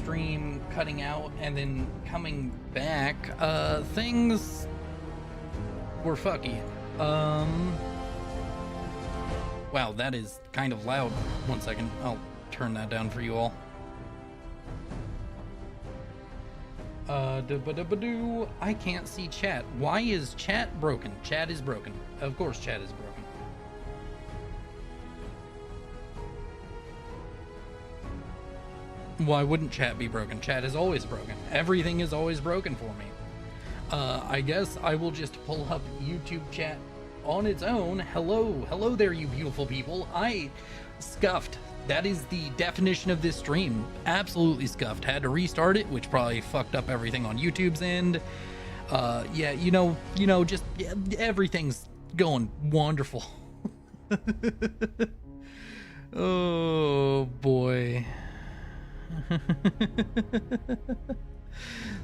stream, cutting out, and then coming back, things were fucky. Wow, that is kind of loud. 1 second, I'll turn that down for you all. I can't see chat. Why is chat broken? Chat is broken. Of course chat is broken. Why wouldn't chat be broken? Chat is always broken. Everything is always broken for me. I guess I will just pull up YouTube chat on its own. Hello there, you beautiful people. I scuffed. That is the definition of this stream. Absolutely scuffed. Had to restart it, which probably fucked up everything on YouTube's end. Yeah, just everything's going wonderful. Oh boy.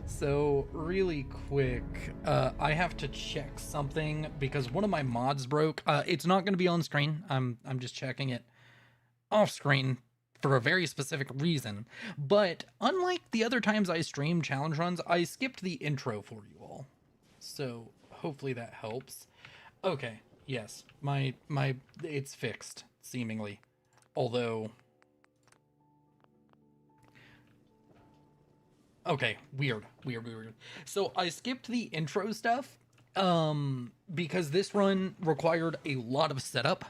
So really quick, I have to check something because one of my mods broke. It's not going to be on screen. I'm just checking it off screen for a very specific reason. But unlike the other times I stream challenge runs, I skipped the intro for you all. So hopefully that helps. Okay, yes, my it's fixed seemingly, although. Okay, weird. So I skipped the intro stuff because this run required a lot of setup.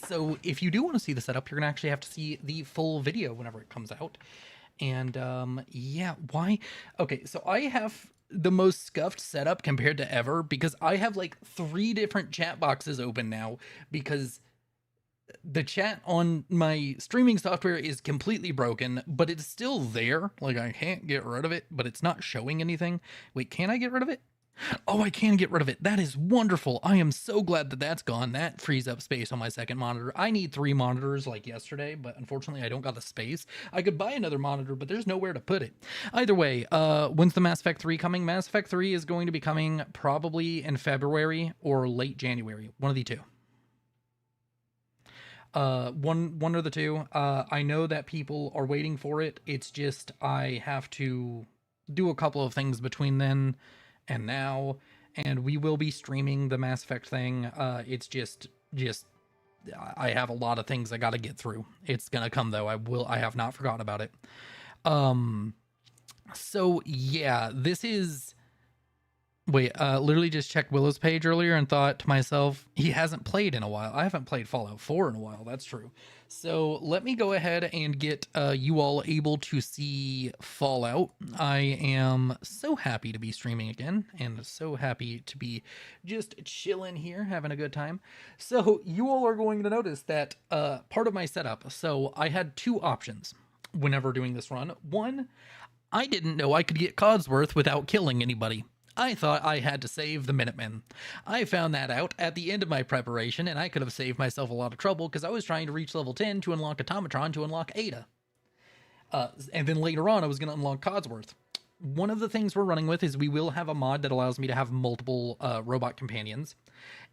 So if you do want to see the setup, you're gonna actually have to see the full video whenever it comes out. And yeah, why? Okay, so I have the most scuffed setup compared to ever because I have like 3 different chat boxes open now because the chat on my streaming software is completely broken, but it's still there. Like, I can't get rid of it, but it's not showing anything. Wait, can I get rid of it? Oh, I can get rid of it. That is wonderful. I am so glad that that's gone. That frees up space on my second monitor. I need 3 monitors like yesterday, but unfortunately I don't got the space. I could buy another monitor, but there's nowhere to put it. Either way, when's the Mass Effect 3 coming? Mass Effect 3 is going to be coming probably in February or late January. One of the two. One or the two. I know that people are waiting for it. It's just I have to do a couple of things between then and now, and we will be streaming the Mass Effect thing. It's just I have a lot of things I got to get through. It's gonna come though. I have not forgotten about it. So yeah, this is. Wait, literally just checked Willow's page earlier and thought to myself, he hasn't played in a while. I haven't played Fallout 4 in a while, that's true. So let me go ahead and get you all able to see Fallout. I am so happy to be streaming again and so happy to be just chilling here, having a good time. So you all are going to notice that part of my setup, so I had 2 options whenever doing this run. One, I didn't know I could get Codsworth without killing anybody. I thought I had to save the Minutemen. I found that out at the end of my preparation, and I could have saved myself a lot of trouble because I was trying to reach level 10 to unlock Automatron to unlock Ada. And then later on, I was going to unlock Codsworth. One of the things we're running with is we will have a mod that allows me to have multiple robot companions.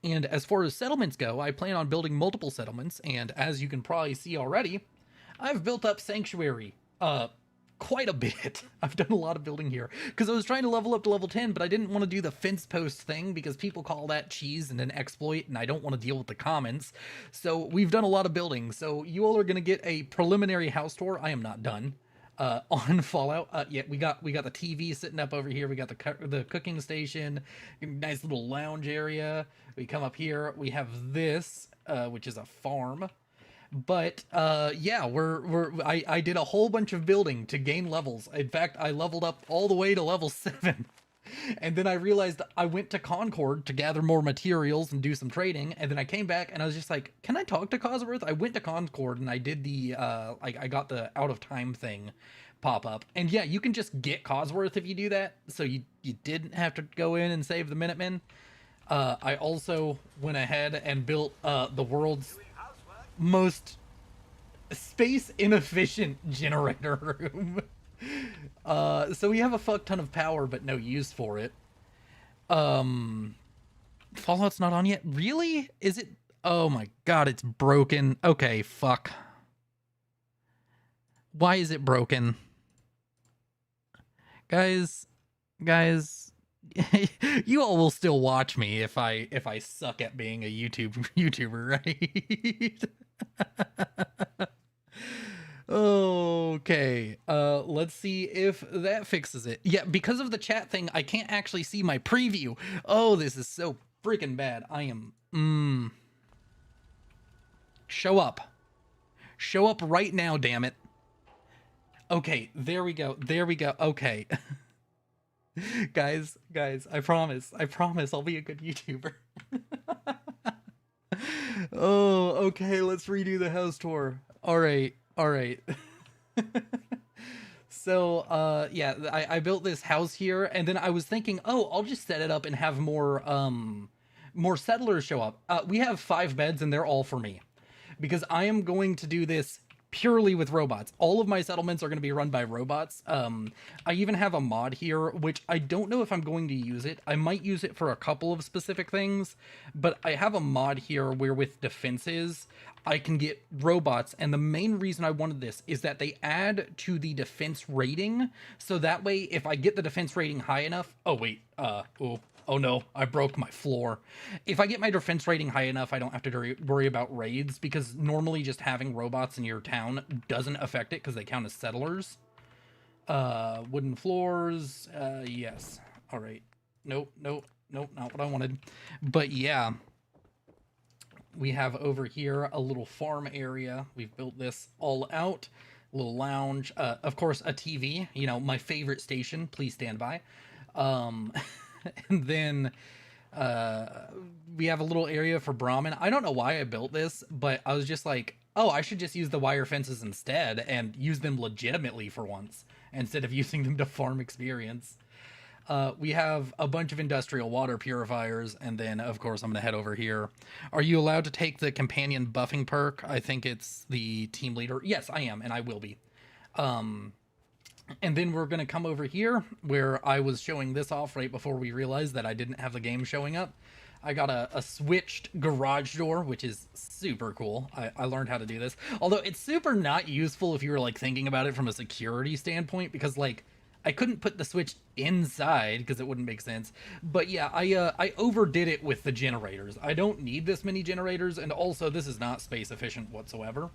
And as far as settlements go, I plan on building multiple settlements, and as you can probably see already, I've built up Sanctuary quite a bit. I've done a lot of building here because I was trying to level up to level 10, but I didn't want to do the fence post thing because people call that cheese and an exploit, and I don't want to deal with the comments. So we've done a lot of building. So you all are going to get a preliminary house tour. I am not done on Fallout. Yeah, we got the TV sitting up over here. We got the cooking station, nice little lounge area. We come up here. We have this, which is a farm. But yeah, I did a whole bunch of building to gain levels. In fact, I leveled up all the way to level 7. And then I realized I went to Concord to gather more materials and do some trading. And then I came back and I was just like, can I talk to Codsworth? I went to Concord and I did the I got the out of time thing pop up. And yeah, you can just get Codsworth if you do that. So you didn't have to go in and save the Minutemen. I also went ahead and built the world's most space inefficient generator room. So we have a fuck ton of power but no use for it. Fallout's not on yet? Really? Is it? Oh my god, it's broken. Okay, fuck. Why is it broken? guys, you all will still watch me if I suck at being a YouTuber, right? Okay, let's see if that fixes it. Yeah, because of the chat thing, I can't actually see my preview. Oh, this is so freaking bad. I am show up right now, damn it. Okay, there we go, okay. guys, I promise I'll be a good YouTuber. Oh, okay, let's redo the house tour. All right. So yeah, I built this house here, and then I was thinking, oh, I'll just set it up and have more settlers show up. We have 5 beds and they're all for me, because I am going to do this purely with robots. All of my settlements are going to be run by robots. I even have a mod here, which I don't know if I'm going to use it. I might use it for a couple of specific things, but I have a mod here where with defenses, I can get robots. And the main reason I wanted this is that they add to the defense rating. So that way, if I get the defense rating high enough, oh no, I broke my floor. If I get my defense rating high enough, I don't have to worry about raids, because normally just having robots in your town doesn't affect it because they count as settlers. Wooden floors, yes. All right. Nope, not what I wanted. But yeah, we have over here a little farm area. We've built this all out. A little lounge. Of course, a TV, my favorite station. Please stand by. And then we have a little area for Brahmin. I don't know why I built this, but I was just like, oh, I should just use the wire fences instead and use them legitimately for once, instead of using them to farm experience. We have a bunch of industrial water purifiers, and then, of course, I'm going to head over here. Are you allowed to take the companion buffing perk? I think it's the team leader. Yes, I am, and I will be. And then we're going to come over here where I was showing this off right before we realized that I didn't have the game showing up. I got a switched garage door, which is super cool. I learned how to do this. Although it's super not useful if you were like thinking about it from a security standpoint, because like I couldn't put the switch inside because it wouldn't make sense. But yeah, I overdid it with the generators. I don't need this many generators, and also this is not space efficient whatsoever.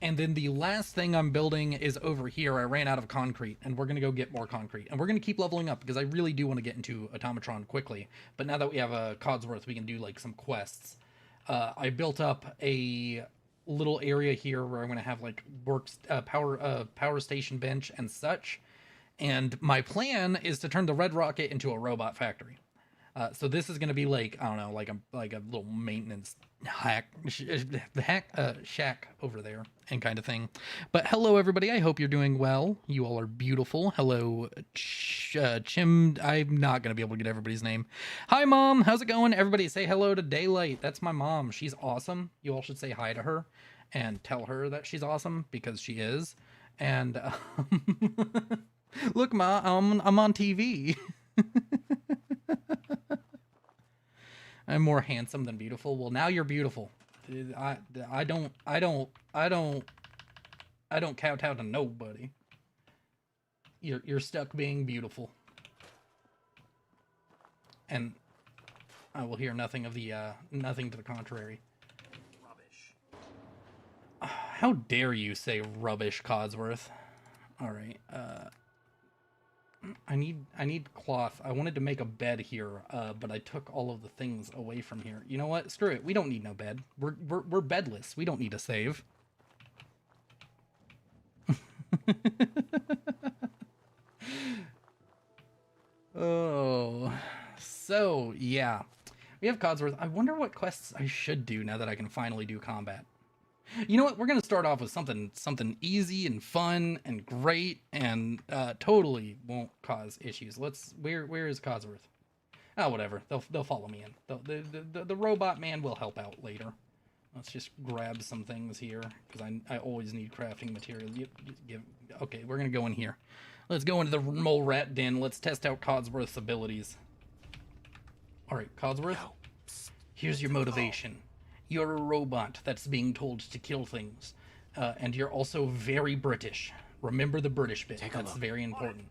And then the last thing I'm building is over here. I ran out of concrete, and we're going to go get more concrete. And we're going to keep leveling up, because I really do want to get into Automatron quickly. But now that we have a Codsworth, we can do like some quests. I built up a little area here where I'm going to have like power station bench and such. And my plan is to turn the Red Rocket into a robot factory. So this is going to be like, I don't know, like a little maintenance shack over there and kind of thing. But hello, everybody. I hope you're doing well. You all are beautiful. Hello, Chim. I'm not going to be able to get everybody's name. Hi, Mom. How's it going? Everybody say hello to Daylight. That's my mom. She's awesome. You all should say hi to her and tell her that she's awesome, because she is. And look, Ma, I'm on TV. I'm more handsome than beautiful. Well, now you're beautiful. I don't kowtow to nobody. You're stuck being beautiful. And I will hear nothing of the nothing to the contrary. Rubbish. How dare you say rubbish, Codsworth? All right. I need cloth. I wanted to make a bed here, but I took all of the things away from here. You know what? Screw it. We don't need no bed. We're bedless. We don't need a save. Oh, so yeah, we have Codsworth. I wonder what quests I should do now that I can finally do combat. You know what? We're gonna start off with something easy and fun and great and totally won't cause issues. Where is Codsworth? Oh, whatever. They'll follow me in. The robot man will help out later. Let's just grab some things here, because I always need crafting material. Okay, we're gonna go in here. Let's go into the mole rat den. Let's test out Codsworth's abilities. All right, Codsworth. Here's your motivation. You're a robot that's being told to kill things. And you're also very British. Remember the British bit. That's very important.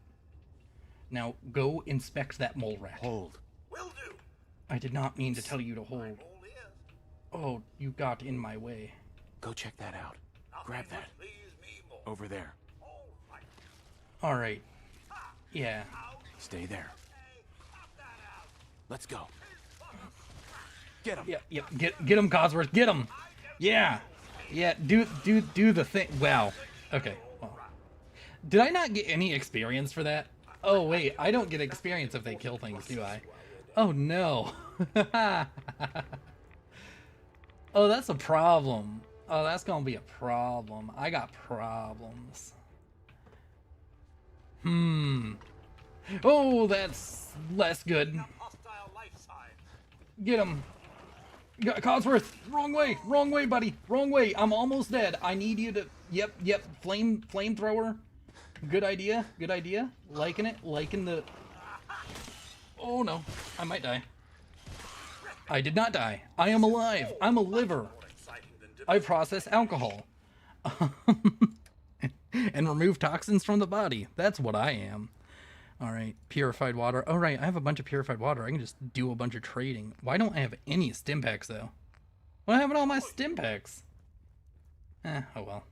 Now go inspect that mole rat. Hold. Will do. I did not mean to tell you to hold. All is. Oh, you got in my way. Go check that out. Grab Nothing that. would please me more. Over there. All right. All right. Yeah. Out. Stay there. Hey, pop that out. Let's go. Get him. Yep. Get him, Cosworth. Get him. Yeah. Yeah. Do the thing. Wow. Okay. Well. Did I not get any experience for that? Oh wait, I don't get experience if they kill things, do I? Oh no. Oh, that's a problem. Oh, that's gonna be a problem. I got problems. Oh, that's less good. Hostile life sign. Get him. Cosworth, wrong way, buddy. Wrong way. I'm almost dead. I need you to. Yep. Flamethrower. Good idea. Liking it. Liking the. Oh no, I might die. I did not die. I am alive. I'm a liver. I process alcohol. And remove toxins from the body. That's what I am. All right, purified water. Oh, right, I have a bunch of purified water. I can just do a bunch of trading. Why don't I have any stim packs, though? What happened to all my stim packs? Oh well.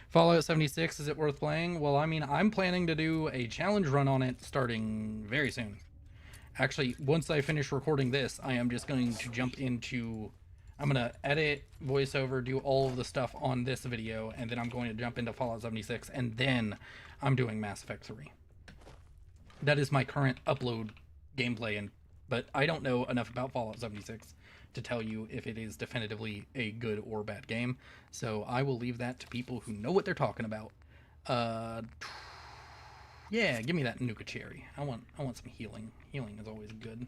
Fallout 76, is it worth playing? Well, I mean, I'm planning to do a challenge run on it starting very soon. Actually, once I finish recording this, I am just going to jump into... I'm going to edit, voiceover, do all of the stuff on this video, and then I'm going to jump into Fallout 76, and then I'm doing Mass Effect 3. That is my current upload gameplay, but I don't know enough about Fallout 76 to tell you if it is definitively a good or bad game, so I will leave that to people who know what they're talking about. Yeah, give me that Nuka Cherry. I want some healing. Healing is always good.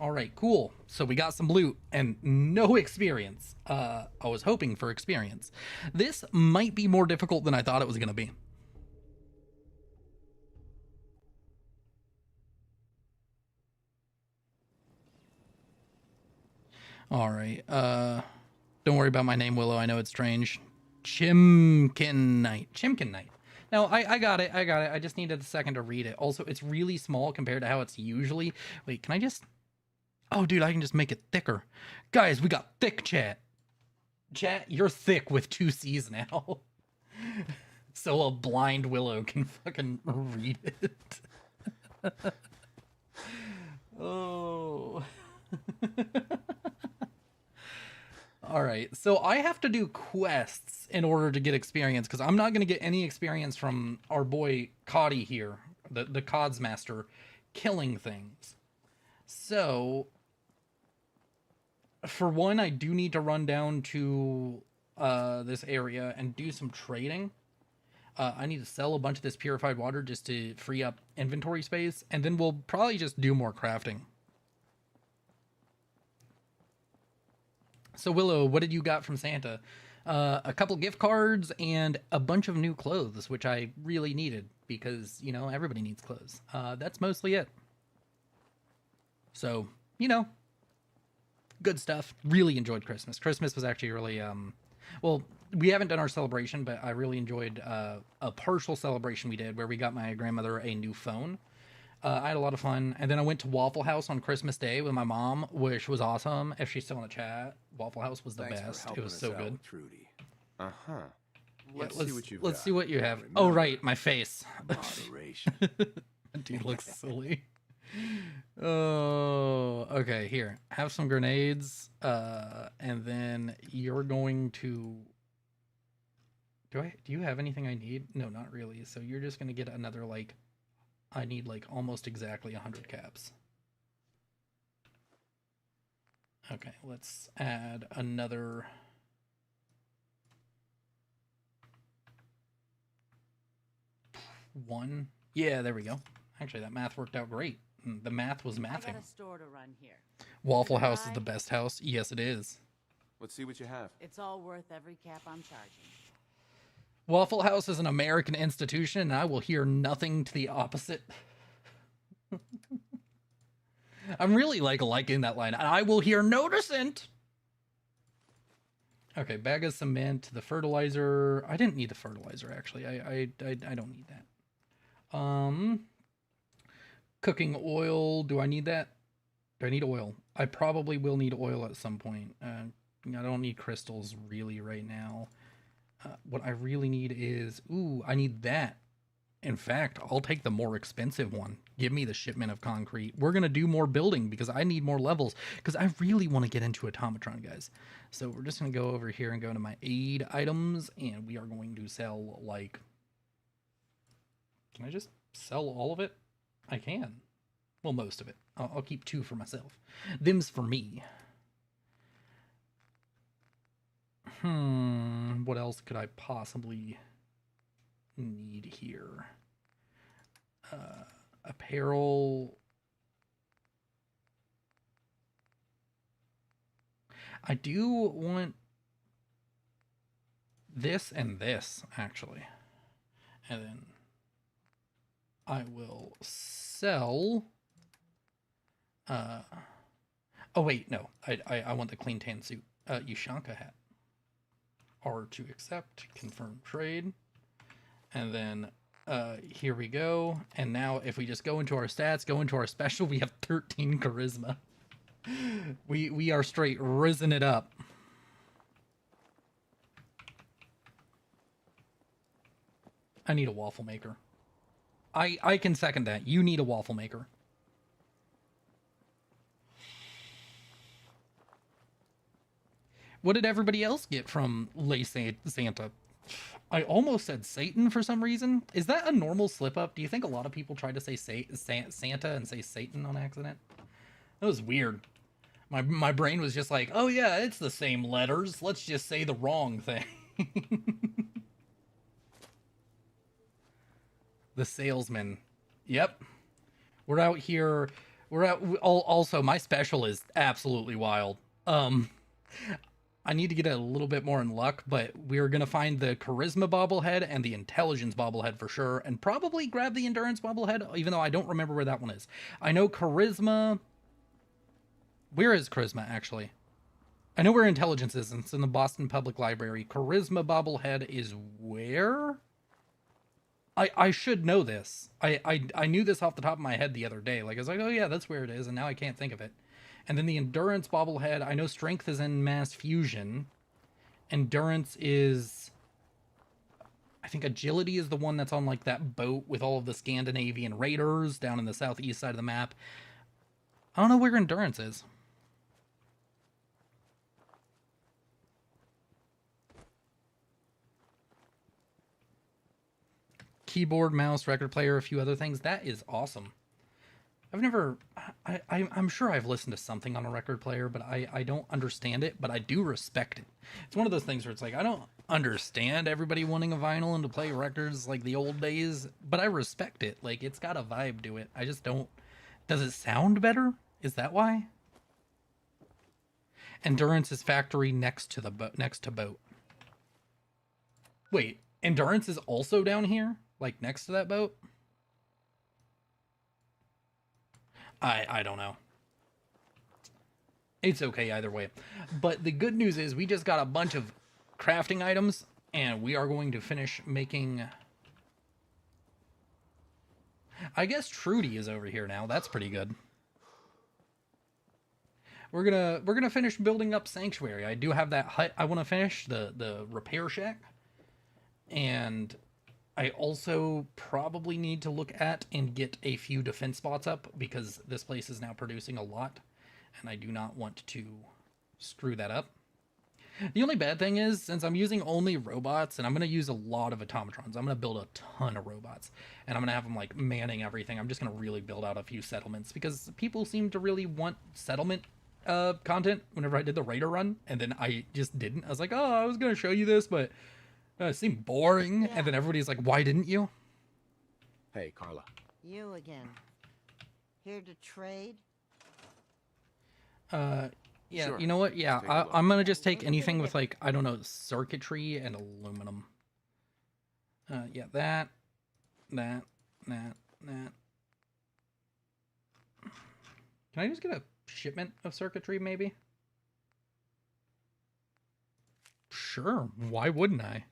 All right, cool. So we got some loot and no experience. I was hoping for experience. This might be more difficult than I thought it was going to be. All right. Don't worry about my name, Willow. I know it's strange. Chimkin Knight. No, I got it. I just needed a second to read it. Also, it's really small compared to how it's usually. Wait, can I just... Oh, dude, I can just make it thicker. Guys, we got thick chat. Chat, you're thick with 2 C's now. So a blind Willow can fucking read it. Oh. All right, so I have to do quests in order to get experience, because I'm not going to get any experience from our boy Coddy here, the Cods Master, killing things. So... For one, I do need to run down to this area and do some trading. I need to sell a bunch of this purified water just to free up inventory space, and then we'll probably just do more crafting. So Willow, what did you got from Santa? A couple gift cards and a bunch of new clothes, which I really needed because, you know, everybody needs clothes. That's mostly it. So, you know, good stuff. Really enjoyed Christmas. Christmas was actually really, well, we haven't done our celebration, but I really enjoyed a partial celebration we did where we got my grandmother a new phone. I had a lot of fun. And then I went to Waffle House on Christmas Day with my mom, which was awesome. If she's still in the chat, Waffle House was the best. It was so good. Trudy. Uh-huh. Let's see what you've let's got. see what you have. Remember, Oh, right, my face. Moderation. Dude looks silly. Oh, okay, here. Have some grenades. And then you're going to... Do you have anything I need? No, not really. So you're just going to get another, like... I need, like, almost exactly 100 caps. Okay, let's add another... one. Yeah, there we go. Actually, that math worked out great. The math was mathing. I got a store to run here. Waffle House is the best house. Yes, it is. Let's see what you have. It's all worth every cap I'm charging. Waffle House is an American institution, and I will hear nothing to the opposite. I'm really liking that line. I will hear no dissent. Okay, bag of cement, the fertilizer. I didn't need the fertilizer actually. I don't need that. Cooking oil. Do I need that? Do I need oil? I probably will need oil at some point. I don't need crystals really right now. What I really need is, ooh, I need that. In fact, I'll take the more expensive one. Give me the shipment of concrete. We're going to do more building because I need more levels because I really want to get into Automatron, guys. So we're just going to go over here and go to my aid items, and we are going to sell, like... Can I just sell all of it? I can. Well, most of it. I'll keep 2 for myself. Them's for me. What else could I possibly need here? Apparel. I do want this and this, actually. And then I will sell... oh, wait, no. I want the clean tan suit. Ushanka hat. R to accept, confirm trade. And then here we go. And now if we just go into our stats, go into our special, we have 13 charisma. We are straight risen it up. I need a waffle maker. I can second that. You need a waffle maker. What did everybody else get from Lay Santa? I almost said Satan for some reason. Is that a normal slip up? Do you think a lot of people try to say Santa and say Satan on accident? That was weird. My brain was just like, oh yeah, it's the same letters. Let's just say the wrong thing. The salesman. Yep. We're out here. We're out. Also, my special is absolutely wild. I need to get a little bit more in luck, but we're going to find the charisma bobblehead and the intelligence bobblehead for sure, and probably grab the endurance bobblehead, even though I don't remember where that one is. I know charisma... Where is charisma, actually? I know where intelligence is, and it's in the Boston Public Library. Charisma bobblehead is where? I should know this. I knew this off the top of my head the other day. Like, I was like, oh yeah, that's where it is, and now I can't think of it. And then the endurance bobblehead, I know strength is in mass fusion. Endurance is... I think agility is the one that's on, like, that boat with all of the Scandinavian raiders down in the southeast side of the map. I don't know where endurance is. Keyboard, mouse, record player, a few other things. That is awesome. I've never... I'm sure I've listened to something on a record player, but I don't understand it, but I do respect it. It's one of those things where it's like, I don't understand everybody wanting a vinyl and to play records like the old days, but I respect it. Like, it's got a vibe to it. I just don't... Does it sound better? Is that why? Endurance is factory next to the next to boat. Wait, endurance is also down here? Like, next to that boat? I don't know. It's okay either way. But the good news is we just got a bunch of crafting items, and we are going to finish making... I guess Trudy is over here now. That's pretty good. We're gonna finish building up Sanctuary. I do have that hut I want to finish, the repair shack. And I also probably need to look at and get a few defense spots up because this place is now producing a lot and I do not want to screw that up. The only bad thing is, since I'm using only robots, and I'm going to use a lot of automatrons, I'm going to build a ton of robots, and I'm going to have them, like, manning everything. I'm just going to really build out a few settlements because people seem to really want settlement content whenever I did the Raider run, and then I just didn't. I was like, oh, I was going to show you this, but... it seemed boring, and then everybody's like, why didn't you? Hey, Carla. You again. Here to trade? Yeah, Sure. you know what? Yeah, Take a look. I'm gonna just take anything with, like, I don't know, circuitry and aluminum. Yeah, that. Can I just get a shipment of circuitry, maybe? Sure, why wouldn't I?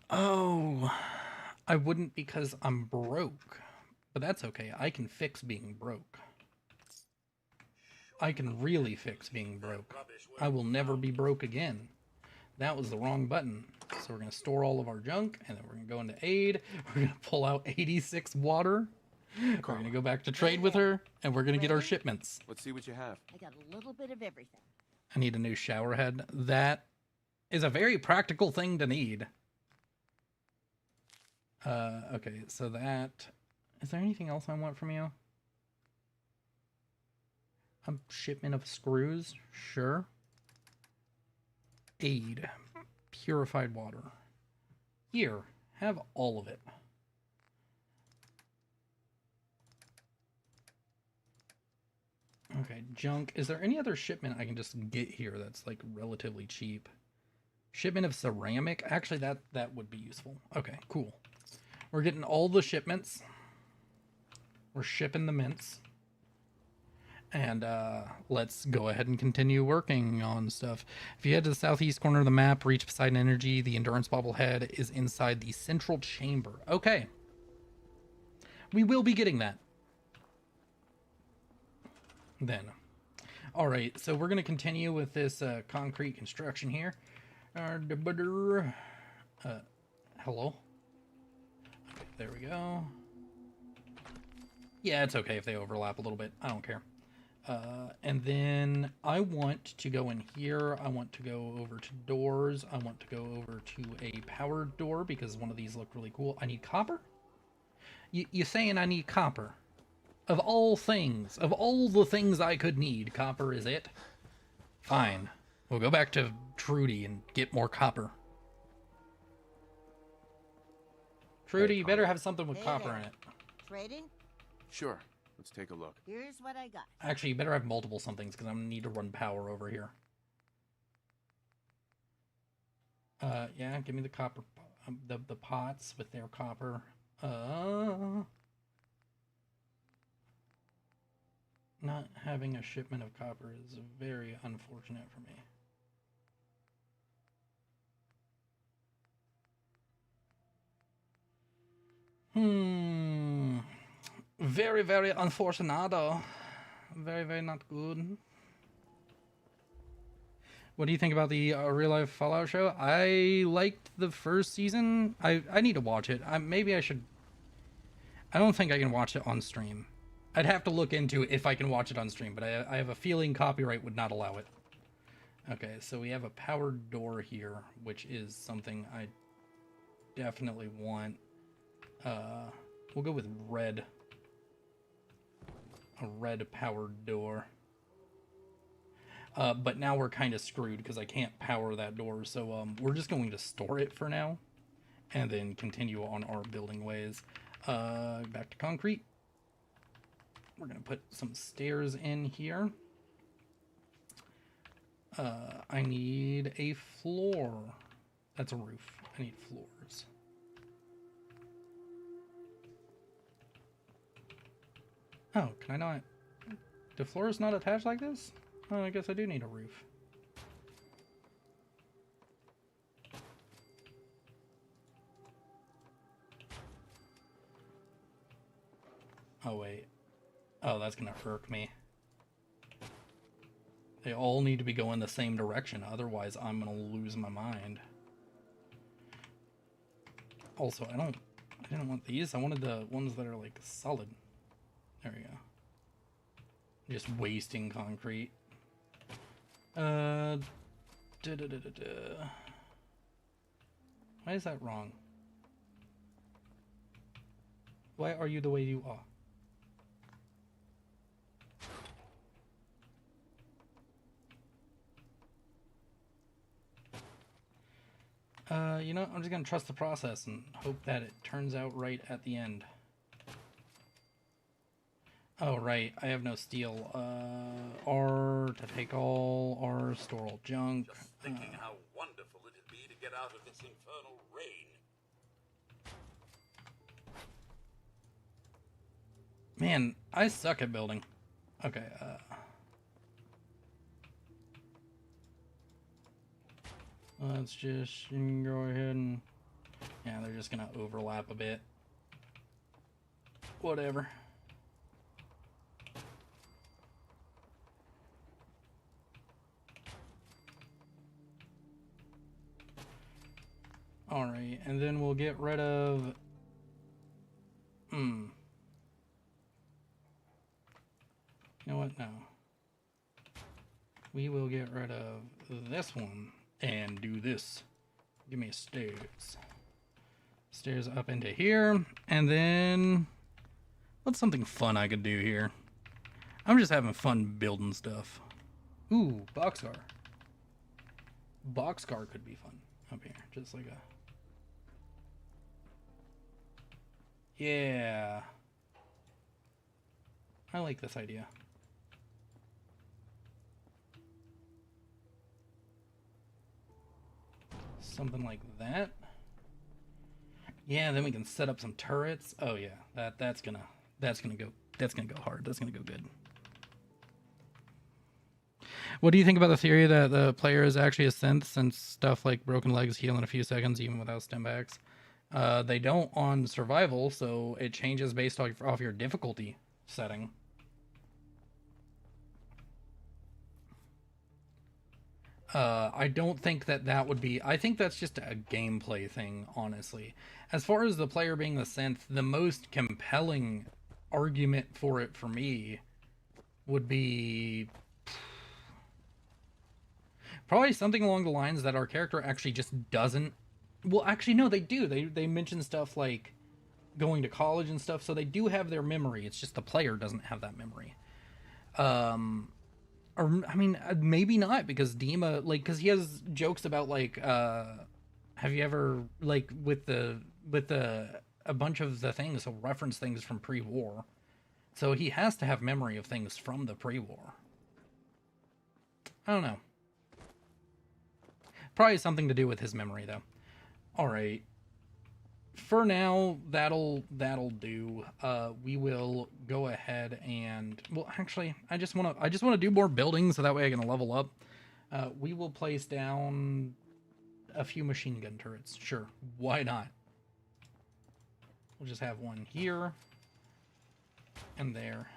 Oh, I wouldn't because I'm broke. But that's okay. I can fix being broke. I can really fix being broke. I will never be broke again. That was the wrong button. So we're going to store all of our junk, and then we're going to go into aid. We're going to pull out 86 water. We're going to go back to trade with her, and we're going to get our shipments. Let's see what you have. I got a little bit of everything. I need a new shower head. That is a very practical thing to need. Okay, so that... Is there anything else I want from you? A shipment of screws? Sure. Aid. Purified water. Here, have all of it. Okay, junk. Is there any other shipment I can just get here that's like relatively cheap? Shipment of ceramic? Actually, that would be useful. Okay, cool. We're getting all the shipments. We're shipping the mints. And let's go ahead and continue working on stuff. If you head to the southeast corner of the map, reach Poseidon Energy, the Endurance bobblehead is inside the central chamber. Okay. We will be getting that. Then. Alright, so we're going to continue with this concrete construction here. Hello? Okay, there we go. Yeah, it's okay if they overlap a little bit. I don't care. And then I want to go in here. I want to go over to doors. I want to go over to a powered door because one of these look really cool. I need copper? You're saying I need copper? Of all things, of all the things I could need, copper is it? Fine. We'll go back to Trudy and get more copper. Trudy, you better have something with copper in it. Trading? Sure. Let's take a look. Here's what I got. Actually, you better have multiple somethings because I'm gonna need to run power over here. Yeah, give me the copper, the pots with their copper. Not having a shipment of copper is very unfortunate for me. Very, very unfortunado. Very, very not good. What do you think about the real life Fallout show? I liked the first season. I need to watch it. Maybe I should. I don't think I can watch it on stream. I'd have to look into if I can watch it on stream, but I have a feeling copyright would not allow it. Okay, so we have a powered door here, which is something I definitely want. We'll go with red. A red powered door. But now we're kind of screwed because I can't power that door, so we're just going to store it for now and then continue on our building ways. Back to concrete. We're going to put some stairs in here. I need a floor. That's a roof. I need floors. Oh, can I not? Do floors not attach like this? Oh, I guess I do need a roof. Oh, wait. Oh, that's gonna irk me. They all need to be going the same direction, otherwise I'm gonna lose my mind. Also, I didn't want these. I wanted the ones that are like solid. There we go. Just wasting concrete. Why is that wrong? Why are you the way you are? You know, I'm just gonna trust the process and hope that it turns out right at the end. Oh, right, I have no steel. R to take all, R store all junk. Just thinking how wonderful it'd be to get out of this infernal rain. Man, I suck at building. Okay, let's just go ahead and... Yeah, they're just gonna overlap a bit. Whatever. Alright, and then we'll get rid of... You know what? No. We will get rid of this one and do this. Give me stairs. Stairs up into here, and then... What's something fun I could do here? I'm just having fun building stuff. Ooh, boxcar. Boxcar could be fun up here, just like a... Yeah. I like this idea. Something like that. Yeah, then we can set up some turrets. Oh yeah, that's gonna go hard. That's gonna go good. What do you think about the theory that the player is actually a synth, since stuff like broken legs heal in a few seconds even without stim packs? They don't on survival, so it changes based off your difficulty setting. I don't think that would be... I think that's just a gameplay thing, honestly. As far as the player being the synth, the most compelling argument for it for me would be... probably something along the lines that our character actually just doesn't... Well, actually, no, they do. They mention stuff like going to college and stuff, so they do have their memory. It's just the player doesn't have that memory. Or, I mean, maybe not, because Dima, like, because he has jokes about, like, have you ever, like, with a bunch of the things, he'll reference things from pre-war. So he has to have memory of things from the pre-war. I don't know. Probably something to do with his memory, though. Alright. For now, that'll do. We will go ahead and... Well, actually, I just want to do more building, so that way I can level up. We will place down a few machine gun turrets. Sure, why not? We'll just have one here and there.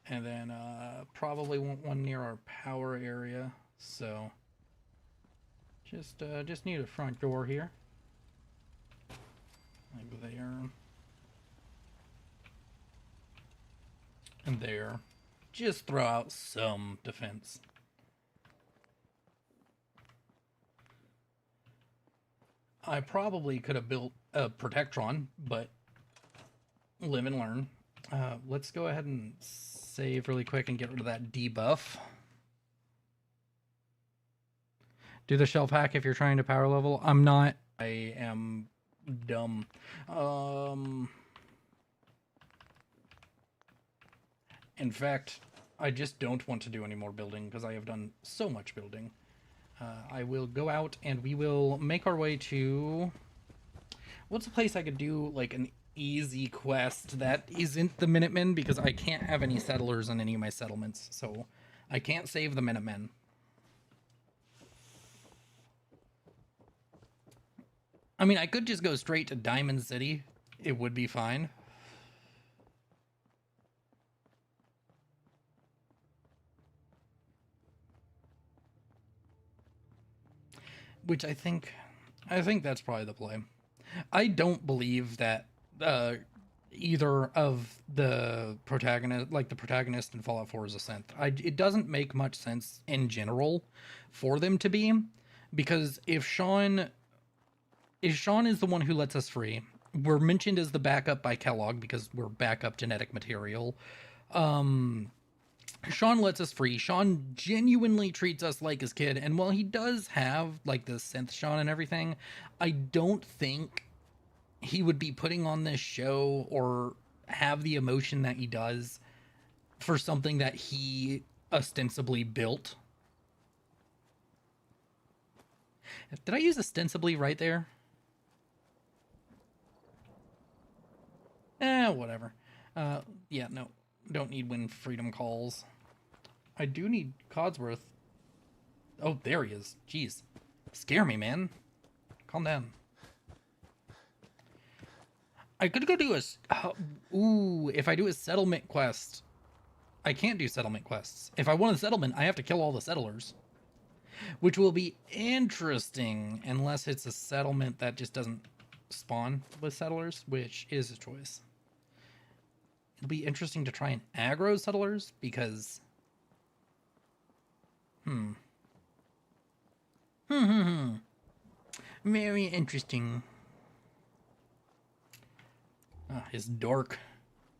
And then probably want one near our power area, so just need a front door here. Like there. And there. Just throw out some defense. I probably could have built a Protectron, but live and learn. Let's go ahead and save really quick and get rid of that debuff. Do the shelf hack if you're trying to power level. I'm not. I am dumb. In fact, I just don't want to do any more building because I have done so much building. I will go out and we will make our way to... What's a place I could do like an easy quest that isn't the Minutemen, because I can't have any settlers in any of my settlements, so I can't save the Minutemen. I mean, I could just go straight to Diamond City. It would be fine. Which I think that's probably the play. I don't believe that either of the protagonist in Fallout 4 is a synth. It doesn't make much sense in general for them to be, because if Sean is the one who lets us free, we're mentioned as the backup by Kellogg because we're backup genetic material. Sean lets us free. Sean genuinely treats us like his kid, and while he does have like the synth Sean and everything, I don't think he would be putting on this show or have the emotion that he does for something that he ostensibly built. Did I use ostensibly right there? Whatever. Yeah, no. Don't need when freedom calls. I do need Codsworth. Oh, there he is. Jeez. Scare me, man. Calm down. I could go do a... ooh, if I do a settlement quest. I can't do settlement quests. If I want a settlement, I have to kill all the settlers. Which will be interesting, unless it's a settlement that just doesn't spawn with settlers, which is a choice. It'll be interesting to try and aggro settlers, because... Very interesting. Ah, his dork.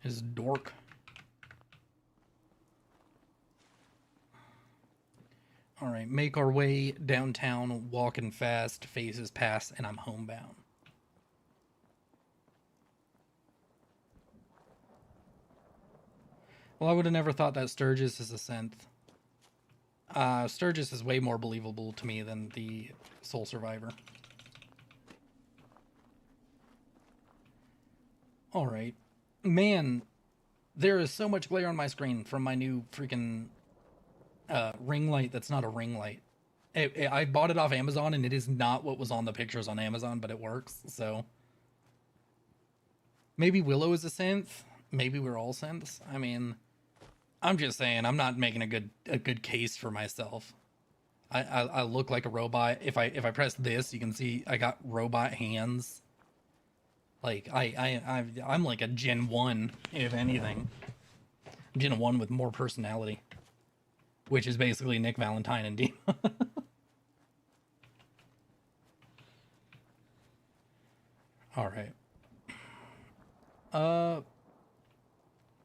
His dork. Alright, make our way downtown, walking fast, phases pass, and I'm homebound. Well, I would have never thought that Sturgis is a synth. Sturgis is way more believable to me than the Soul Survivor. Alright. Man, there is so much glare on my screen from my new freaking ring light that's not a ring light. I bought it off Amazon, and it is not what was on the pictures on Amazon, but it works, so... Maybe Willow is a synth. Maybe we're all synths. I mean... I'm just saying, I'm not making a good case for myself. I look like a robot. If I press this, you can see I got robot hands. Like I'm like a Gen 1, if anything. Gen 1 with more personality, which is basically Nick Valentine and Dima. All right.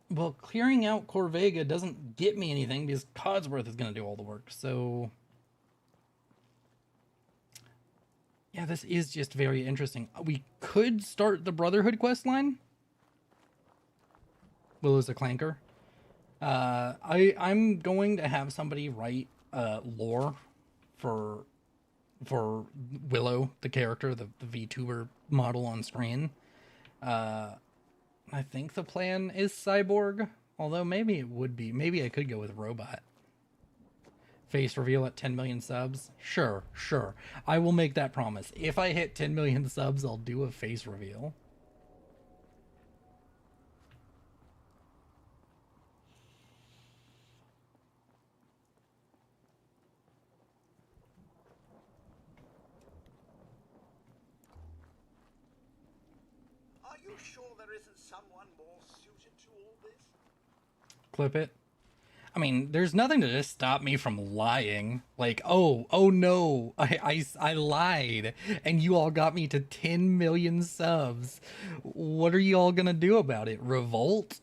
Well, clearing out Corvega doesn't get me anything because Codsworth is going to do all the work, so... Yeah, this is just very interesting. We could start the Brotherhood questline. Willow's a clanker. I'm going to have somebody write lore for Willow, the character, the VTuber model on screen. I think the plan is cyborg, although maybe it would be. Maybe I could go with robot. Face reveal at 10 million subs? Sure. I will make that promise. If I hit 10 million subs, I'll do a face reveal. Are you sure there isn't someone more suited to all this? Clip it. I mean, there's nothing to just stop me from lying. Like, oh no, I lied, and you all got me to 10 million subs. What are you all gonna do about it? Revolt?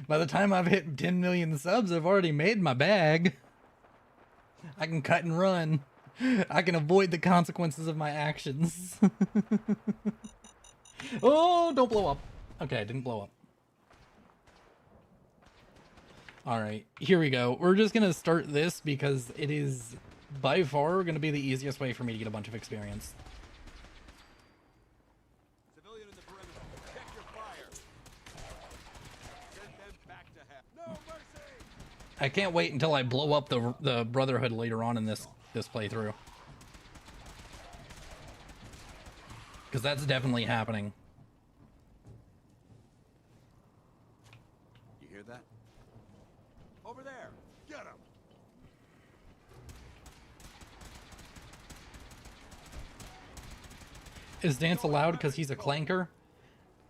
By the time I've hit 10 million subs, I've already made my bag. I can cut and run. I can avoid the consequences of my actions. Oh, don't blow up. Okay, I didn't blow up. Alright, here we go. We're just gonna start this because it is by far gonna be the easiest way for me to get a bunch of experience. Civilian in the perimeter. Check your fire. Send them back to hell. No mercy! I can't wait until I blow up the Brotherhood later on in this playthrough. Because that's definitely happening. You hear that? Over there. Get him. Is Dance allowed because he's a clanker?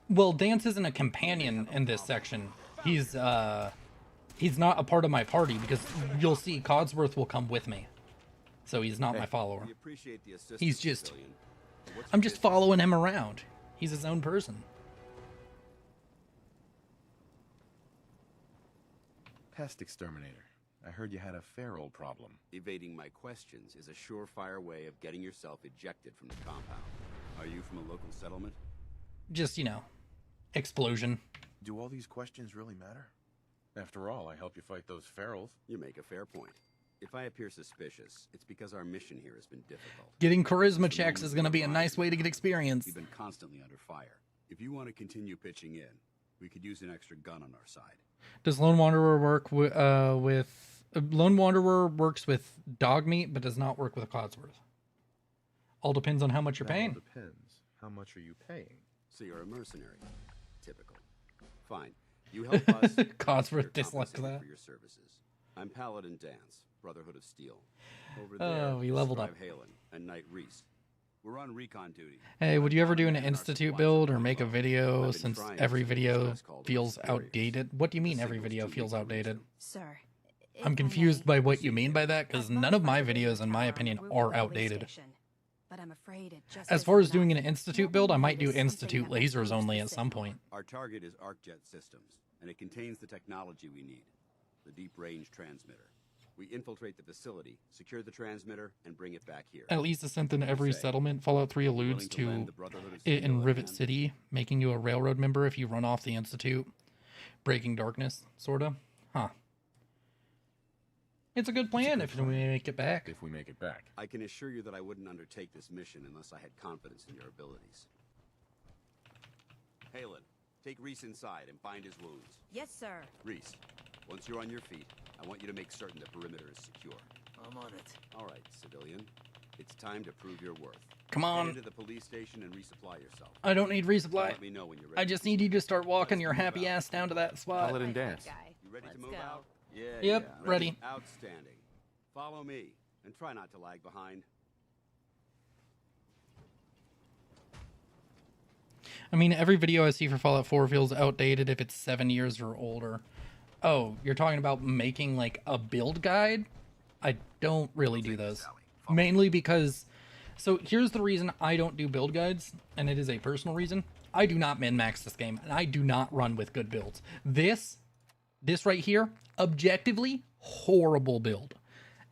Well, Dance isn't a companion in this section. He's not a part of my party because you'll see Codsworth will come with me. So he's not my follower. We appreciate the assistance, He's just... civilian. But what's I'm your just business? following him around. He's his own person. Pest exterminator. I heard you had a feral problem. Evading my questions is a surefire way of getting yourself ejected from the compound. Are you from a local settlement? Just, you know, explosion. Do all these questions really matter? After all, I help you fight those ferals. You make a fair point. If I appear suspicious, it's because our mission here has been difficult. Getting charisma checks is going to be a nice way to get experience. We've been constantly under fire. If you want to continue pitching in, we could use an extra gun on our side. Does Lone Wanderer work with Lone Wanderer works with dog meat, but does not work with Codsworth? All depends on how much you're That all paying. depends. How much are you paying? So you're a mercenary. Typical. Fine. You help us. Codsworth you're dislikes compensated that. for your services. I'm Paladin Dance, Brotherhood of Steel. Over Oh, there, we leveled up. Scribe Halen and Knight Reese. We're on recon duty. Hey, would you ever do an Our Institute supplies build are or make a low. video I've been since trying every to video class called feels Warriors. outdated? What do you mean The every signal's video too feels big to reach outdated? them. Sir. if I'm I confused may, by what you mean by that, because I've none once of my heard of the videos, in my tower on the opinion, roof are of the police outdated. station, but I'm afraid it just As far as isn't doing an enough. Institute What build, we I might need do is something Institute that will lasers boost only the at some signal. point. Our target is ArcJet systems, and it contains the technology we need. The deep-range transmitter. We infiltrate the facility, secure the transmitter, and bring it back here. At least a synth in every Say, settlement. Fallout 3 willing alludes to lend to the Brotherhood of it Steel in a Rivet hand? City, making you a railroad member if you run off the Institute. Breaking Darkness, sorta. Huh. It's a good plan if we make it back. If we make it back. I can assure you that I wouldn't undertake this mission unless I had confidence in your abilities. Halen, take Reese inside and bind his wounds. Yes, sir. Reese, once you're on your feet, I want you to make certain the perimeter is secure. I'm on it. All right, civilian. It's time to prove your worth. Come Head on. into the police station and resupply yourself. I don't need resupply. Let me know when you're ready. I just need you to start walking Let's your move happy out. ass down to that spot. Paladin Dance. Guy. You ready to Let's move go. out? Yeah. Yep, yeah. ready. Outstanding. Follow me, and try not to lag behind. I mean, every video I see for Fallout 4 feels outdated if it's 7 years or older. Oh, you're talking about making like a build guide? I don't really do those. Mainly because, so here's the reason I don't do build guides, and it is a personal reason. I do not min-max this game, and I do not run with good builds. This right here, objectively, horrible build.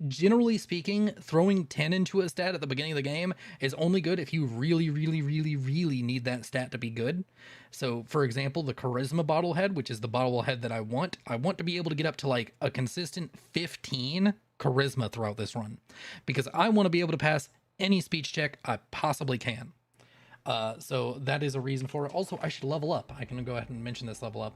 Generally speaking, throwing 10 into a stat at the beginning of the game is only good if you really, really, really, really need that stat to be good. So, for example, the Charisma bobblehead, which is the bobblehead that I want to be able to get up to like a consistent 15 Charisma throughout this run. Because I want to be able to pass any speech check I possibly can. So that is a reason for it. Also, I should level up. I can go ahead and mention this level up.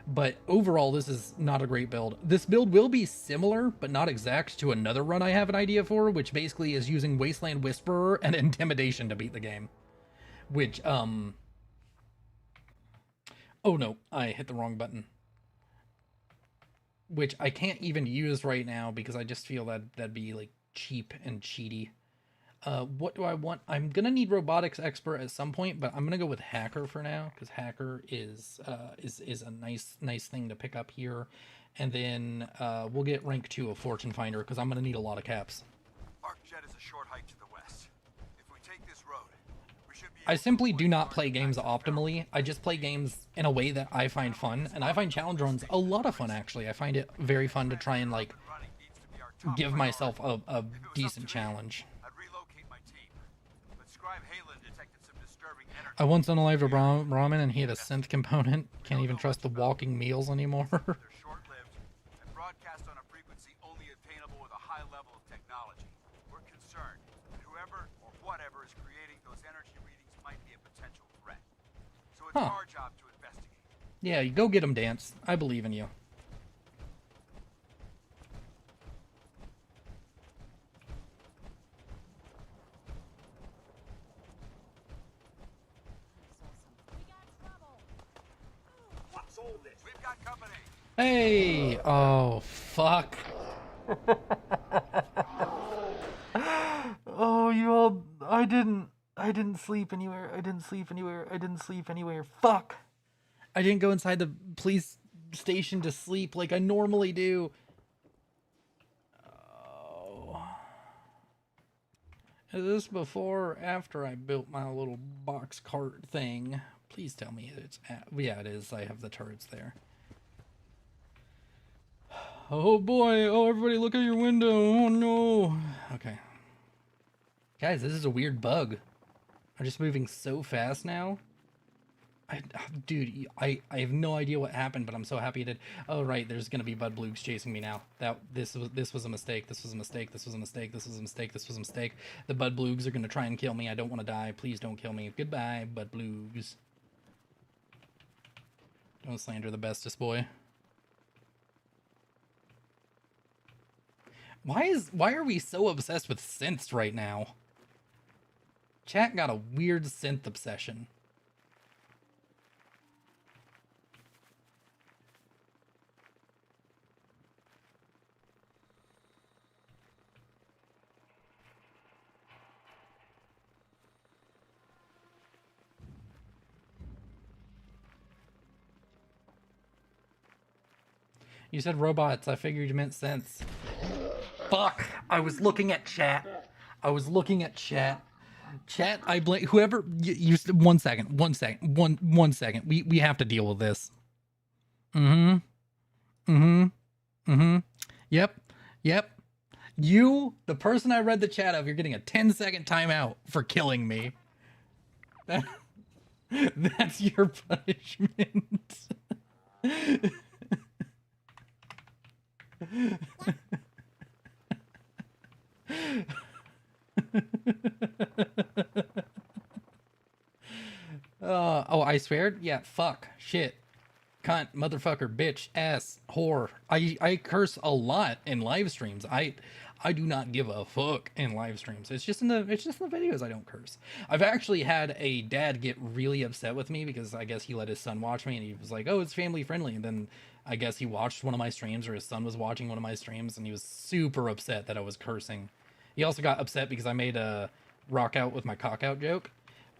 But overall, this is not a great build. This build will be similar, but not exact, to another run I have an idea for, which basically is using Wasteland Whisperer and Intimidation to beat the game. Which, oh no, I hit the wrong button. Which I can't even use right now because I just feel that that'd be, like, cheap and cheaty. What do I want? I'm gonna need robotics expert at some point, but I'm gonna go with hacker for now because hacker is a nice thing to pick up here, and then we'll get rank 2 of fortune finder because I'm gonna need a lot of caps. ArcJet is a short hike to the west. If we take this road, we should be I able to simply do avoid not large play games packs of optimally. I just play games in a way that I find fun, and I find challenge runs a lot of fun actually. I find it very fun to try and like running needs to be our top give myself priority. a If it was up decent to me, challenge. I'd relocate my team. But Scribe Halen detected some disturbing energy. I once unalived a Brahmin and he had a synth component. Can't even trust the walking meals anymore. They're short-lived and broadcast on a frequency only attainable with a high level of technology. We're concerned that whoever or whatever is creating those energy readings might be a potential threat. So it's Huh. our job to investigate. Yeah, you go get him, Dance. I believe in you. What's all this? We've got company. Hey! Oh, fuck. Oh, you all... I didn't sleep anywhere. I didn't sleep anywhere. Fuck! I didn't go inside the police station to sleep like I normally do. Oh. Is this before or after I built my little box cart thing? Please tell me it's at... Yeah, it is. I have the turrets there. Oh boy, oh everybody look out your window, oh no. Okay. Guys, this is a weird bug. I'm just moving so fast now. Dude, I have no idea what happened, but I'm so happy it did. Oh right, there's gonna be Bud Bloogs chasing me now. This was a mistake, this was a mistake, this was a mistake, this was a mistake, this was a mistake. The Bud Bloogs are gonna try and kill me. I don't wanna die. Please don't kill me. Goodbye, Bud Bloogs. Don't slander the bestest boy. Why are we so obsessed with synths right now? Chat got a weird synth obsession. You said robots. I figured you meant synths. Fuck! I was looking at chat. I was looking at chat. Chat, I blame whoever you 1 second. 1 second. One second. We have to deal with this. Yep. You, the person I read the chat of, you're getting a 10-second timeout for killing me. That's your punishment. Oh, I swear? Yeah, fuck, shit, cunt, motherfucker, bitch, ass, whore. I curse a lot in live streams. I do not give a fuck in live streams. It's just in the videos I don't curse. I've actually had a dad get really upset with me because I guess he let his son watch me and he was like, "Oh, it's family friendly." And then I guess he watched one of my streams, or his son was watching one of my streams, and he was super upset that I was cursing. He also got upset because I made a rock out with my cock out joke,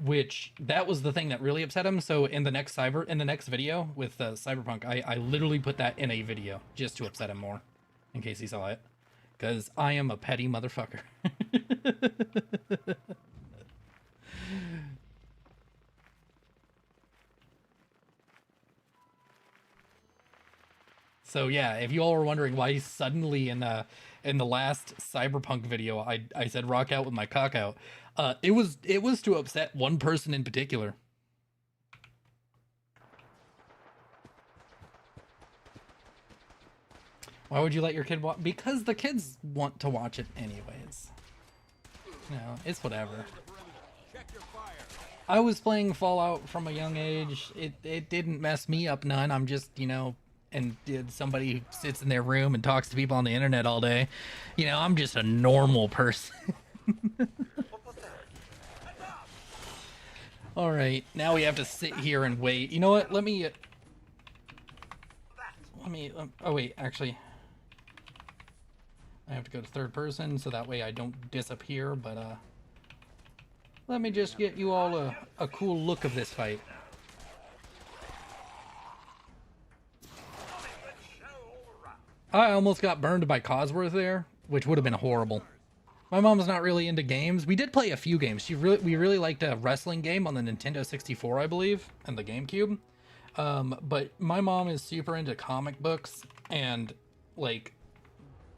which that was the thing that really upset him. So in the next video with Cyberpunk, I literally put that in a video just to upset him more, in case he saw it, because I am a petty motherfucker. So yeah, if you all were wondering why suddenly in the last Cyberpunk video I said rock out with my cock out, it was to upset one person in particular. Why would you let your kid watch? Because the kids want to watch it anyways. No, it's whatever. I was playing Fallout from a young age. It didn't mess me up none. I'm just, and somebody who sits in their room and talks to people on the internet all day. I'm just a normal person. All right, now we have to sit here and wait. You know what? Let me. Oh wait, actually, I have to go to third person so that way I don't disappear. But let me just get you all a cool look of this fight. I almost got burned by Cosworth there, which would have been horrible. My mom's not really into games. We did play a few games. We really liked a wrestling game on the Nintendo 64, I believe, and the GameCube. But my mom is super into comic books and like,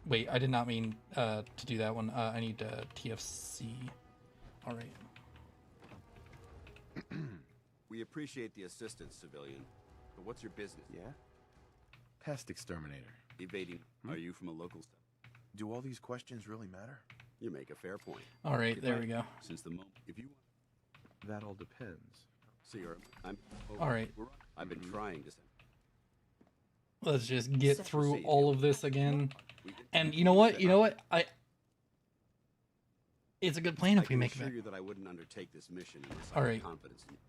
wait, I did not mean to do that one. I need TFC. All right. We appreciate the assistance, civilian. But what's your business? Yeah? Pest exterminator. Evading. Are you from a local? Do all these questions really matter? You make a fair point. All right, there we go. Since the moment, if you. That all depends. See, I'm. All right. I've been trying to. Let's just get through all of this again. And you know what? It's a good plan if we make it. I assure you that I wouldn't undertake this mission unless all I right. had confidence in you.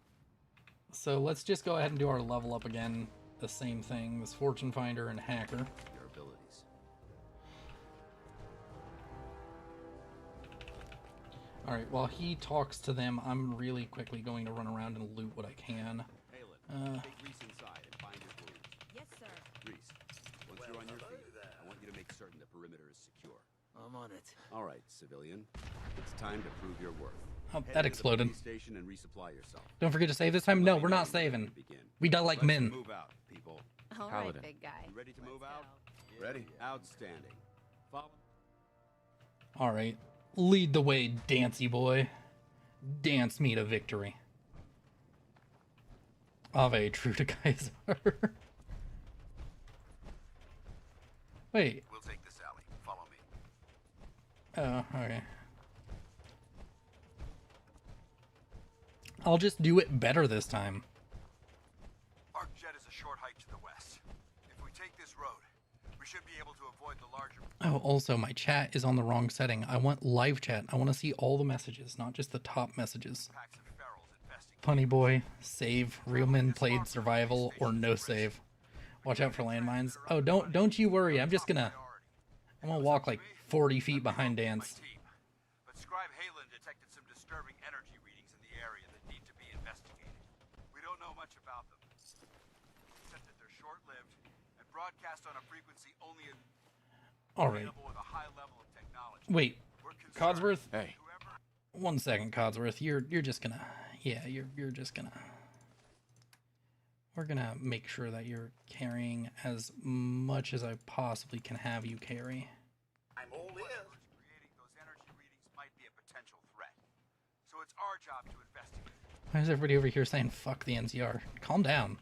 So let's just go ahead and do our level up again. The same thing, this Fortune Finder and Hacker. Your abilities. All right, while he talks to them, I'm really quickly going to run around and loot what I can. Take Reese inside and find his wounds. Yes, sir. Reese, once you're on your feet, I want you to make certain the perimeter is secure. I'm on it. All right, civilian. It's time to prove your worth. Oh, Head that into the exploded. police station and resupply yourself. Don't forget to save this time. No, we're not saving. We die like Let's men. move out, people. All Paladin. right, big guy. You ready to move out? Ready? Outstanding. Follow. All right, lead the way, Dancy boy. Dance me to victory. Ave true to Kaiser. Wait. We'll take this alley. Follow me. Oh, okay. I'll just do it better this time. ArcJet is a short hike this. If we take this road, we should be able to avoid the larger Oh, also, my chat is on the wrong setting. I want live chat. I want to see all the messages, not just the top messages. packs of ferals infesting. Funny boy, save, real men played survival, or no save. Watch out for landmines. Oh, don't you worry. I'm gonna walk like 40 feet behind Dance. But Scribe Halen detected some disturbing energy readings in the area that need to be investigated. We don't know much about them, except that they're short-lived and broadcast on a frequency only All right. available with a high level of technology. Wait, We're concerned Codsworth. Hey, whoever 1 second, Codsworth. You're just gonna, yeah, you're just gonna. We're gonna make sure that you're carrying as much as I possibly can have you carry. I'm all ears. whoever's creating those energy readings might be a potential threat. So it's our job to investigate. Why is everybody over here saying fuck the NCR? Calm down.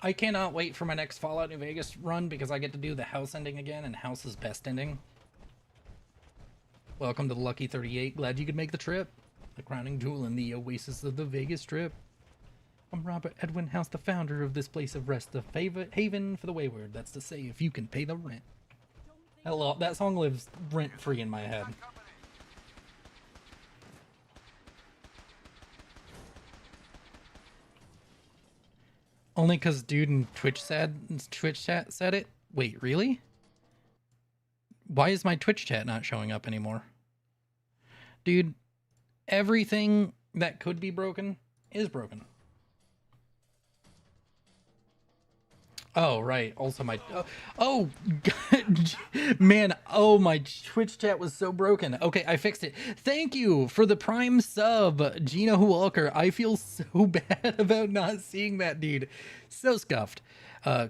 I cannot wait for my next Fallout New Vegas run because I get to do the house ending again, and house's best ending. Welcome to the Lucky 38. Glad you could make the trip. The crowning jewel in the oasis of the Vegas Strip. I'm Robert Edwin House, the founder of this place of rest, the haven for the wayward. That's to say, if you can pay the rent. That song lives rent-free in my head. Only because dude in Twitch chat said it? Wait, really? Why is my Twitch chat not showing up anymore? Dude, everything that could be broken is broken. Oh, right. Also my... Oh, God, man. Oh, my Twitch chat was so broken. Okay, I fixed it. Thank you for the Prime sub, Gina Walker. I feel so bad about not seeing that, dude. So scuffed.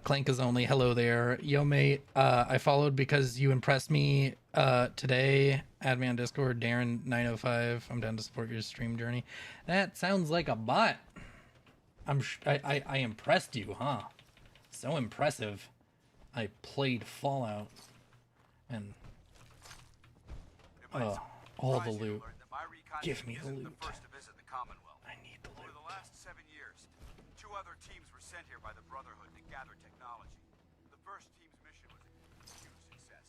Clank is only. Hello there. Yo, mate. I followed because you impressed me today. Add me on Discord. Darren905. I'm down to support your stream journey. That sounds like a bot. I impressed you, huh? So impressive. I played Fallout and all the loot. Give me the loot. I need the loot. Over the last 7 years, 2 other teams were sent here by the Brotherhood to gather technology. The first team's mission was a huge success.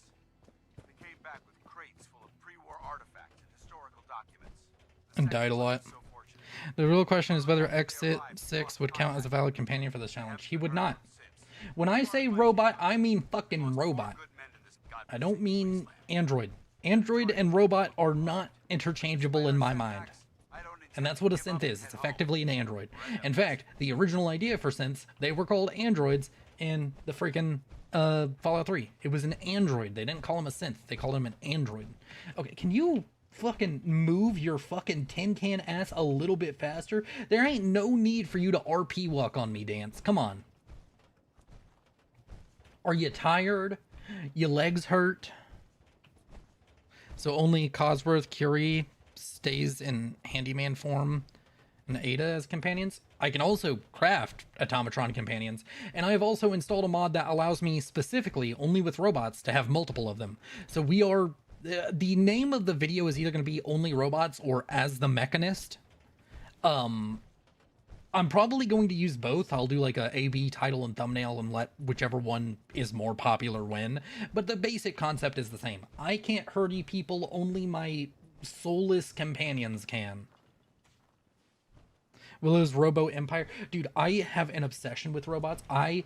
They came back with crates full of pre-war artifacts and historical documents. And died a lot. The real question is whether Exit 6 would count as a valid companion for this challenge. He would not. When I say robot, I mean fucking robot. I don't mean android. Android and robot are not interchangeable in my mind. And that's what a synth is. It's effectively an android. In fact, the original idea for synths, they were called androids in the freaking Fallout 3. It was an android. They didn't call him a synth. They called him an android. Okay, can you fucking move your fucking tin can ass a little bit faster? There ain't no need for you to RP walk on me, Dance. Come on. Are you tired? Your legs hurt? So only Cosworth, Curie stays in handyman form and Ada as companions? I can also craft Automatron companions, and I have also installed a mod that allows me specifically, only with robots, to have multiple of them. So we are... the name of the video is either going to be Only Robots or As the Mechanist. I'm probably going to use both. I'll do like a A-B title and thumbnail and let whichever one is more popular win. But the basic concept is the same. I can't hurt you people, only my soulless companions can. Willow's Robo Empire. Dude, I have an obsession with robots. I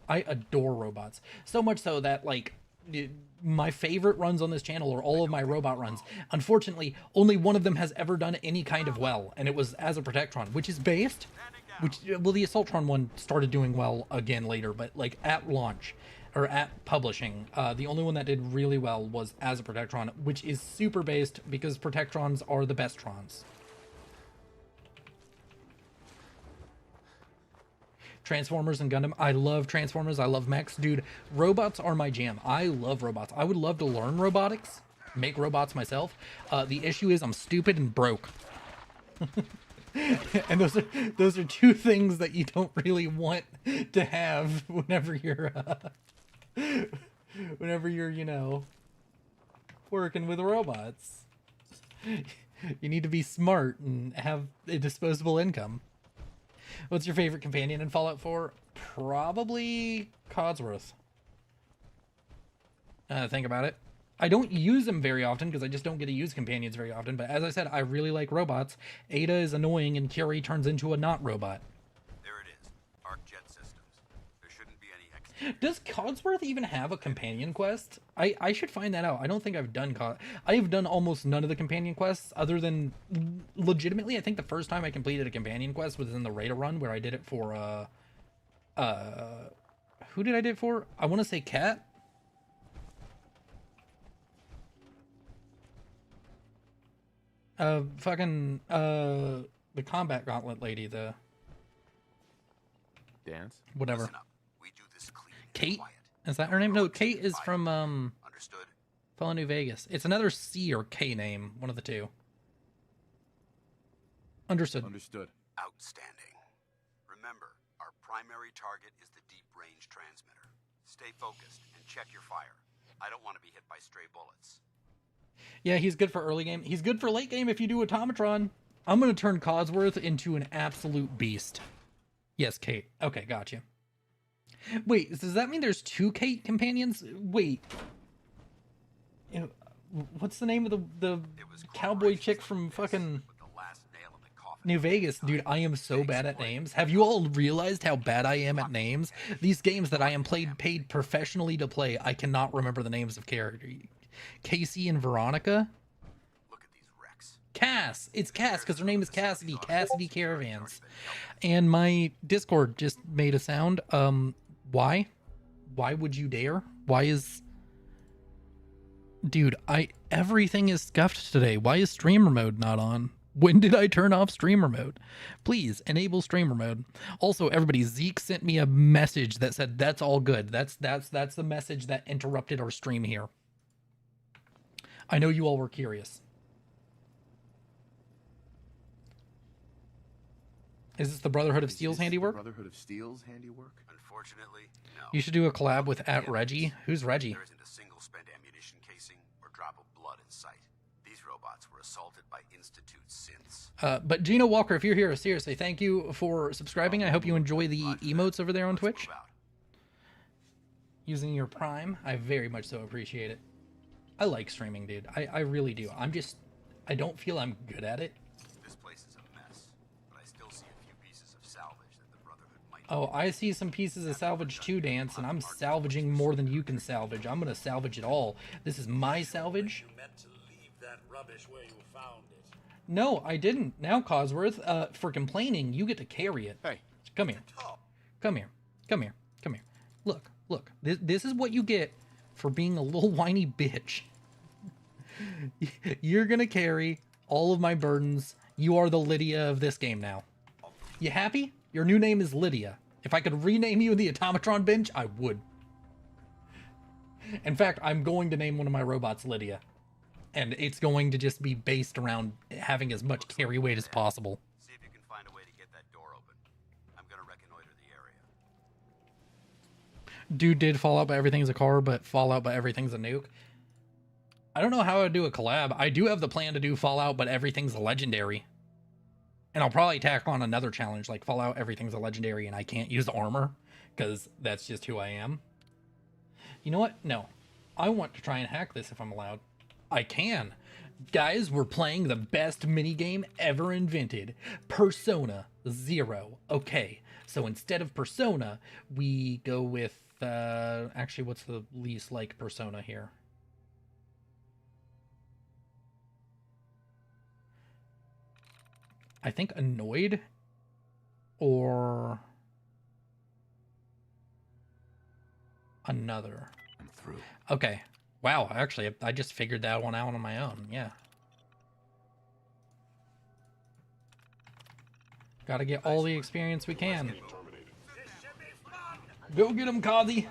adore robots. So much so that, like, my favorite runs on this channel are all of my robot runs. Unfortunately, only one of them has ever done any kind of well, and it was as a Protectron, which is based, well, the Assaultron one started doing well again later, but like at launch, or at publishing, the only one that did really well was as a Protectron, which is super based because Protectrons are the best trons. Transformers and Gundam. I love Transformers. I love mechs. Dude, robots are my jam. I love robots. I would love to learn robotics, make robots myself. The issue is I'm stupid and broke. And those are two things that you don't really want to have whenever you're you know, working with robots. You need to be smart and have a disposable income. What's your favorite companion in Fallout 4? Probably Codsworth. Think about it. I don't use them very often because I just don't get to use companions very often. But as I said, I really like robots. Ada is annoying and Curie turns into a not robot. There it is. ArcJet systems. There shouldn't be any Does Codsworth even have a companion quest? I should find that out. I don't think I've done I have done almost none of the companion quests other than legitimately I think the first time I completed a companion quest was in the Raider run where I did it for who did I do it for? I want to say Cat. The combat gauntlet lady, the Dance? whatever. Listen up. We do this clean and Kate? quiet. Is that her name? No, Kate is from Understood? Fallout New Vegas. It's another C or K name, one of the two. Understood. Understood. Outstanding. Remember, our primary target is the deep range transmitter. Stay focused and check your fire. I don't want to be hit by stray bullets. Yeah, he's good for early game. He's good for late game if you do Automatron. I'm going to turn Codsworth into an absolute beast. Yes, Kate. Okay, gotcha. Wait, does that mean there's two Kate companions? Wait. What's the name of the cowboy chick from fucking With the last nail in the coffin. New Vegas? Dude, I am so bad at names. Have you all realized how bad I am at names? These games that I am paid professionally to play, I cannot remember the names of characters. Casey and Veronica? Look at these wrecks. Cass. It's Cass because her name is Cassidy. Cassidy Caravans. And my Discord just made a sound. Why? Why would you dare? Why is... Dude, everything is scuffed today. Why is streamer mode not on? When did I turn off streamer mode? Please enable streamer mode. Also, everybody, Zeke sent me a message that said that's all good. That's the message that interrupted our stream here. I know you all were curious. Is this the Brotherhood of Steel's handiwork? Brotherhood of Steel's handiwork? Unfortunately, no. You should do a collab with @Reggie. Who's Reggie? There isn't a single spent ammunition casing or drop of blood in sight. These robots were assaulted by Institute synths. But Gino Walker, if you're here, seriously, thank you for subscribing. I hope you enjoy the emotes over there on Let's Twitch. move out. Using your Prime, I very much so appreciate it. I like streaming, dude. I really do. I don't feel I'm good at it. This place is a mess, but I still see a few pieces of salvage that the Brotherhood might. Oh, I see some pieces of salvage too, Dance, and I'm salvaging more than you can salvage. I'm gonna salvage it all. This is my salvage. You meant to leave that rubbish where you found it. No, I didn't. Now, Cosworth, for complaining, you get to carry it. Hey. Come here. Come here. Come here. Come here. Look, look. This is what you get for being a little whiny bitch. You're gonna carry all of my burdens. You are the Lydia of this game now. You happy? Your new name is Lydia. If I could rename you in the Automatron bench, I would. In fact, I'm going to name one of my robots Lydia. And it's going to just be based around having as much carry weight as possible. See if you can find a way to get that door open. I'm gonna reconnoiter the area. Dude did Fallout but everything's a car, but Fallout but everything's a nuke. I don't know how I'd do a collab. I do have the plan to do Fallout but everything's a legendary. And I'll probably tack on another challenge like Fallout everything's a legendary and I can't use armor because that's just who I am. You know what? No. I want to try and hack this if I'm allowed. I can. Guys, we're playing the best minigame ever invented. Persona 0. Okay, so instead of Persona, we go with, actually, what's the least like Persona here? I think Annoyed or Another. I'm through. Okay. Wow, actually, I just figured that one out on my own. Yeah. Gotta get all the experience we can. Go get him, Kazi.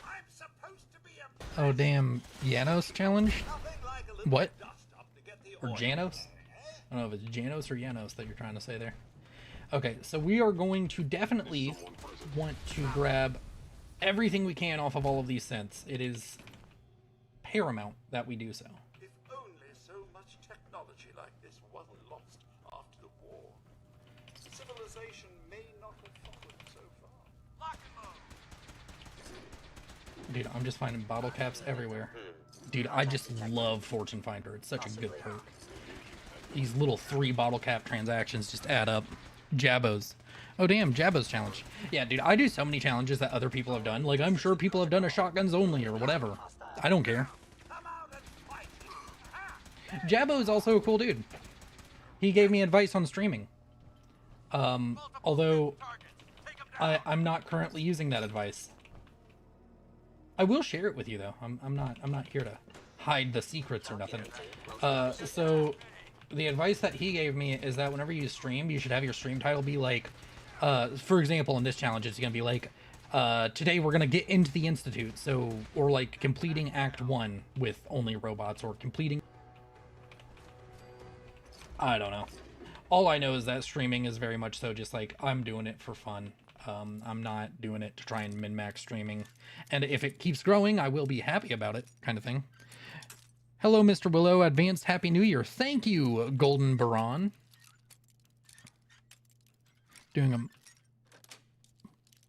I'm supposed to be a Oh, damn. Janos challenge? nothing like a little What? dust up to get the Or oil. Janos? I don't know if it's Janos or Janos that you're trying to say there. Okay, so we are going to definitely want to grab everything we can off of all of these scents. It is paramount that we do so. If only so much technology like this wasn't lost after the war. Civilization may not have fallen so far. Lock and load. Dude, I'm just finding bottle caps everywhere. Dude, I just love Fortune Finder. It's such a good perk. These little 3 bottle cap transactions just add up. Jabos. Oh damn, Jabos challenge. Yeah, dude, I do so many challenges that other people have done. Like, I'm sure people have done a shotguns only or whatever. I don't care. Jabbo is also a cool dude. He gave me advice on streaming. Although I'm not currently using that advice. I will share it with you though. I'm not here to hide the secrets or nothing. So the advice that he gave me is that whenever you stream, you should have your stream title be like, for example, in this challenge, it's gonna be like, today we're gonna get into the Institute. So, or like completing Act 1 with only robots, or completing. I don't know. All I know is that streaming is very much so just like, I'm doing it for fun. I'm not doing it to try and min-max streaming. And if it keeps growing, I will be happy about it, kind of thing. Hello, Mr. Willow. Advanced Happy New Year. Thank you, Golden Baron. Doing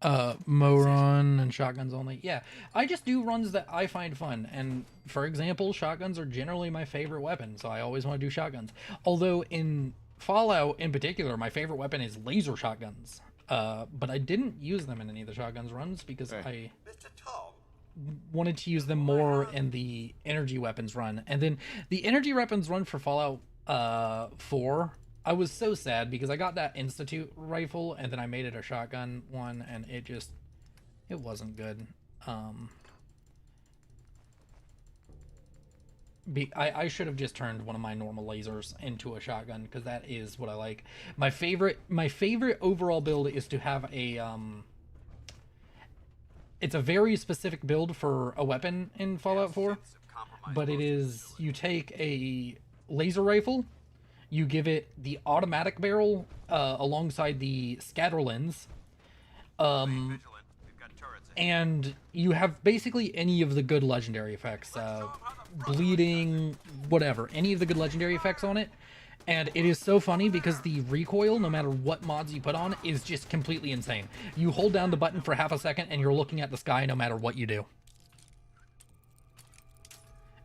a Mo run and shotguns only. Yeah, I just do runs that I find fun. And for example, shotguns are generally my favorite weapon, so I always want to do shotguns. Although in Fallout in particular, my favorite weapon is laser shotguns. But I didn't use them in any of the shotguns runs because I wanted to use them more in the energy weapons run. And then the energy weapons run for Fallout 4, I was so sad because I got that Institute rifle and then I made it a shotgun one and it wasn't good. I should have just turned one of my normal lasers into a shotgun because that is what I like. My favorite overall build is to have a it's a very specific build for a weapon in Fallout 4, but it is, you take a laser rifle, you give it the automatic barrel alongside the scatter lens, and you have basically any of the good legendary effects, bleeding, whatever, any of the good legendary effects on it. And it is so funny because the recoil, no matter what mods you put on, is just completely insane. You hold down the button for half a second and you're looking at the sky no matter what you do.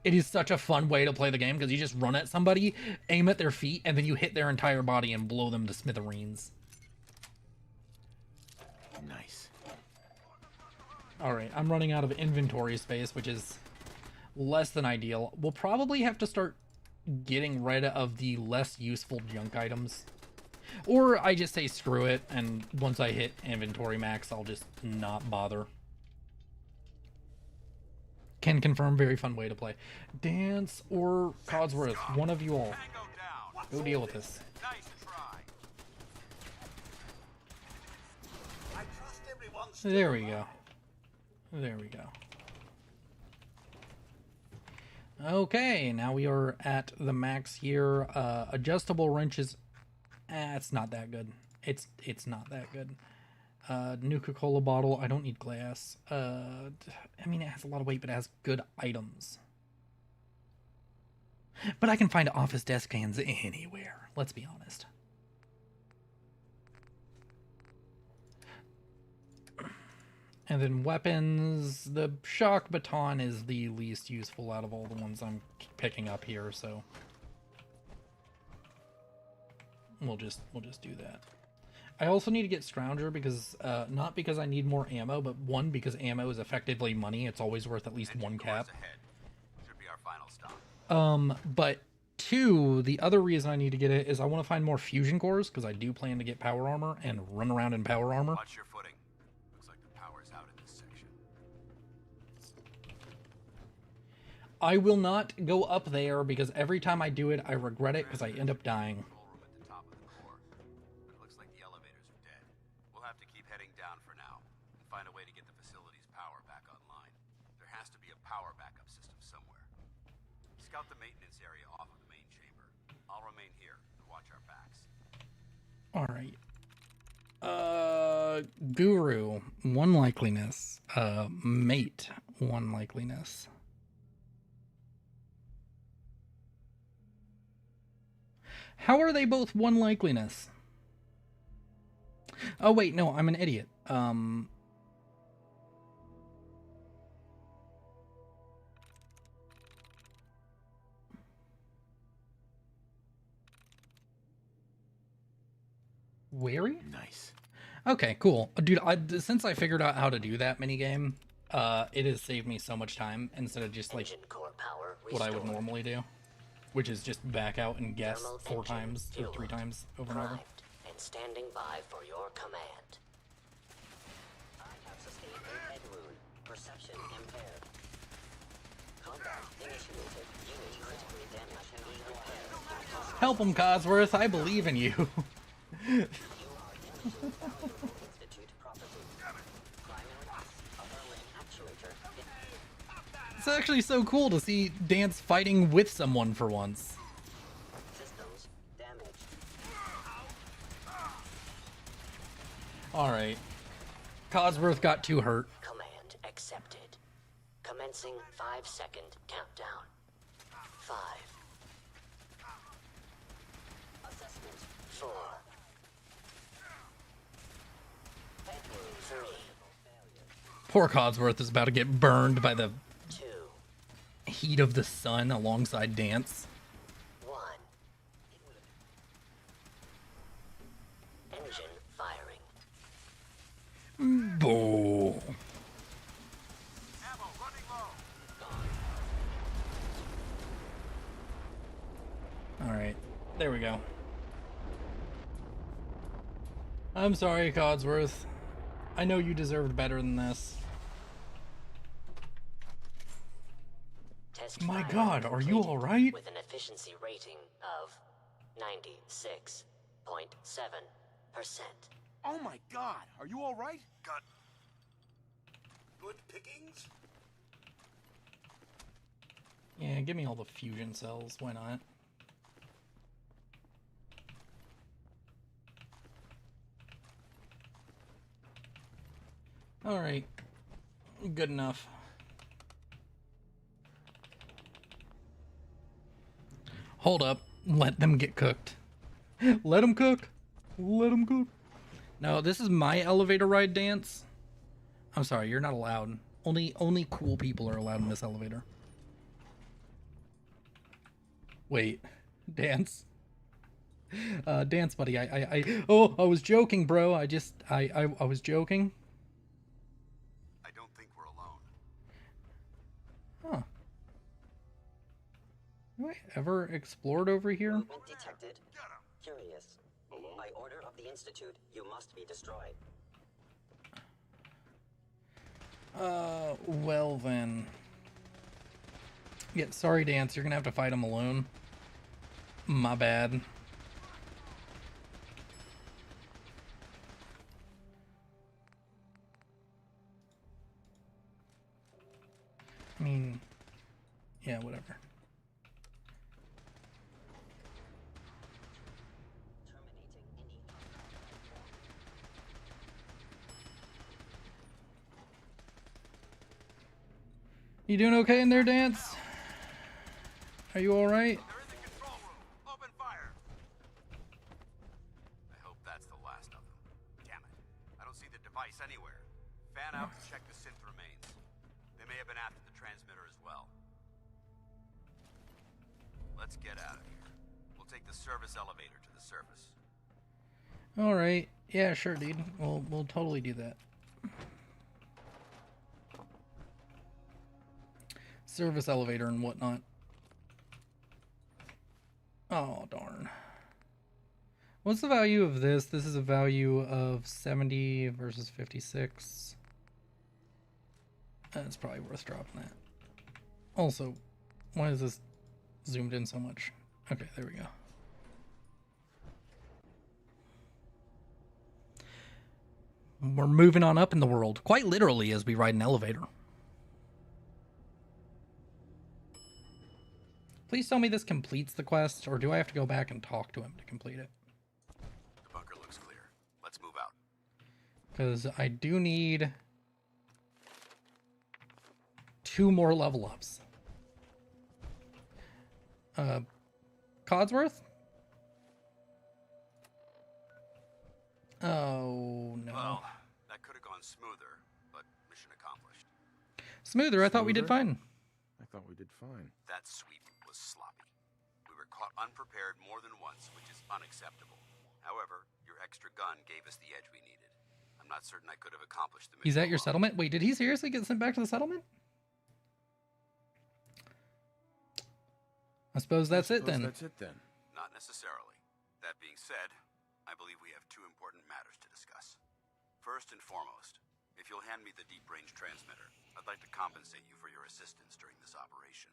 It is such a fun way to play the game because you just run at somebody, aim at their feet, and then you hit their entire body and blow them to smithereens. Nice. Alright, I'm running out of inventory space, which is less than ideal. We'll probably have to start getting rid of the less useful junk items. Or I just say screw it, and once I hit inventory max, I'll just not bother. Can confirm, very fun way to play. Dance or Codsworth, one of you all. Go deal with this. There we go. There we go. Okay, now we are at the max here. Adjustable wrenches. It's not that good. It's not that good. Nuka-Cola bottle. I don't need glass. I mean, it has a lot of weight, but it has good items. But I can find office desk fans anywhere. Let's be honest. And then weapons, the shock baton is the least useful out of all the ones I'm picking up here, so we'll just do that. I also need to get Scrounger because not because I need more ammo, but one, because ammo is effectively money. It's always worth at least one cap. Should be our final stop. But two, the other reason I need to get it is I want to find more fusion cores because I do plan to get power armor and run around in power armor. Watch your footing. Looks like the power's out in this section. I will not go up there because every time I do it, I regret it because I end up dying. Control room at the top of the core. But it looks like the elevators are dead. We'll have to keep heading down for now and find a way to get the facility's power back online. There has to be a power backup system somewhere. Scout the maintenance area off of the main chamber. I'll remain here and watch our backs. All right. Guru, 1 likeliness. Mate, 1 likeliness. How are they both 1 likeliness? Oh wait, no, I'm an idiot. Wary? Nice. Okay, cool. Dude, since I figured out how to do that minigame, it has saved me so much time instead of just like Engine core power what I would restored. normally do, which is just back out and guess Thermal 4 engine times or 3 fueled, times over and over. primed, and standing by for your command. I have sustained a head wound. Perception impaired. Combat initiated. Unit critically damaged. Need repair. Help him, Cosworth. I believe in you. You are Institute property. Primary upper limb actuator. It's actually so cool to see Dance fighting with someone for once. Systems damaged. Alright. Cosworth got too hurt. Command accepted. Commencing 5-second countdown. 5. Assessment 4. Head wound 3. Poor Cosworth is about to get burned by the 2. heat of the sun alongside Dance. 1. Engine firing. Boo. Ammo running low. Alright. There we go. I'm sorry, Codsworth. I know you deserved better than this. Test My fire God, are you completed alright? With an efficiency rating of 96.7%. Oh my god, are you alright? Got good pickings? Yeah, give me all the fusion cells. Why not? Alright. Good enough. Hold up. Let them get cooked. Let them cook. Let them cook. No, this is my elevator ride, Dance. I'm sorry, you're not allowed. Only cool people are allowed in this elevator. Wait, Dance. Dance, buddy. I was joking, bro. I was joking. I don't think we're alone. Huh. Have I ever explored over here? Movement detected. Curious. By order of the Institute, you must be destroyed. Well then. Yeah, sorry, Dance. You're gonna have to fight him alone. My bad. I mean, yeah, whatever. Terminating any. You doing okay in there, Dance? Are you alright? They're in the control room. Open fire. I hope that's the last of them. Damn it. I don't see the device anywhere. Fan out to check the synth remains. They may have been after the transmitter as well. Let's get out of here. We'll take the service elevator to the surface. Alright. Yeah, sure, dude. We'll totally do that. Service elevator and whatnot. Oh, darn. What's the value of this? This is a value of 70 versus 56. That's probably worth dropping that. Also, why is this zoomed in so much? Okay, there we go. We're moving on up in the world, quite literally, as we ride an elevator. Please tell me this completes the quest, or do I have to go back and talk to him to complete it? The bunker looks clear. Let's move out. Because I do need 2 more level ups. Codsworth? Oh, no. Well, that could have gone smoother, but mission accomplished. Smoother? I thought we did Smoother? fine. I thought we did fine. That sweep was sloppy. We were caught unprepared more than once, which is unacceptable. However, your extra gun gave us the edge we needed. I'm not certain I could have accomplished the mission He's at your alone. settlement? Wait, did he seriously get sent back to the settlement? I suppose that's it then. That's it then. Not necessarily. That being said, I believe we have two important matters to discuss. First and foremost, if you'll hand me the deep-range transmitter, I'd like to compensate you for your assistance during this operation.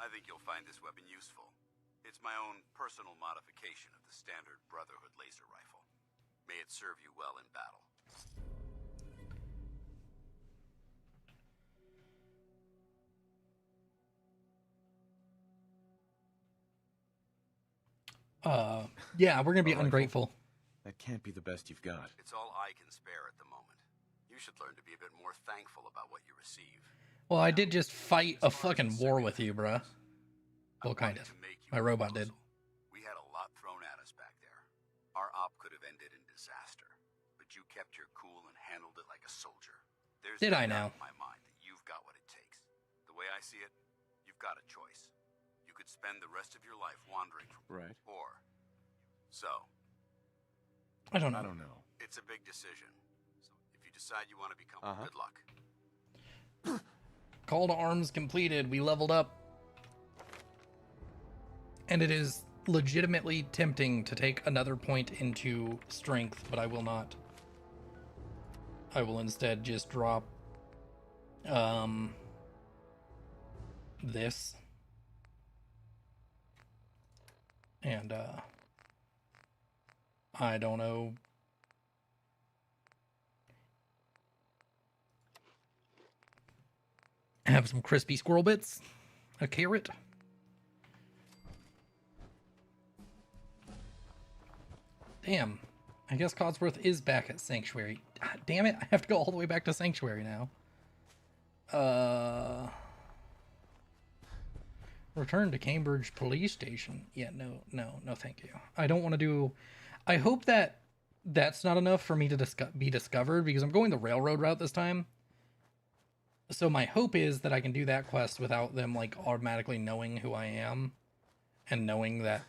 I think you'll find this weapon useful. It's my own personal modification of the standard Brotherhood laser rifle. May it serve you well in battle. Yeah, we're gonna be A rifle? ungrateful. That can't be the best you've got. It's all I can spare at the moment. You should learn to be a bit more thankful about what you receive. Well, I did just fight a fucking war with you, bruh. Well, kind of. My robot did. We had a lot thrown at us back there. Our op could have ended in disaster, but you kept your cool and handled it like a soldier. There's Did no I doubt now? in my mind that you've got what it takes. The way I see it, you've got a choice. You could spend the rest of your life wandering from Right. or so. I don't know. I don't know. It's a big decision. So if you decide you want to become, Uh-huh. good luck. Call to arms completed. We leveled up. And it is legitimately tempting to take another point into strength, but I will not. I will instead just drop this. And I don't know. Have some crispy squirrel bits, a carrot. Damn. I guess Codsworth is back at Sanctuary. God damn it, I have to go all the way back to Sanctuary now. Return to Cambridge Police Station. Yeah, no, thank you. I don't want to do... I hope that that's not enough for me to be discovered, because I'm going the railroad route this time. So my hope is that I can do that quest without them, like, automatically knowing who I am. And knowing that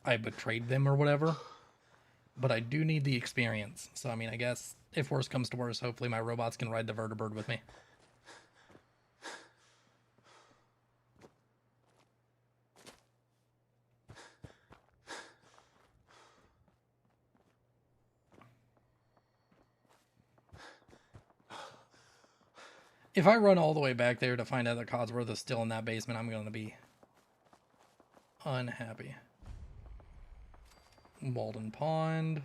I betrayed them or whatever. But I do need the experience. So, I mean, I guess if worse comes to worse, hopefully my robots can ride the vertibird with me. If I run all the way back there to find out that Codsworth is still in that basement, I'm going to be unhappy. Walden Pond.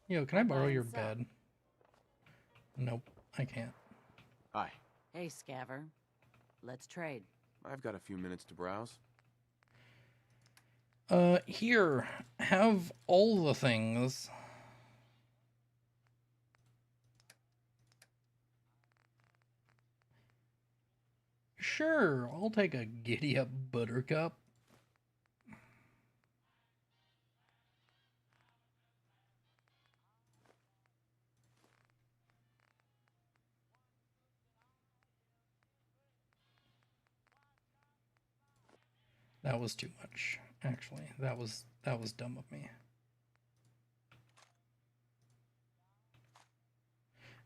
Yo, can I borrow your bed? Nope, I can't. Hi. Hey, Scaver. Let's trade. I've got a few minutes to browse. Here, have all the things. Sure, I'll take a giddy up buttercup. That was too much, actually. That was dumb of me.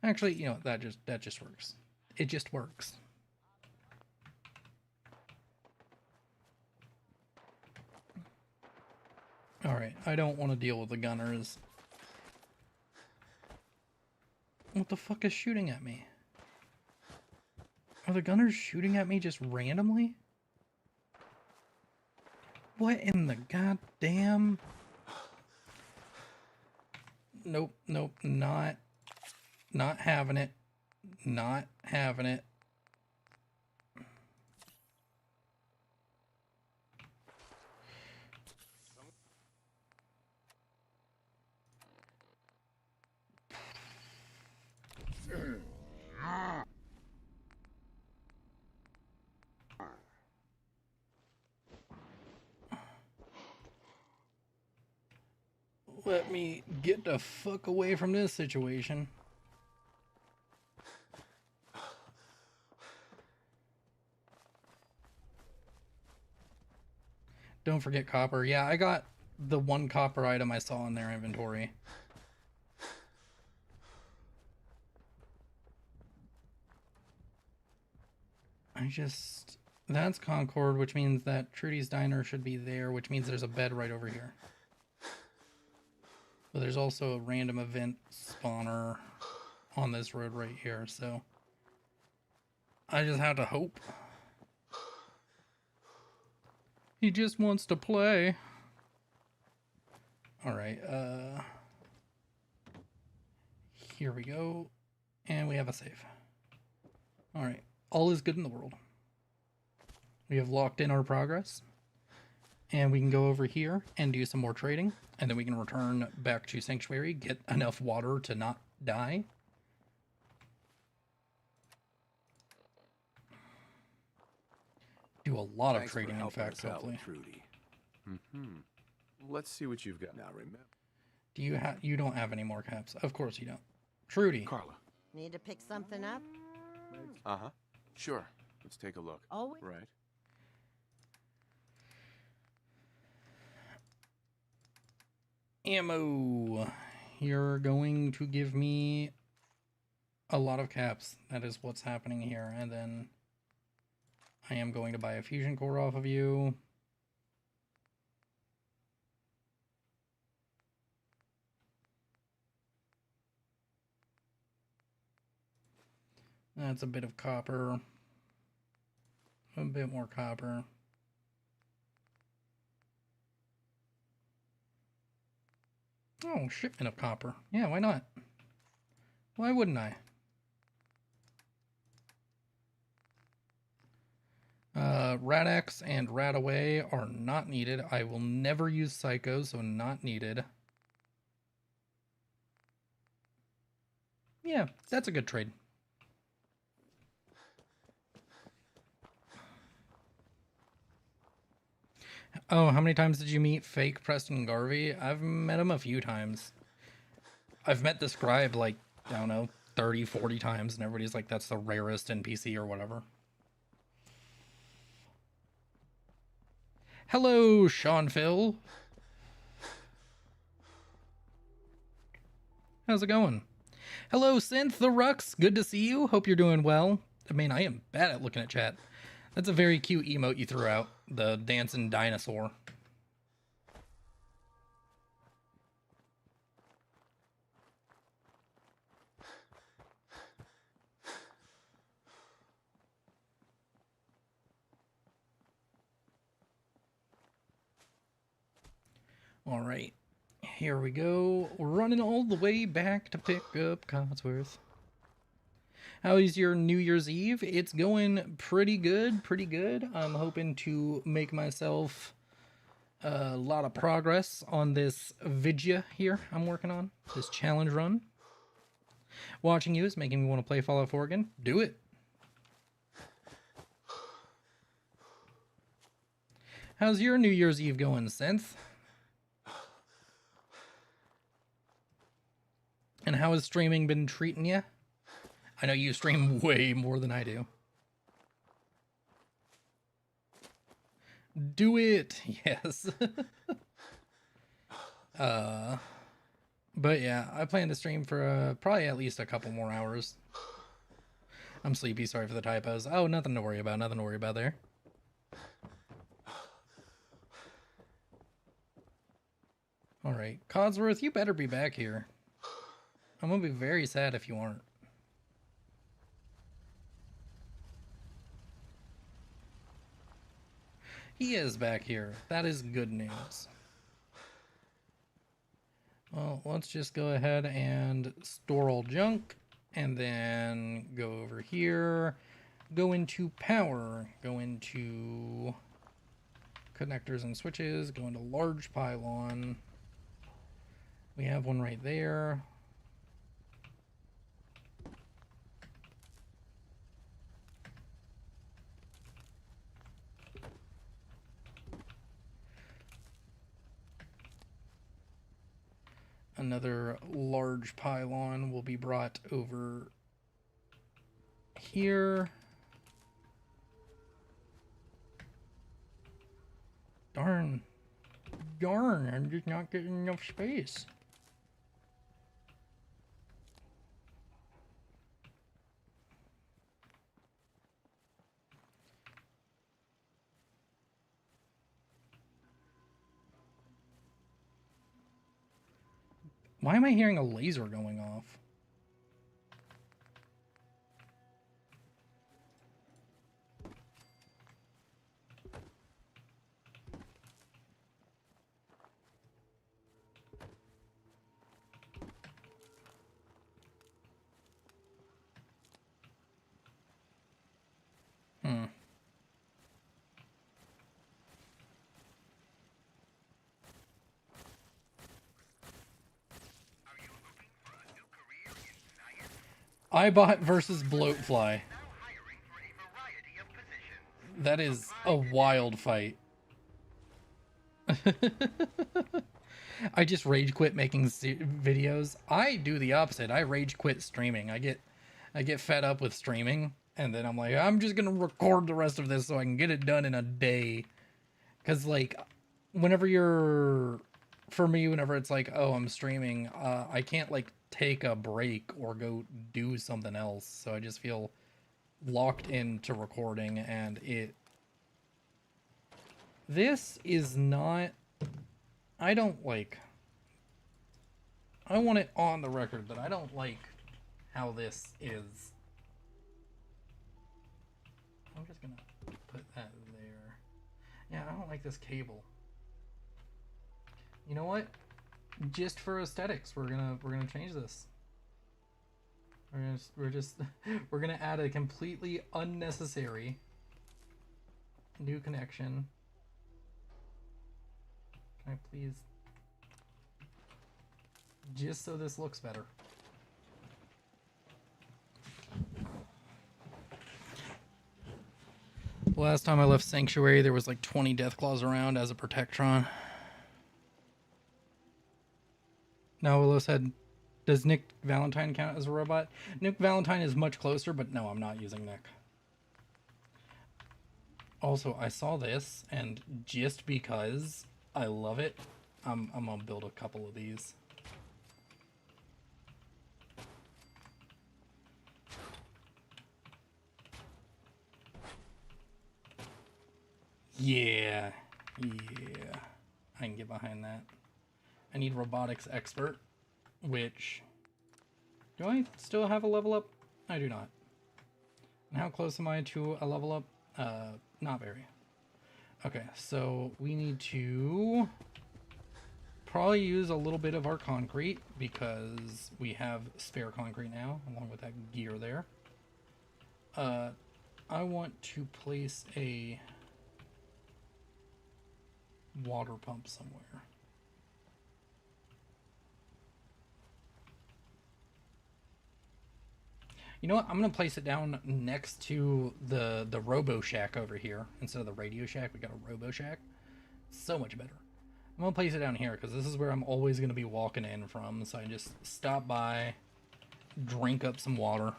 Actually, you know, that just works. It just works. Alright, I don't want to deal with the gunners. What the fuck is shooting at me? Are the gunners shooting at me just randomly? What in the goddamn... Nope, not having it. Not having it. Let me get the fuck away from this situation. Don't forget copper. Yeah, I got the one copper item I saw in their inventory. That's Concord, which means that Trudy's Diner should be there, which means there's a bed right over here. But there's also a random event spawner on this road right here, so I just have to hope. He just wants to play. Alright, here we go. And we have a save. Alright, all is good in the world. We have locked in our progress. And we can go over here and do some more trading. And then we can return back to Sanctuary, get enough water to not die. Do a lot of trading, in fact, hopefully. Trudy. Let's see what you've got. Now remember. You don't have any more caps. Of course you don't. Trudy. Carla. Need to pick something up? Uh-huh. Sure. Let's take a look. Always. Right. Ammo. You're going to give me a lot of caps. That is what's happening here. And then I am going to buy a fusion core off of you. That's a bit of copper. A bit more copper. Oh, shipment of copper. Yeah, why not? Why wouldn't I? Rad-X and Rad-Away are not needed. I will never use Psycho, so not needed. Yeah, that's a good trade. Oh, how many times did you meet fake Preston Garvey? I've met him a few times. I've met the scribe like, I don't know, 30, 40 times, and everybody's like, that's the rarest NPC or whatever. Hello, Sean Phil. How's it going? Hello, Synth the Rux. Good to see you. Hope you're doing well. I mean, I am bad at looking at chat. That's a very cute emote you threw out. The dancing dinosaur. All right, here we go. We're running all the way back to pick up Codsworth. How is your New Year's Eve? It's going pretty good, pretty good. I'm hoping to make myself a lot of progress on this vidya here I'm working on, this challenge run. Watching you is making me want to play Fallout 4 again. Do it. How's your New Year's Eve going, Synth? And how has streaming been treating you? I know you stream way more than I do. Do it. Yes. But yeah, I plan to stream for probably at least a couple more hours. I'm sleepy. Sorry for the typos. Oh, nothing to worry about. Nothing to worry about there. All right. Codsworth, you better be back here. I'm going to be very sad if you aren't. He is back here. That is good news. Well, let's just go ahead and store all junk. And then go over here. Go into power. Go into connectors and switches. Go into large pylon. We have one right there. Another large pylon will be brought over here. Darn, I'm just not getting enough space. Why am I hearing a laser going off? iBot versus Bloatfly. That is a wild fight. I just rage quit making videos. I do the opposite. I rage quit streaming. I get fed up with streaming, and then I'm like, I'm just gonna record the rest of this so I can get it done in a day. Cause like, whenever it's like, oh, I'm streaming, I can't like take a break or go do something else. So I just feel locked into recording, and this is not, I want it on the record that I don't like how this is. I'm just gonna put that there. Yeah, I don't like this cable. You know what? Just for aesthetics, we're gonna change this. We're gonna add a completely unnecessary new connection. Can I please? Just so this looks better. Last time I left Sanctuary, there was like 20 Deathclaws around as a Protectron. Now Willow said, does Nick Valentine count as a robot? Nick Valentine is much closer, but no, I'm not using Nick. Also, I saw this, and just because I love it, I'm gonna build a couple of these. Yeah, I can get behind that. I need robotics expert, which, do I still have a level up? I do not. And how close am I to a level up? Not very. Okay, so we need to probably use a little bit of our concrete because we have spare concrete now, along with that gear there. I want to place a water pump somewhere. You know what? I'm gonna place it down next to the Robo Shack over here instead of the Radio Shack. We got a Robo Shack. So much better. I'm gonna place it down here because this is where I'm always gonna be walking in from. So I just stop by, drink up some water.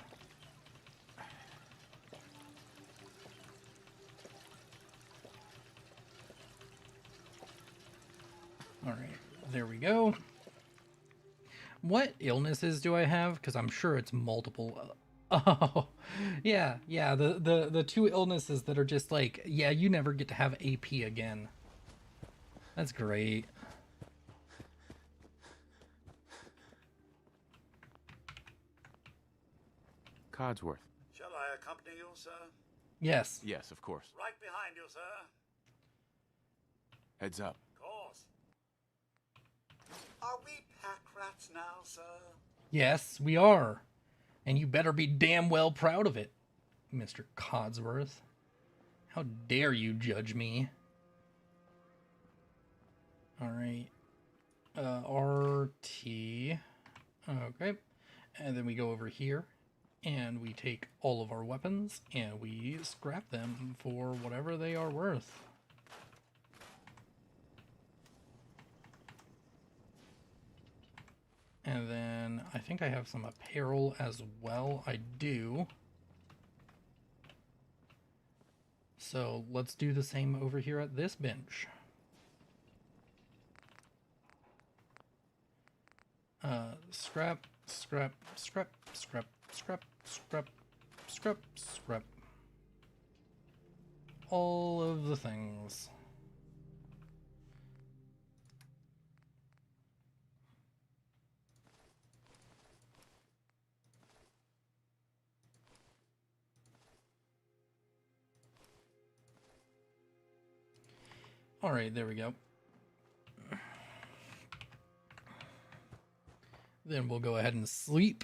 All right, there we go. What illnesses do I have? Because I'm sure it's multiple. Oh, yeah. The two illnesses that are just like, yeah, you never get to have AP again. That's great. Codsworth. Shall I accompany you, sir? Yes. Yes, of course. Right behind you, sir. Heads up. Of course. Are we pack rats now, sir? Yes, we are. And you better be damn well proud of it, Mr. Codsworth. How dare you judge me? All right. RT. Okay. And then we go over here and we take all of our weapons and we scrap them for whatever they are worth. And then I think I have some apparel as well. I do. So let's do the same over here at this bench. Scrap, scrap, scrap, scrap, scrap, scrap, scrap, scrap. All of the things. All right, there we go. Then we'll go ahead and sleep.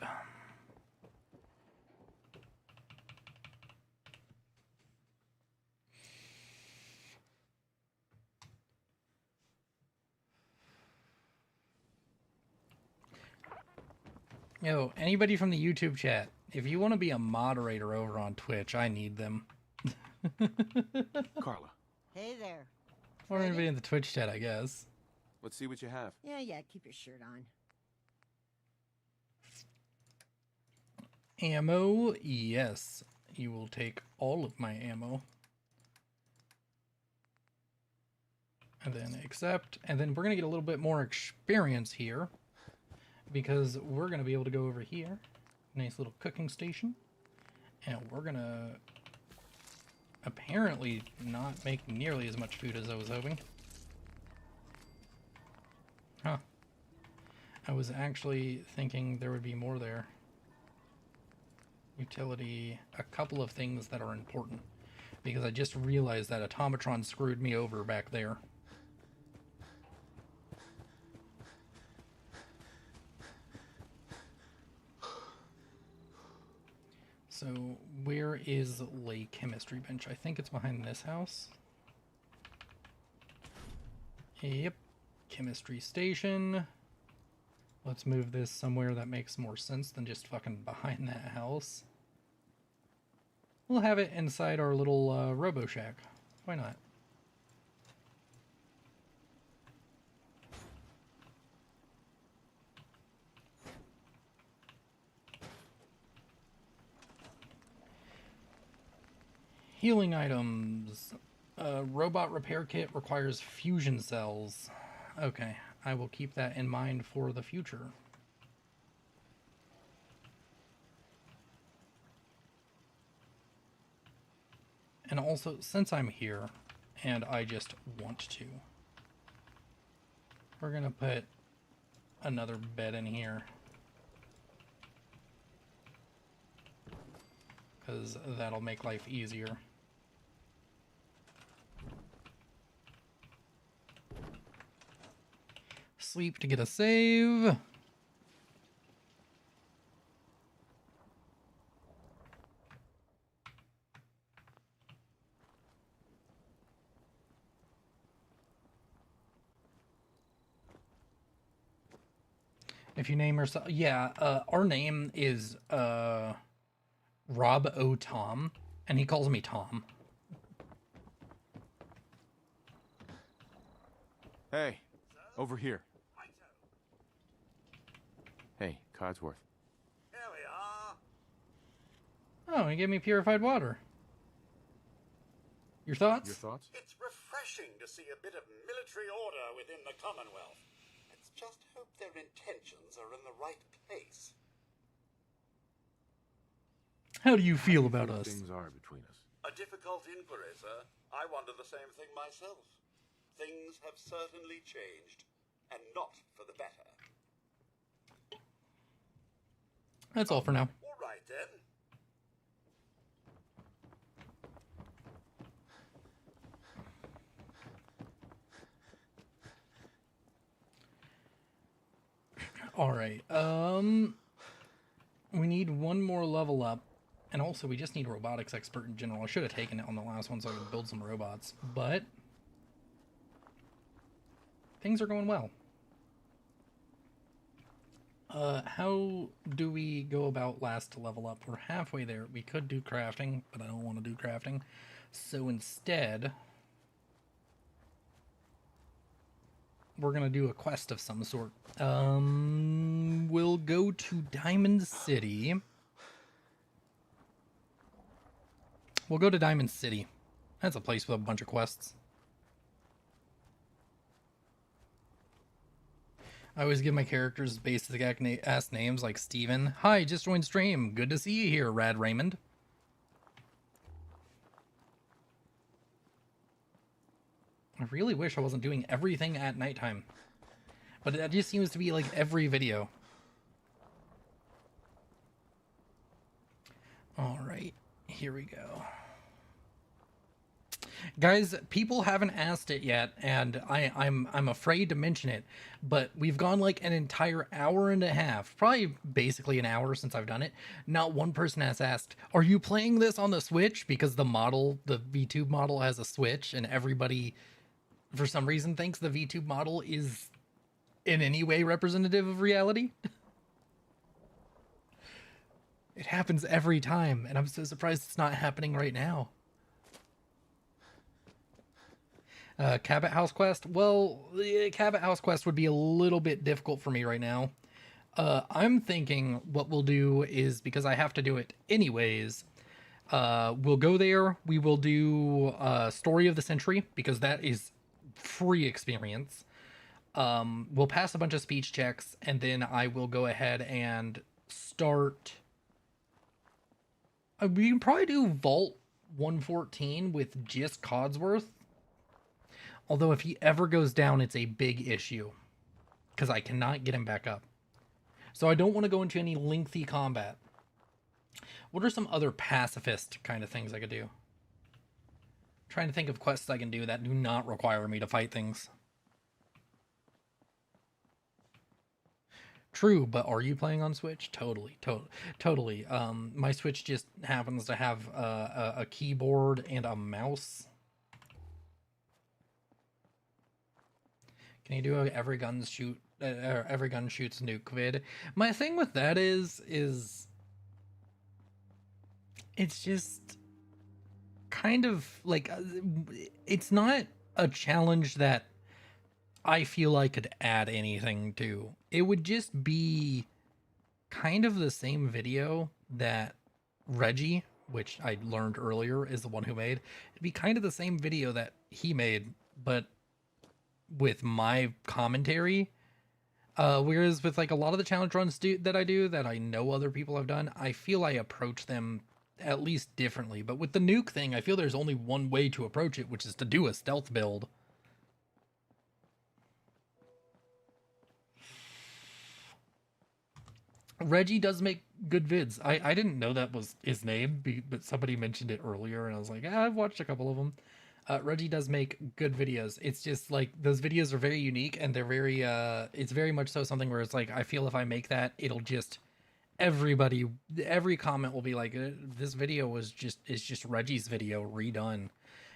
Yo, anybody from the YouTube chat, if you want to be a moderator over on Twitch, I need them. Carla, Hey there. Or anybody in the Twitch chat, I guess. let's see what you have. Yeah, keep your shirt on. Ammo, yes. You will take all of my ammo. And then accept. And then we're going to get a little bit more experience here. Because we're going to be able to go over here. Nice little cooking station. And we're going to apparently not make nearly as much food as I was hoping. Huh. I was actually thinking there would be more there. Utility, a couple of things that are important. Because I just realized that Automatron screwed me over back there. So, where is Lake Chemistry Bench? I think it's behind this house. Yep. Chemistry Station. Let's move this somewhere that makes more sense than just fucking behind that house. We'll have it inside our little Robo Shack. Why not? Healing items. Robot repair kit requires fusion cells. Okay, I will keep that in mind for the future. And also, since I'm here, and I just want to, we're gonna put another bed in here. Because that'll make life easier. Sleep to get a save. If you name yourself, yeah, our name is Rob O. Tom, and he calls me Tom. Hey, over here. Hey, Codsworth. Here we are. Oh, he gave me purified water. Your thoughts? Your thoughts? It's refreshing to see a bit of military order within the Commonwealth. Let's just hope their intentions are in the right place. How do you feel about us? Things are between us. A difficult inquiry, sir. I wonder the same thing myself. Things have certainly changed, and not for the better. That's all for now. All right, then. All right. We need one more level up, and also we just need a robotics expert in general. I should have taken it on the last one so I could build some robots, but things are going well. How do we go about last level up? We're halfway there. We could do crafting, but I don't want to do crafting. So instead, we're going to do a quest of some sort. will go to Diamond City. We'll go to Diamond City. That's a place with a bunch of quests. I always give my characters basic ass names like Steven. Hi, just joined stream. Good to see you here, Rad Raymond. I really wish I wasn't doing everything at nighttime. But that just seems to be like every video. Alright, here we go. Guys, people haven't asked it yet, and I'm afraid to mention it, but we've gone like an entire hour and a half, probably basically an hour since I've done it. Not one person has asked, are you playing this on the Switch? Because the model, the VTube model has a Switch, and everybody, for some reason, thinks the VTube model is in any way representative of reality. It happens every time, and I'm so surprised it's not happening right now. Cabot House Quest? Well, the Cabot House Quest would be a little bit difficult for me right now. I'm thinking what we'll do is, because I have to do it anyways, we'll go there, we will do Story of the Century, because that is free experience. We'll pass a bunch of speech checks, and then I will go ahead and start... we can probably do Vault 114 with just Codsworth. Although if he ever goes down, it's a big issue. Because I cannot get him back up. So I don't want to go into any lengthy combat. What are some other pacifist kind of things I could do? Trying to think of quests I can do that do not require me to fight things. True, but are you playing on Switch? Totally. My Switch just happens to have a keyboard and a mouse. Can you do a every gun shoots nuke vid? My thing with that is it's just kind of like, it's not a challenge that I feel I could add anything to. It would just be kind of the same video that Reggie, which I learned earlier is the one who made. It'd be kind of the same video that he made, but with my commentary. Whereas with like a lot of the challenge runs that I know other people have done, I feel I approach them at least differently. But with the nuke thing, I feel there's only one way to approach it, which is to do a stealth build. Reggie does make good vids. I didn't know that was his name, but somebody mentioned it earlier, and I was like, I've watched a couple of them. Reggie does make good videos. It's just like those videos are very unique, and they're very it's very much so something where it's like, I feel if I make that, it'll just every comment will be like, this video is just Reggie's video redone.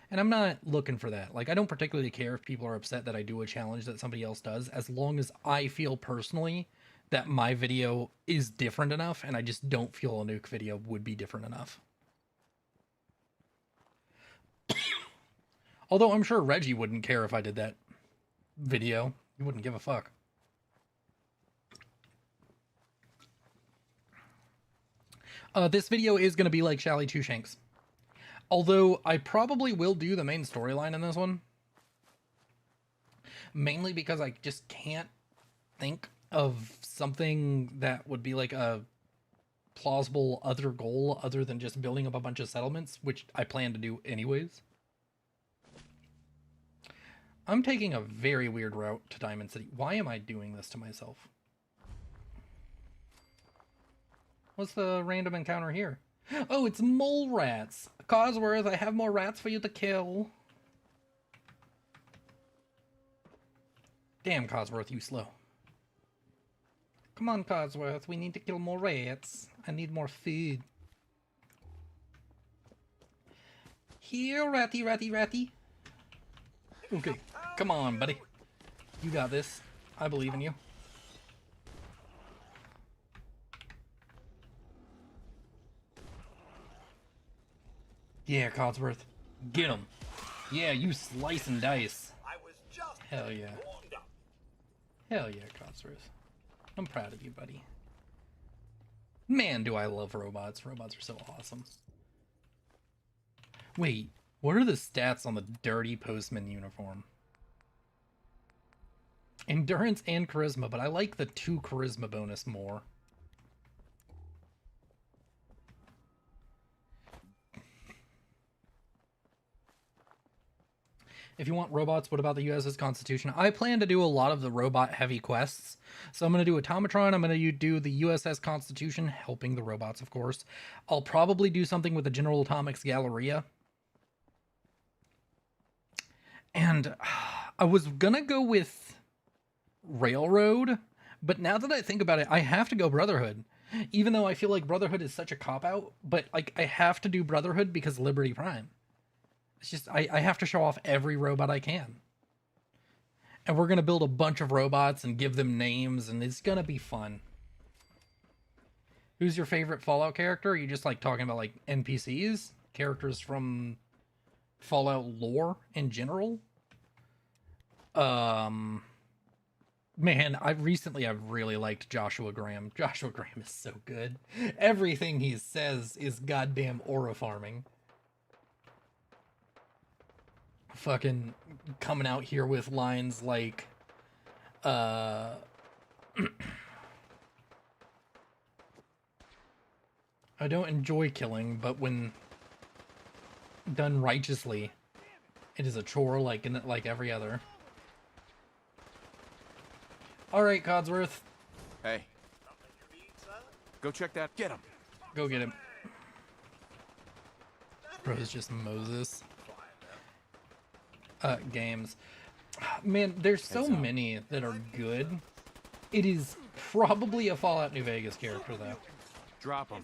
And I'm not looking for that. Like, I don't particularly care if people are upset that I do a challenge that somebody else does, as long as I feel personally that my video is different enough, and I just don't feel a nuke video would be different enough. Although I'm sure Reggie wouldn't care if I did that video. He wouldn't give a fuck. This video is going to be like Shally Two Shanks. Although I probably will do the main storyline in this one. Mainly because I just can't think of something that would be like a plausible other goal other than just building up a bunch of settlements, which I plan to do anyways. I'm taking a very weird route to Diamond City. Why am I doing this to myself? What's the random encounter here? Oh, it's mole rats. Cosworth, I have more rats for you to kill. Damn, Cosworth, you slow. Come on, Cosworth, we need to kill more rats. I need more food. Here, ratty, ratty, ratty. Okay, come on, buddy. You got this. I believe in you. Yeah, Codsworth. Get him. Yeah, you slice and dice. I was just Hell yeah. Hell yeah, Codsworth. I'm proud of you, buddy. Man, do I love robots. Robots are so awesome. Wait, what are the stats on the dirty postman uniform? Endurance and charisma, but I like the 2 charisma bonus more. If you want robots, what about the USS Constitution? I plan to do a lot of the robot-heavy quests. So I'm going to do Automatron, I'm going to do the USS Constitution, helping the robots, of course. I'll probably do something with the General Atomics Galleria. And I was going to go with Railroad, but now that I think about it, I have to go Brotherhood. Even though I feel like Brotherhood is such a cop-out, but like I have to do Brotherhood because Liberty Prime. It's just, I have to show off every robot I can. And we're going to build a bunch of robots and give them names, and it's going to be fun. Who's your favorite Fallout character? Are you just like talking about like NPCs? Characters from Fallout lore in general? Man, I've really liked Joshua Graham. Joshua Graham is so good. Everything he says is goddamn aura farming. Fucking coming out here with lines like, I don't enjoy killing, but when done righteously, it is a chore like every other. Alright, Codsworth. Hey. Go check that. Get him. Go get him. Bro's just Moses. Games. Man, there's so many that are good. It is probably a Fallout New Vegas character, though. Drop him.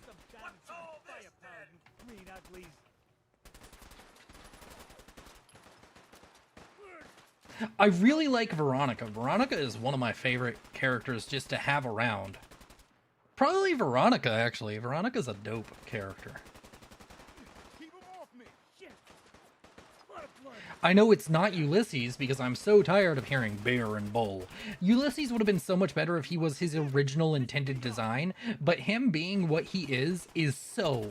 I really like Veronica. Veronica is one of my favorite characters just to have around. Probably Veronica, actually. Veronica's a dope character. I know it's not Ulysses because I'm so tired of hearing bear and bull. Ulysses would have been so much better if he was his original intended design, but him being what he is so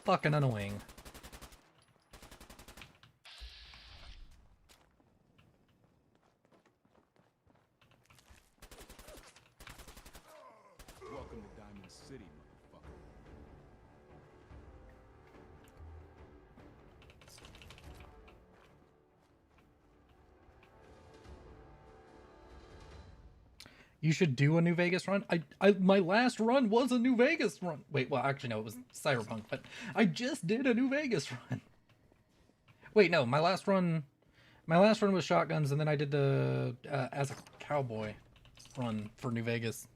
fucking annoying. Welcome to Diamond City, motherfucker. You should do a New Vegas run. My last run was a New Vegas run. Wait, well, actually, no, it was Cyberpunk, but I just did a New Vegas run. Wait, no, my last run was shotguns, and then I did the as a cowboy run for New Vegas,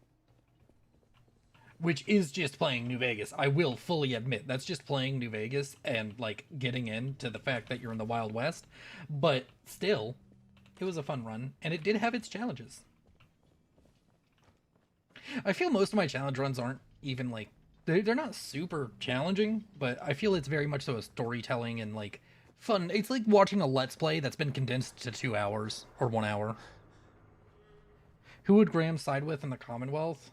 which is just playing New Vegas. I will fully admit that's just playing New Vegas and like getting into the fact that you're in the Wild West, but still, it was a fun run, and it did have its challenges. I feel most of my challenge runs aren't even like they're not super challenging, but I feel it's very much so a storytelling and like fun. It's like watching a Let's Play that's been condensed to 2 hours or 1 hour. Who would Graham side with in the Commonwealth?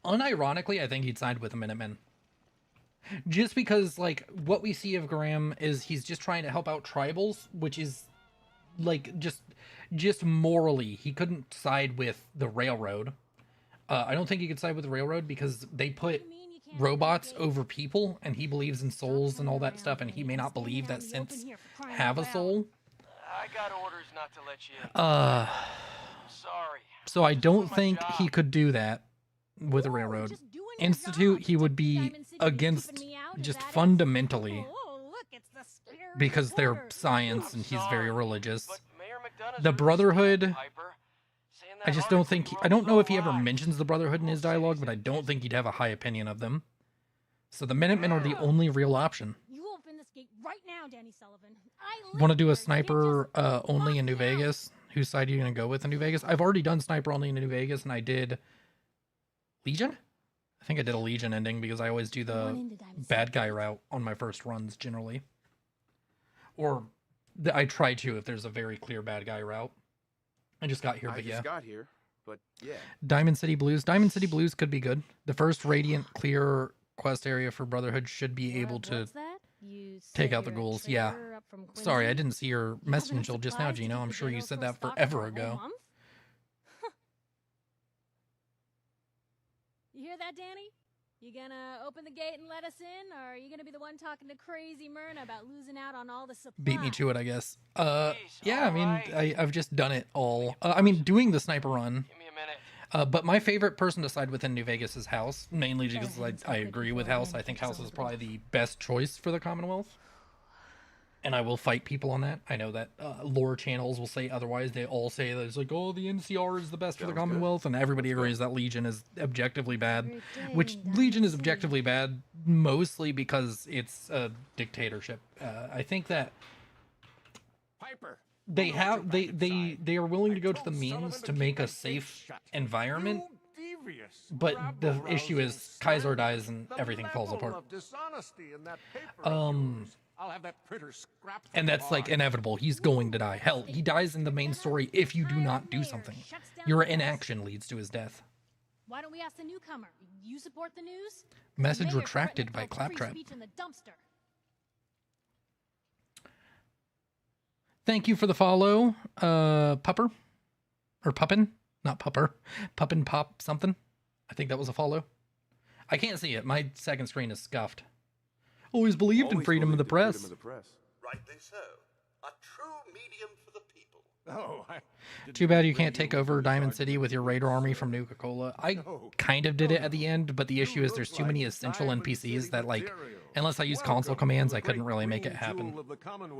Unironically, I think he'd side with the Minutemen. Just because like what we see of Graham is he's just trying to help out tribals, which is like just morally he couldn't side with the Railroad. I don't think he could side with the Railroad because they put robots over people, and he believes in souls and all that stuff, and he may not believe that synths have a soul. I got orders not to let you. Sorry. So I don't think he could do that with the Railroad. Institute, he would be against just fundamentally because they're science and he's very religious. The Brotherhood, I just don't think I don't know if he ever mentions the Brotherhood in his dialogue, but I don't think he'd have a high opinion of them. So the Minutemen are the only real option. You open this gate right now, Danny Sullivan. Want to do a sniper only in New Vegas? Whose side are you going to go with in New Vegas? I've already done sniper only in New Vegas, and I did Legion? I think I did a Legion ending because I always do the bad guy route on my first runs generally. Or I try to if there's a very clear bad guy route. I just got here, but yeah. I just got here. but yeah. Diamond City Blues. Diamond City Blues could be good. The first Radiant Clear quest area for Brotherhood should be able to What's that? You take say out the you're a ghouls. Yeah. trader up from Sorry, I Quincy? didn't see your You message have enough until just now, supplies to Gino. keep I'm the sure you general said store that stocked forever for a whole ago. month? You hear that, Danny? You gonna open the gate and let us in, or are you gonna be the one talking to crazy Myrna about losing out on all the supplies? Beat me to it, I guess. Jeez, Yeah, I mean, alright. I've just done it all. I mean, doing the sniper run. Give me a minute. But my favorite person to side within New Vegas is House, mainly because Brotherhood's I good agree before with the House. man I think takes House is over. probably the best choice for the Commonwealth. And I will fight people on that. I know that lore channels will say otherwise. They all say that it's like, oh, the NCR is the best for the Sounds good. Commonwealth, and everybody Let's go. agrees that Legion is objectively bad. Great day Which in Diamond Legion is City. objectively bad mostly because it's a dictatorship. I think that Piper. they Don't have you they back they inside. they are willing I to go to told the means Sullivan to keep make a that gate safe shut. environment. You devious, But the issue is rabble-rousing Kaiser slut. dies and The everything falls level apart. of dishonesty in that paper of yours. I'll have that printer scrapped And from that's like the bar. inevitable. He's going to die. Hell, he dies in the main story if you do not do something. Your inaction leads to his death. Why don't we ask the newcomer? You support the news? Message Mayor retracted threatened by to throw free Claptrap. speech in the dumpster. Thank you for the follow, Pupper. Or Puppin. Not Pupper. Puppin Pop something. I think that was a follow. I can't see it. My second screen is scuffed. Always believed in Always freedom of the believed in press. freedom of the press. Rightly so. A true medium for the people. Oh, Too bad you can't take over Diamond City with your Raider army from Nuka-Cola. I kind of did it at the end, but the issue is there's too many essential NPCs that, like, unless I use console commands, I couldn't really make it happen.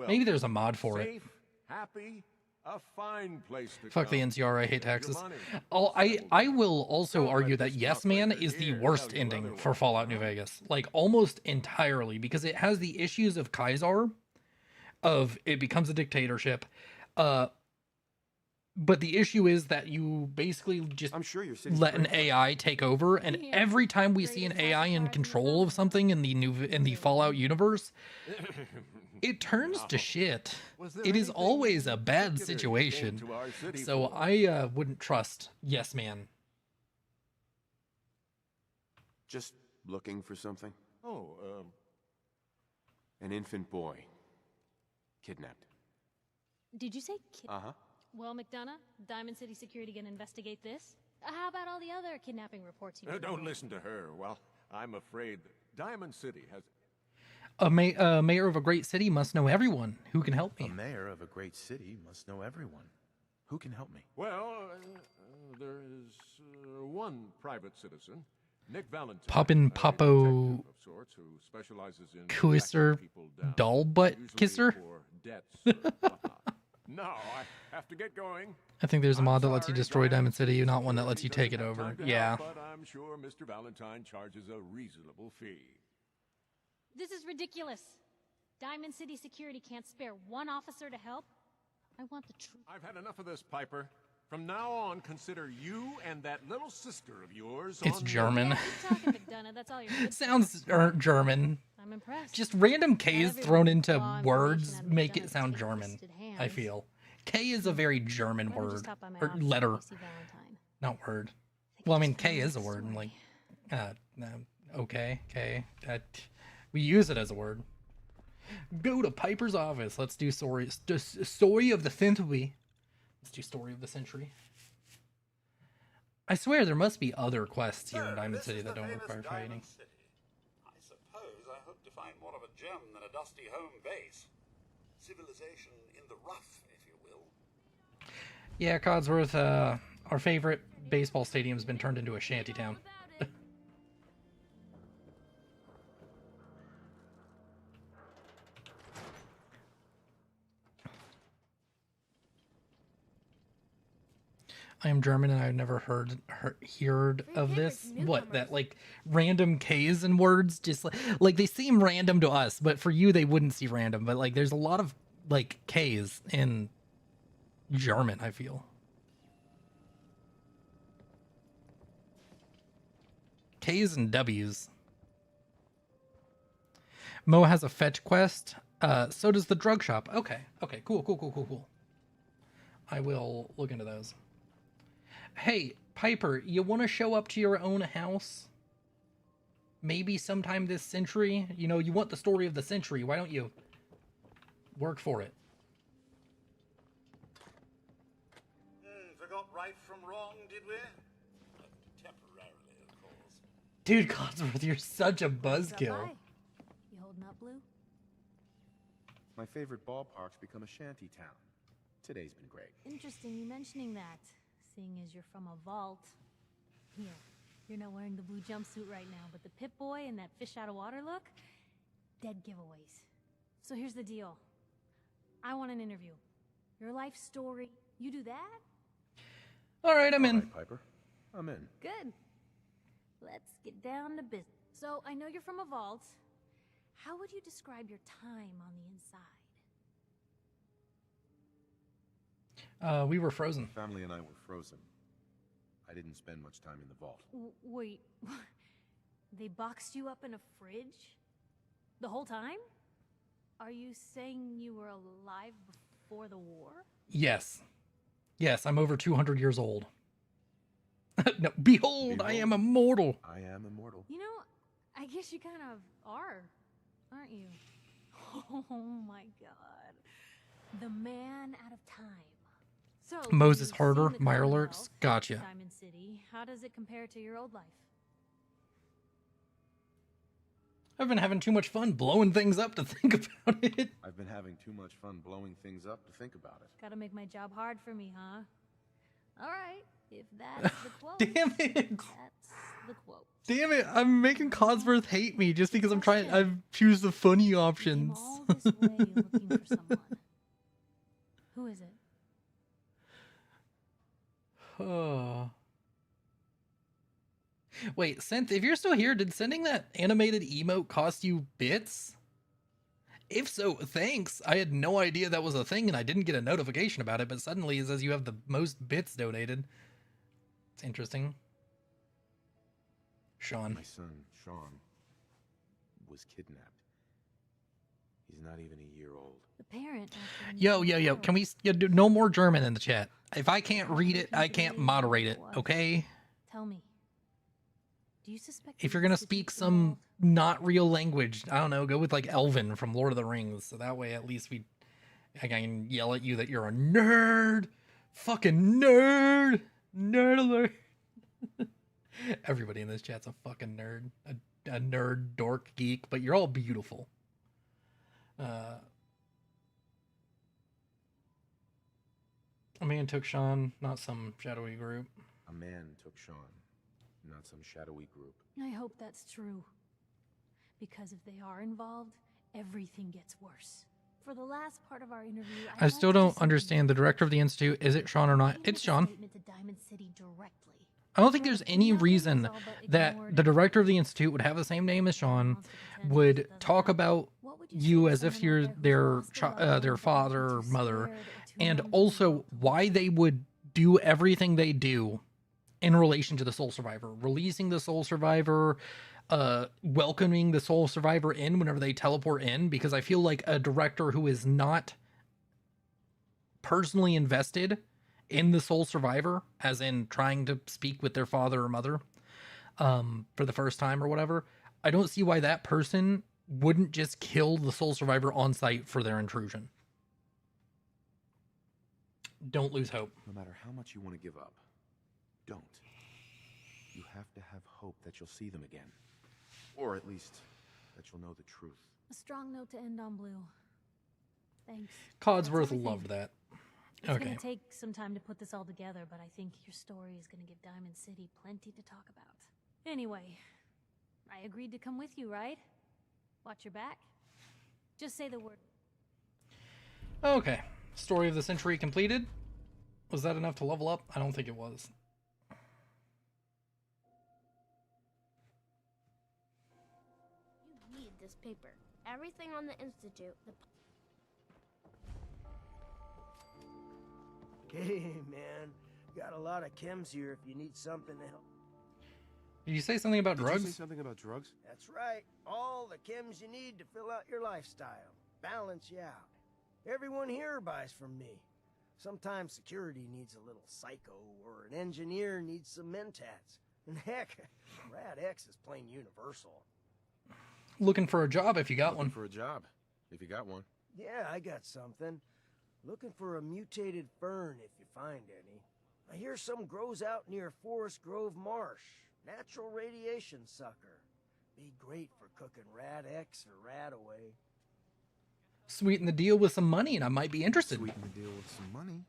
Maybe there's a mod for it. Happy, a fine place to Fuck the come. NCR, I hate Save your taxes. money. I will also argue that Yes Man is the worst ending for Fallout New Vegas. Like, almost entirely, because it has the issues of Kaiser, of it becomes a dictatorship, but the issue is that you basically just I'm sure your city's let an great. AI take over, and Yeah. every time we see an AI in control of something in the Fallout universe, it turns to shit. Was there It is anything always a bad particular you came situation. to our city So for? I wouldn't trust Yes Man. Just looking for something? Oh, An infant boy. Kidnapped. Did you say kid? Uh-huh. Well, McDonough, Diamond City Security gonna investigate this? How about all the other kidnapping reports you don't listen to her. Well, I'm afraid Diamond City has... A mayor of a great city must know everyone. Who can help A me? mayor of a great city must know everyone. Who can help me? Well, there is one private citizen, Nick Valentine. Poppin' a Popo detective of sorts who specializes in Kisser tracking people down, doll butt usually kisser? for debts or whatnot. No, I have to get going. I think there's a I'm mod that lets you sorry, destroy Diamond City, not one that Security lets you take it doesn't have over. time to Yeah. help, but I'm sure Mr. Valentine charges a reasonable fee. This is ridiculous. Diamond City Security can't spare one officer to help. I want the truth. I've had enough of this, Piper. From now on, consider you and that little sister of yours It's on German. Yeah, keep talking, McDonough. That's all you're good for. Sounds German. I'm impressed. Just random K's everyone thrown with into raw words information on make it McDonough's sound German. twisted I hands. feel. K is a very German Why don't you word. stop by my Or office letter. when you see Valentine? Not word. They can Well, I mean, just tell K me is a the word. And story. like, okay, K. We use it as a word. Go to Piper's office. Let's do story of the century. Let's do story of the century. I swear there must be other quests here in Diamond City that don't require fighting. I suppose I hope to find more of a gem than a dusty home base. Civilization in the rough, if you will. Yeah, Codsworth, our favorite baseball stadium's been turned into a shantytown. I am German and I've never heard of this. What, that like random K's and words just like they seem random to us, but for you they wouldn't see random. But like there's a lot of like K's in German, I feel. K's and W's. Mo has a fetch quest. So does the drug shop. Okay, cool. I will look into those. Hey, Piper, you want to show up to your own house? Maybe sometime this century? You know, you want the story of the century. Why don't you work for it? Forgot right from wrong, did we? Temporarily, of course. Dude, Codsworth, you're such a buzzkill. You holding up, Blue? My favorite ballpark's become a shanty town. Today's been great. Interesting you mentioning that, seeing as you're from a vault. Here, you're not wearing the blue jumpsuit right now, but the Pip-Boy and that fish out of water look? Dead giveaways. So here's the deal. I want an interview. Your life story. You do that? Alright, I'm in. All right, Piper. I'm in. Good. Let's get down to business. So, I know you're from a vault. How would you describe your time on the inside? We were frozen. Family and I were frozen. I didn't spend much time in the vault. Wait, they boxed you up in a fridge? The whole time? Are you saying you were alive before the war? Yes. Yes, I'm over 200 years old. No, behold, I am immortal. I am immortal. You know, I guess you kind of are, aren't you? Oh my god. The man out of time. So, Moses you've Harder, seen the Meyer Commonwealth, Lurks, gotcha. Diamond City. How does it compare to your old life? I've been having too much fun blowing things up to think about it. I've been having too much fun blowing things up to think about it. Gotta make my job hard for me, huh? Alright, if that's the quote. Damn it. That's the quote. Damn it, I'm making Codsworth hate me just because I choose the funny options. Came all this way looking for someone. Who is it? Oh. Wait, Synth, if you're still here, did sending that animated emote cost you bits? If so, thanks. I had no idea that was a thing and I didn't get a notification about it, but suddenly it says you have the most bits donated. It's interesting. Sean. My son, Sean, was kidnapped. He's not even a year old. The parent. Yo. Can we do no more German in the chat? If I can't read it, I can't moderate it, okay? Tell me. Do you suspect If you're gonna speak some not real language, I don't know, go with like Elven from Lord of the Rings. So that way at least I can yell at you that you're a nerd. Fucking nerd. Nerd alert. Everybody in this chat's a fucking nerd. A nerd, dork, geek, but you're all beautiful. A man took Sean, not some shadowy group. A man took Sean, not some shadowy group. I hope that's true. Because if they are involved, everything gets worse. For the last part of our interview, I still don't understand the director of the Institute. Is it Sean or not? It's Sean. I don't think there's any reason that the director of the Institute would have the same name as Sean, would talk about you as if you're their father or mother, and also why they would do everything they do in relation to the Soul Survivor, releasing the Soul Survivor, welcoming the Soul Survivor in whenever they teleport in, because I feel like a director who is not personally invested in the Soul Survivor, as in trying to speak with their father or mother for the first time or whatever, I don't see why that person wouldn't just kill the Soul Survivor on site for their intrusion. Don't lose hope. No matter how much you want to give up, don't. You have to have hope that you'll see them again. Or at least that you'll know the truth. A strong note to end on, Blue. Thanks. Codsworth loved that. It's gonna take some time to put this all together, but I think your story is gonna give Diamond City plenty to talk about. Anyway, I agreed to come with you, right? Watch your back. Just say the word. Okay. Story of the century completed. Was that enough to level up? I don't think it was. You need this paper. Everything on the Institute. Hey, man. Got a lot of chems here if you need something to help. Did you say something about drugs? Did you say something about drugs? That's right. All the chems you need to fill out your lifestyle. Balance you out. Everyone here buys from me. Sometimes security needs a little psycho, or an engineer needs some mentats. And heck, Rad X is plain universal. Looking for a job if you got one. Looking for a job, if you got one. Yeah, I got something. Looking for a mutated fern if you find any. I hear some grows out near Forest Grove Marsh. Natural radiation sucker. Be great for cooking Rad X or Rad away. Sweeten the deal with some money and I might be interested. Sweeten the deal with some money,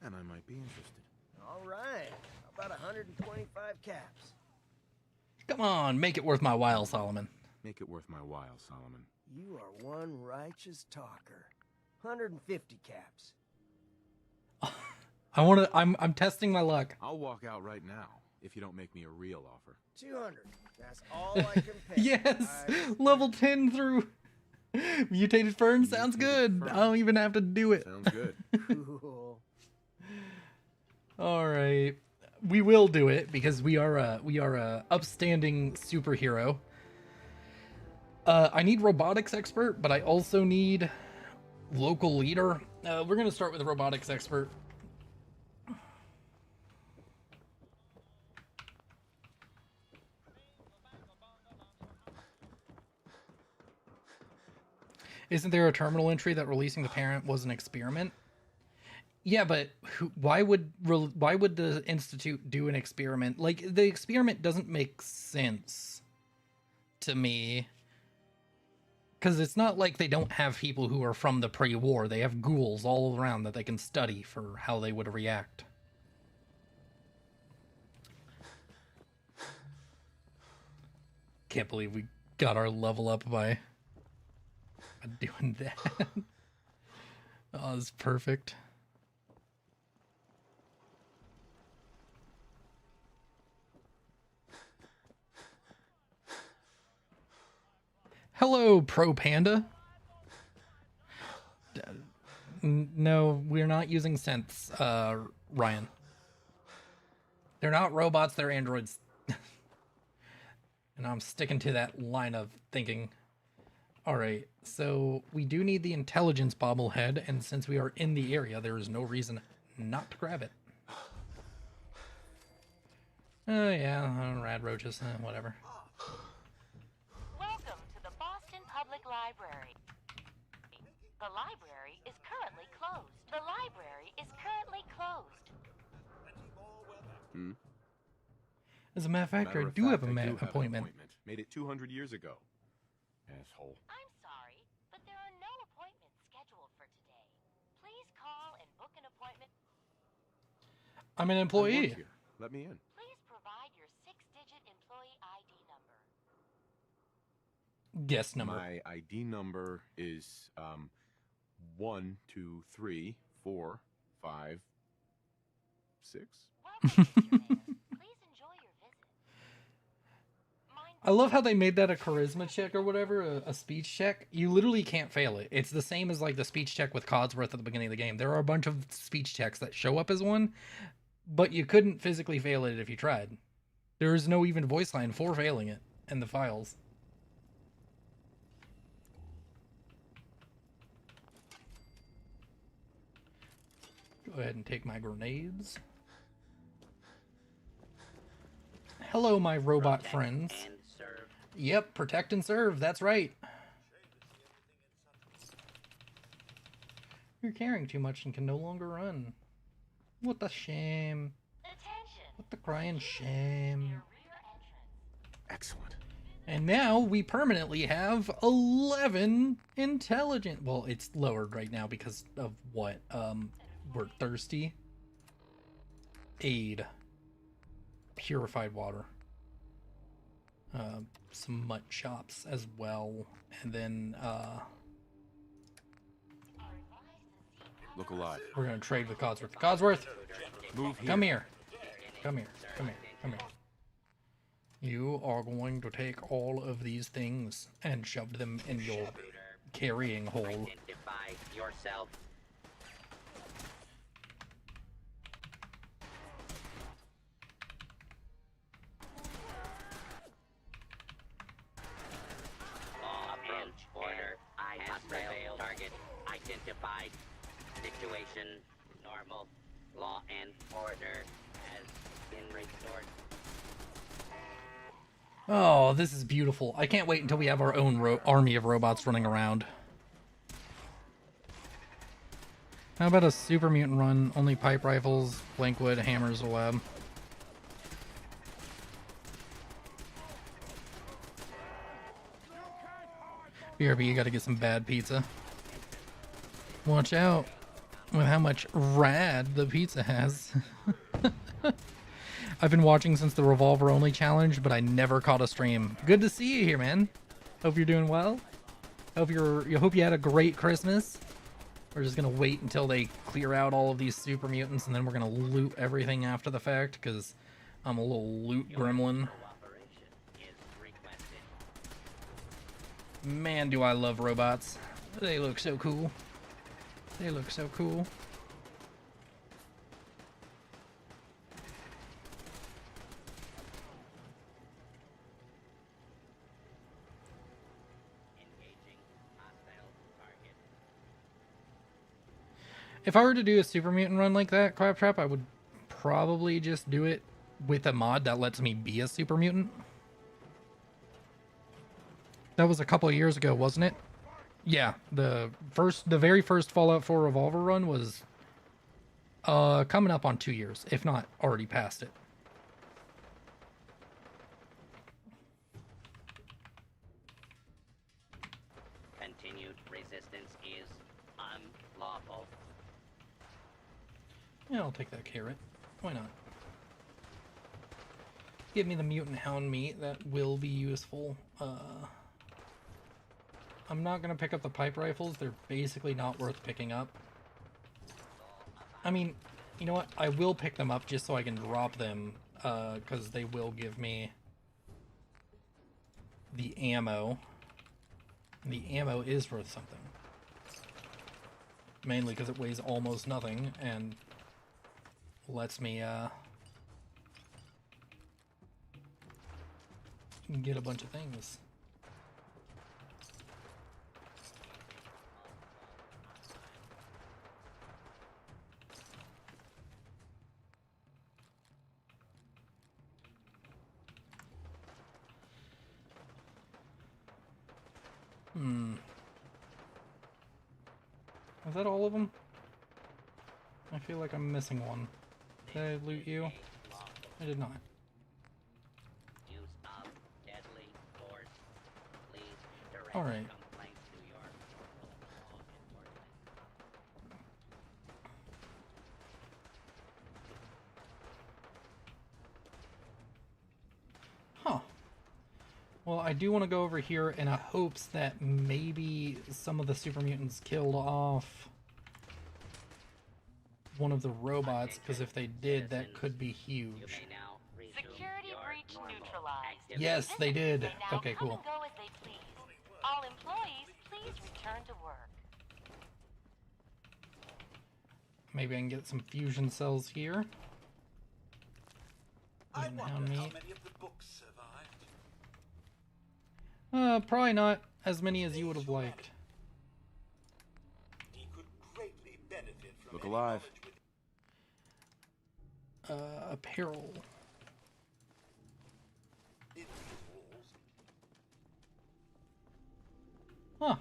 and I might be interested. All right. How about 125 caps? Come on, make it worth my while, Solomon. Make it worth my while, Solomon. You are one righteous talker. 150 caps. I'm testing my luck. I'll walk out right now if you don't make me a real offer. 200. That's all I can pay. Yes! Level 10 through Mutated Fern sounds good. I don't even have to do it. Sounds good. Cool. Alright. We will do it because we are a upstanding superhero. I need robotics expert, but I also need local leader. We're gonna start with robotics expert. Isn't there a terminal entry that releasing the parent was an experiment? Yeah, but why would the Institute do an experiment? Like, the experiment doesn't make sense to me. Because it's not like they don't have people who are from the pre-war. They have ghouls all around that they can study for how they would react. Can't believe we got our level up by doing that. Oh, it's perfect. Hello, Pro Panda. No, we're not using synths, Ryan. They're not robots, they're androids. And I'm sticking to that line of thinking. Alright, so we do need the intelligence bobblehead, and since we are in the area, there is no reason not to grab it. Oh yeah, rad roaches, whatever. Welcome to the Boston Public Library. The library is currently closed. The library is currently closed. Hmm? As a matter of fact, I do have an appointment. Made it 200 years ago. Asshole. I'm sorry, but there are no appointments scheduled for today. Please call and book an appointment. I'm an I employee. work here. Let me in. Please provide your 6-digit employee ID number. Guess number. My ID number is 1, 2, 3, 4, 5, 6. Welcome, Mr. Man. Please enjoy your visit. I love how they made that a charisma check or whatever, a speech check. You literally can't fail it. It's the same as like the speech check with Codsworth at the beginning of the game. There are a bunch of speech checks that show up as one, but you couldn't physically fail it if you tried. There is no even voice line for failing it in the files. Go ahead and take my grenades. Hello, my robot friends. Yep, protect and serve, that's right. You're carrying too much and can no longer run. What a shame. What the crying shame. Excellent. And now we permanently have 11 intelligent. Well, it's lowered right now because of what? We're thirsty. Aid. Purified water. Some mud chops as well. And then, Look alive. we're gonna trade with Codsworth. Codsworth! Move here. Come here. Come here. Come here. Come here. You are going to take all of these things and shove them in your carrying hole. Identify yourself. Approach order. I have prevailed. Target identified. Situation normal. Law and order has been restored. Oh, this is beautiful. I can't wait until we have our own army of robots running around. How about a super mutant run? Only pipe rifles, blank wood, hammers, web. BRB, you gotta get some bad pizza. Watch out with how much rad the pizza has. I've been watching since the Revolver Only challenge, but I never caught a stream. Good to see you here, man. Hope you're doing well. Hope you had a great Christmas. We're just gonna wait until they clear out all of these super mutants, and then we're gonna loot everything after the fact, because I'm a little loot gremlin. Man, do I love robots. They look so cool. They look so cool. If I were to do a super mutant run like that, Claptrap, I would probably just do it with a mod that lets me be a super mutant. That was a couple of years ago, wasn't it? Yeah, the very first Fallout 4 Revolver run was coming up on 2 years, if not already past it. Continued resistance is unlawful. Yeah, I'll take that carrot. Why not? Give me the mutant hound meat. That will be useful. I'm not going to pick up the pipe rifles. They're basically not worth picking up. I mean, you know what? I will pick them up just so I can drop them, because they will give me the ammo. The ammo is worth something. Mainly because it weighs almost nothing and lets me get a bunch of things. Is that all of them? I feel like I'm missing one. Did I loot you? I did not. Alright. Huh. Well, I do want to go over here in a hopes that maybe some of the super mutants killed off one of the robots, because if they did, that could be huge. Security breach neutralized. Yes, they did. Okay, cool. Come and go as they please. All employees, please return to work. Maybe I can get some fusion cells here. I wonder how many of the books survived. Probably not as many as you would have liked. He could greatly benefit from Look alive. Apparel. Huh.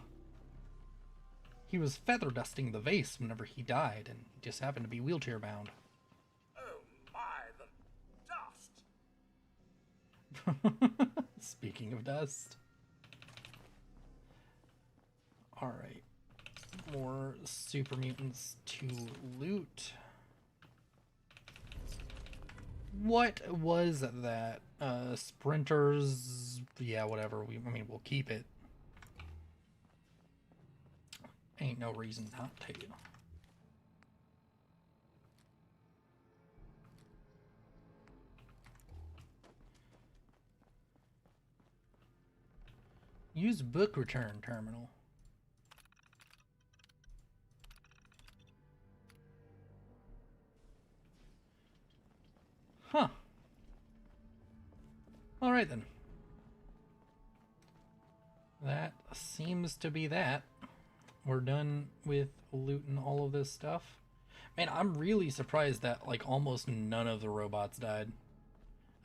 He was feather dusting the vase whenever he died, and he just happened to be wheelchair bound. Oh my, the dust! Speaking of dust. Alright. More super mutants to loot. What was that? Sprinters. Yeah, whatever. I mean, we'll keep it. Ain't no reason not to. Use book return terminal. Huh. Alright then. That seems to be that. We're done with looting all of this stuff. Man, I'm really surprised that like almost none of the robots died.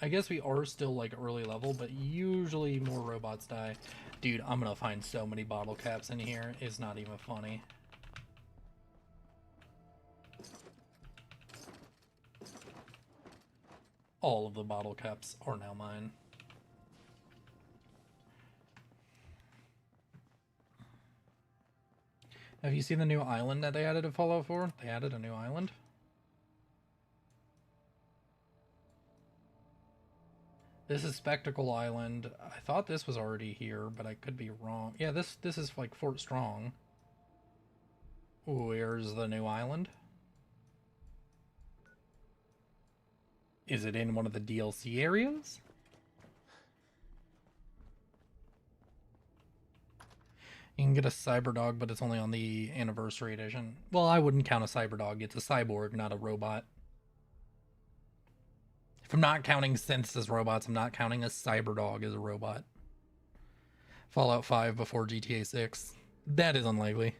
I guess we are still like early level, but usually more robots die. Dude, I'm gonna find so many bottle caps in here. It's not even funny. All of the bottle caps are now mine. Have you seen the new island that they added to Fallout 4? They added a new island. This is Spectacle Island. I thought this was already here, but I could be wrong. Yeah, this is like Fort Strong. Where's the new island? Is it in one of the DLC areas? You can get a Cyberdog, but it's only on the Anniversary Edition. Well, I wouldn't count a Cyberdog. It's a cyborg, not a robot. If I'm not counting synths as robots, I'm not counting a Cyberdog as a robot. Fallout 5 before GTA 6. That is unlikely.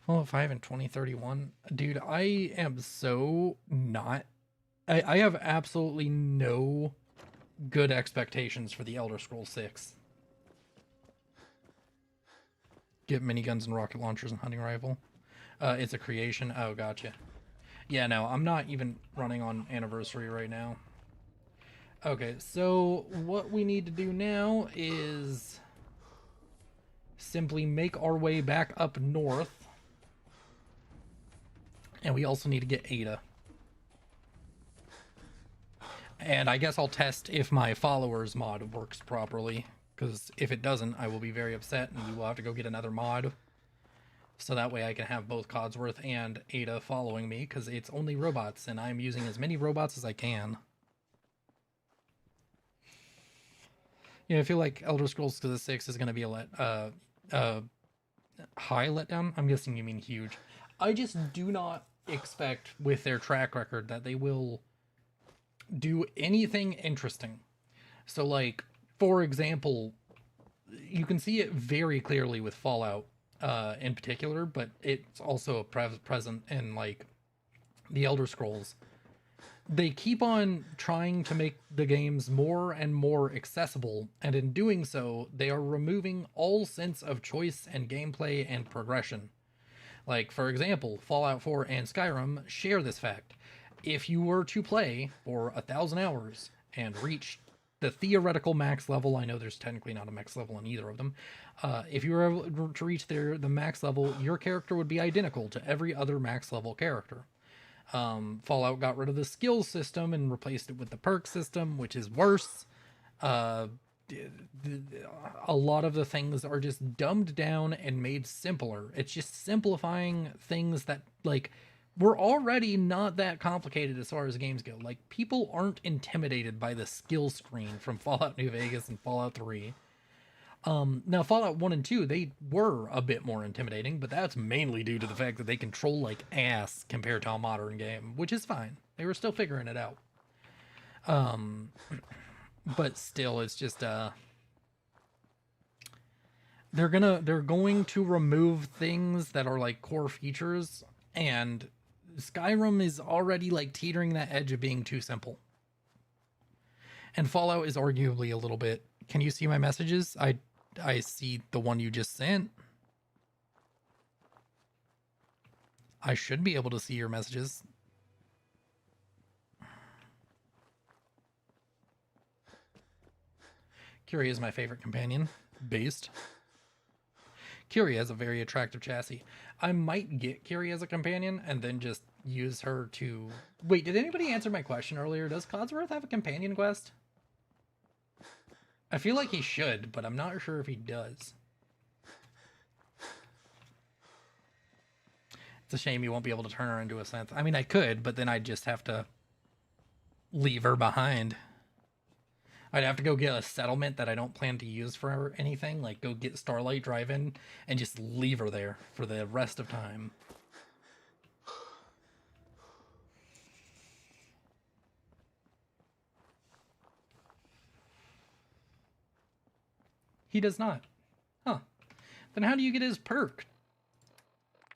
Fallout 5 in 2031. Dude, I am so not... I have absolutely no good expectations for the Elder Scrolls 6. Get miniguns and rocket launchers and hunting rifle. It's a creation. Oh, gotcha. Yeah, no, I'm not even running on Anniversary right now. Okay, so what we need to do now is simply make our way back up north. And we also need to get Ada. And I guess I'll test if my followers mod works properly, because if it doesn't, I will be very upset and we will have to go get another mod. So that way I can have both Codsworth and Ada following me, because it's only robots, and I'm using as many robots as I can. Yeah, I feel like Elder Scrolls 6 is going to be a high letdown. I'm guessing you mean huge. I just do not expect, with their track record, that they will do anything interesting. So, like, for example, you can see it very clearly with Fallout in particular, but it's also present in, like, the Elder Scrolls. They keep on trying to make the games more and more accessible, and in doing so, they are removing all sense of choice and gameplay and progression. Like, for example, Fallout 4 and Skyrim share this fact. If you were to play for 1,000 hours and reach the theoretical max level, I know there's technically not a max level in either of them, if you were able to reach the max level, your character would be identical to every other max level character. Fallout got rid of the skills system and replaced it with the perk system, which is worse. A lot of the things are just dumbed down and made simpler. It's just simplifying things that, like, were already not that complicated as far as games go. Like, people aren't intimidated by the skill screen from Fallout New Vegas and Fallout 3. Now, Fallout 1 and 2, they were a bit more intimidating, but that's mainly due to the fact that they control like ass compared to a modern game, which is fine. They were still figuring it out. But still, it's just, they're going to remove things that are like core features, and Skyrim is already like teetering that edge of being too simple. And Fallout is arguably a little bit... Can you see my messages? I see the one you just sent. I should be able to see your messages. Curie is my favorite companion. Based. Curie has a very attractive chassis. I might get Curie as a companion and then just use her to... Wait, did anybody answer my question earlier? Does Codsworth have a companion quest? I feel like he should, but I'm not sure if he does. It's a shame you won't be able to turn her into a synth. I mean, I could, but then I'd just have to leave her behind. I'd have to go get a settlement that I don't plan to use for anything, like go get Starlight Drive-In and just leave her there for the rest of time. He does not. Huh. Then how do you get his perk?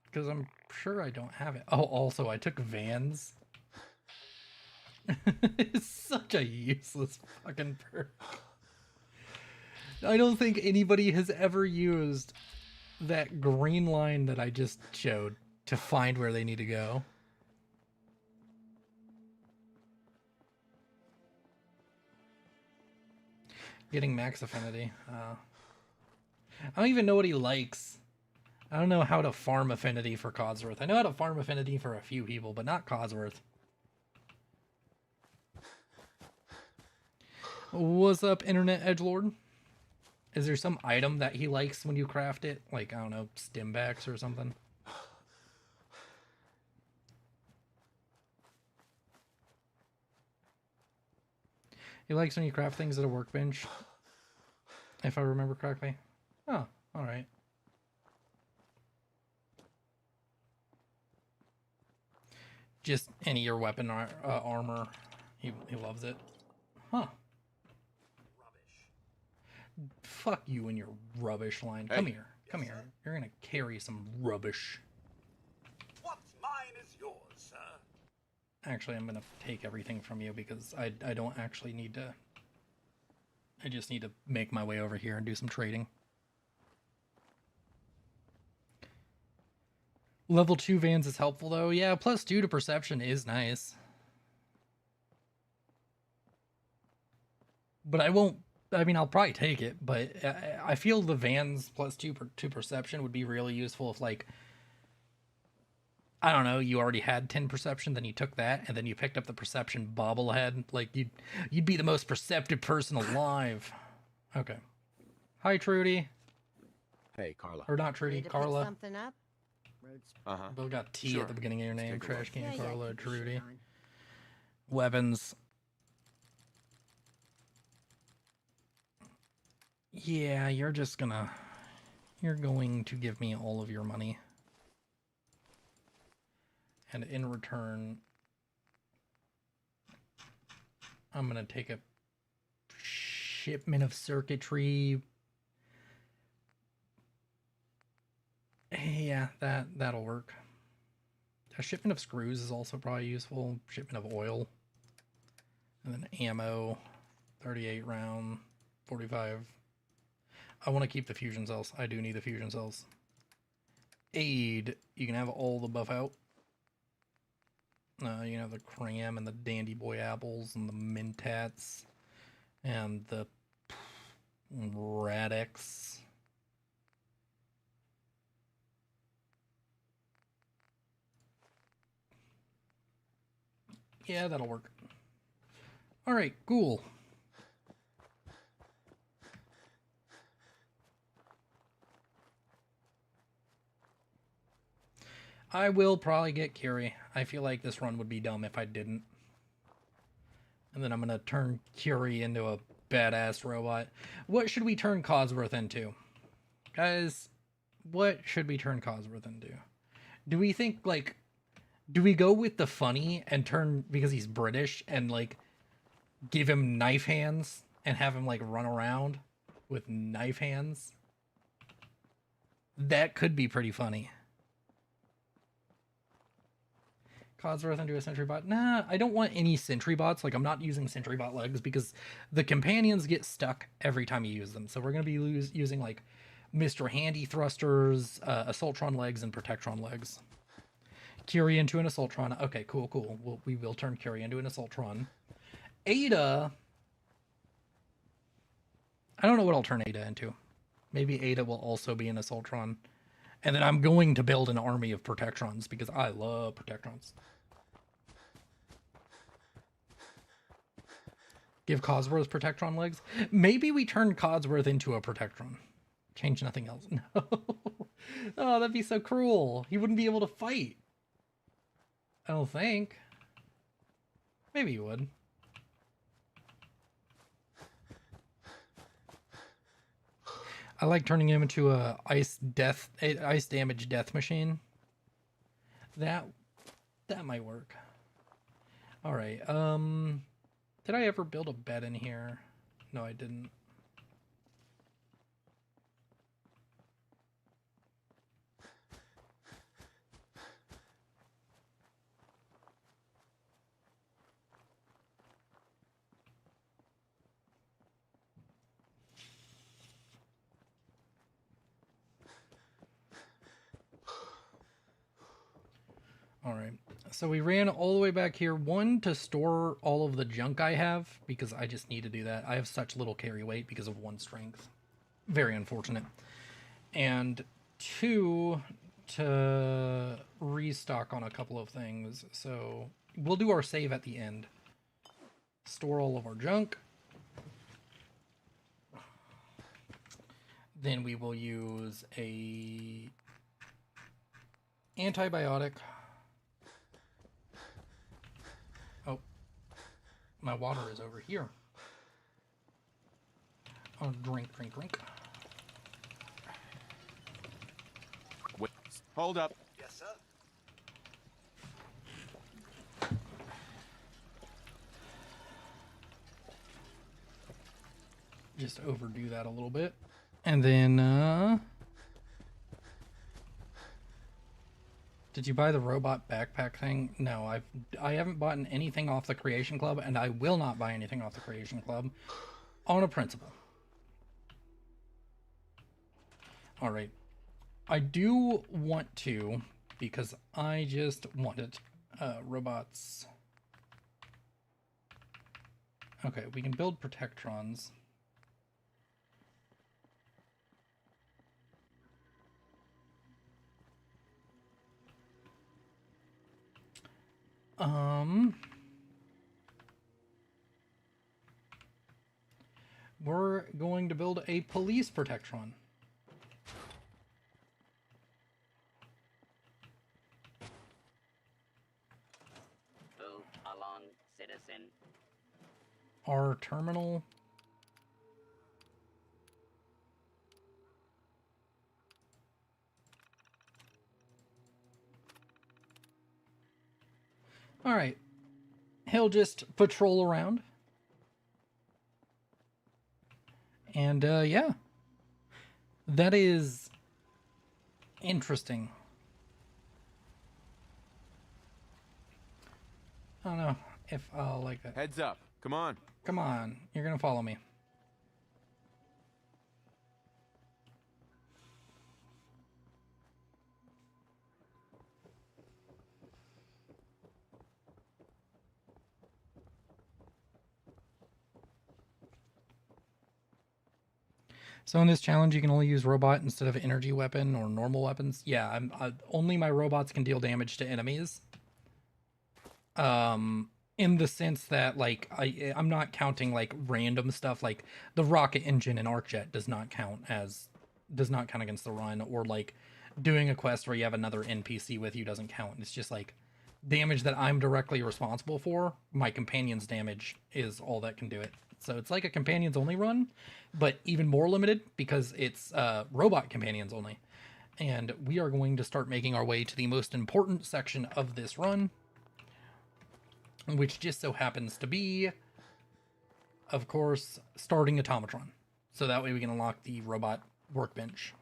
Because I'm sure I don't have it. Oh, also, I took Vans. It's such a useless fucking perk. I don't think anybody has ever used that green line that I just showed to find where they need to go. Getting max affinity. I don't even know what he likes. I don't know how to farm affinity for Codsworth. I know how to farm affinity for a few people, but not Codsworth. What's up, Internet Edgelord? Is there some item that he likes when you craft it? Like, I don't know, stimbacks or something? He likes when you craft things at a workbench, if I remember correctly. Oh, alright. Just any of your weapon armor. He loves it. Huh. Fuck you and your rubbish line. Hey. Come here. Come Yes, here. sir? You're gonna carry some rubbish. What's mine is yours, sir. Actually, I'm gonna take everything from you because I don't actually need to. I just need to make my way over here and do some trading. Level 2 Vans is helpful though. Yeah, +2 to perception is nice. But I won't. I mean, I'll probably take it, but I feel the Vans +2 to perception would be really useful if, like, I don't know, you already had 10 perception, then you took that, and then you picked up the perception bobblehead. Like, you'd be the most perceptive person alive. Okay. Hi, Trudy. Hey, Carla. Or not Trudy, Ready to Carla. pick something up? Road's Uh-huh. Bill got T Sure. at the beginning of your name. Take a Trash look. can, Yeah, Carla, keep your shit Trudy. on. Weapons. Yeah, you're going to give me all of your money. And in return, I'm going to take a shipment of circuitry. Yeah, that'll work. A shipment of screws is also probably useful. Shipment of oil. And then ammo, 38 round, 45. I want to keep the fusion cells. I do need the fusion cells. Aid, you can have all the buff out. You can have the cram and the dandy boy apples and the mintats and the radix. Yeah, that'll work. All right, cool. I will probably get Curie. I feel like this run would be dumb if I didn't. And then I'm going to turn Curie into a badass robot. What should we turn Codsworth into? Guys, what should we turn Codsworth into? Do we think, like, do we go with the funny and turn, because he's British, and, like, give him knife hands and have him, like, run around with knife hands? That could be pretty funny. Codsworth into a sentry bot. Nah, I don't want any sentry bots. Like, I'm not using sentry bot legs because the companions get stuck every time you use them. So we're going to be using, like, Mr. Handy thrusters, Assaultron legs, and Protectron legs. Curie into an Assaultron. Okay, cool. We will turn Curie into an Assaultron. Ada. I don't know what I'll turn Ada into. Maybe Ada will also be an Assaultron. And then I'm going to build an army of Protectrons because I love Protectrons. Give Codsworth Protectron legs. Maybe we turn Codsworth into a Protectron. Change nothing else. No. Oh, that'd be so cruel. He wouldn't be able to fight. I don't think. Maybe he would. I like turning him into a ice damage death machine. That might work. All right. Did I ever build a bed in here? No, I didn't. All right. So we ran all the way back here. One, to store all of the junk I have, because I just need to do that. I have such little carry weight because of 1 strength. Very unfortunate. And 2, to restock on a couple of things. So we'll do our save at the end. Store all of our junk. Then we will use a antibiotic. Oh, my water is over here. Oh, drink. Wait, hold up. Yes, sir. Just overdo that a little bit. And then, did you buy the robot backpack thing? No, I haven't bought anything off the Creation Club, and I will not buy anything off the Creation Club on a principle. All right. I do want to, because I just want it, robots. Okay, we can build Protectrons. We're going to build a police Protectron. Move along, citizen. Our terminal. All right. He'll just patrol around. And, yeah. That is interesting. I don't know if I'll like that. Heads up. Come on. Come on. You're going to follow me. So in this challenge, you can only use robot instead of energy weapon or normal weapons. Yeah, only my robots can deal damage to enemies. In the sense that, like, I'm not counting, like, random stuff. Like, the rocket engine in ArcJet does not count against the run. Or, like, doing a quest where you have another NPC with you doesn't count. It's just, like, damage that I'm directly responsible for. My companion's damage is all that can do it. So it's like a companions only run, but even more limited because it's robot companions only. And we are going to start making our way to the most important section of this run, which just so happens to be, of course, starting Automatron. So that way we can unlock the robot workbench.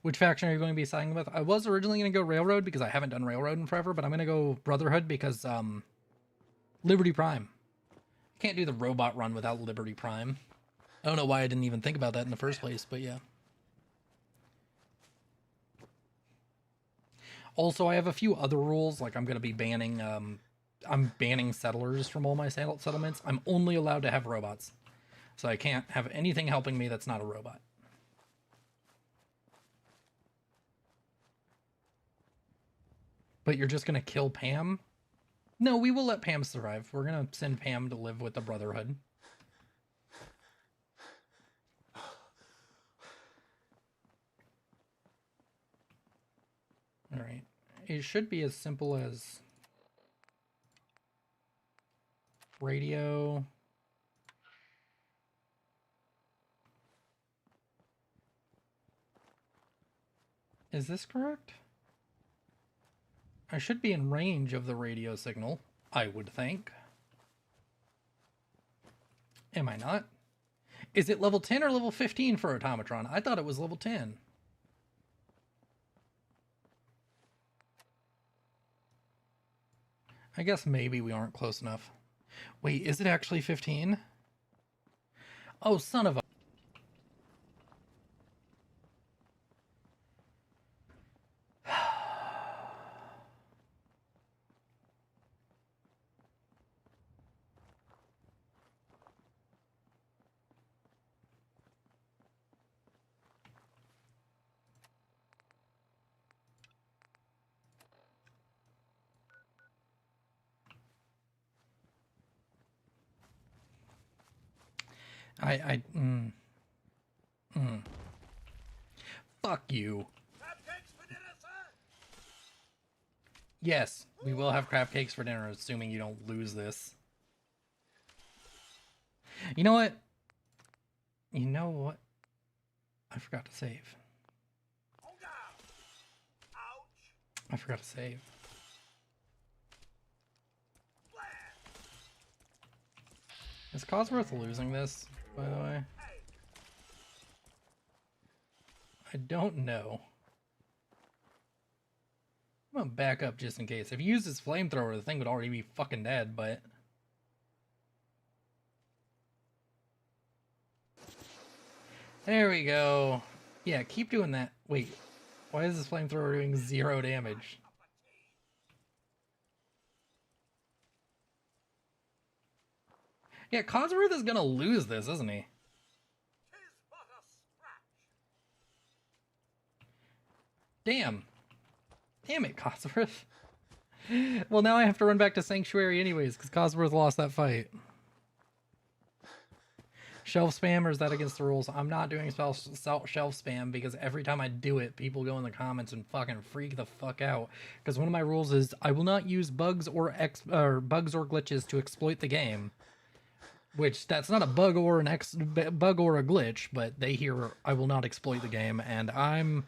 Which faction are you going to be siding with? I was originally going to go Railroad because I haven't done Railroad in forever, but I'm going to go Brotherhood because Liberty Prime. Can't do the robot run without Liberty Prime. I don't know why I didn't even think about that in the first place, but yeah. Also, I have a few other rules, like I'm going to be banning, I'm banning settlers from all my settlements. I'm only allowed to have robots. So I can't have anything helping me that's not a robot. But you're just going to kill Pam? No, we will let Pam survive. We're going to send Pam to live with the Brotherhood. Alright. It should be as simple as radio. Is this correct? I should be in range of the radio signal, I would think. Am I not? Is it level 10 or level 15 for Automatron? I thought it was level 10. I guess maybe we aren't close enough. Wait, is it actually 15? Oh, son of a... Fuck you. Yes, we will have crab cakes for dinner, assuming you don't lose this. You know what? You know what? I forgot to save. I forgot to save. Is Cosworth losing this, by the way? I don't know. I'm gonna back up just in case. If he used his flamethrower, the thing would already be fucking dead, but... There we go. Yeah, keep doing that. Wait, why is this flamethrower doing 0 damage? Yeah, Cosworth is gonna lose this, isn't he? Damn. Damn it, Cosworth. Well, now I have to run back to Sanctuary anyways, because Cosworth lost that fight. Shelf spam, or is that against the rules? I'm not doing shelf spam because every time I do it, people go in the comments and fucking freak the fuck out. Because one of my rules is I will not use bugs or glitches to exploit the game. Which that's not a bug or bug or a glitch, but they hear I will not exploit the game, and I'm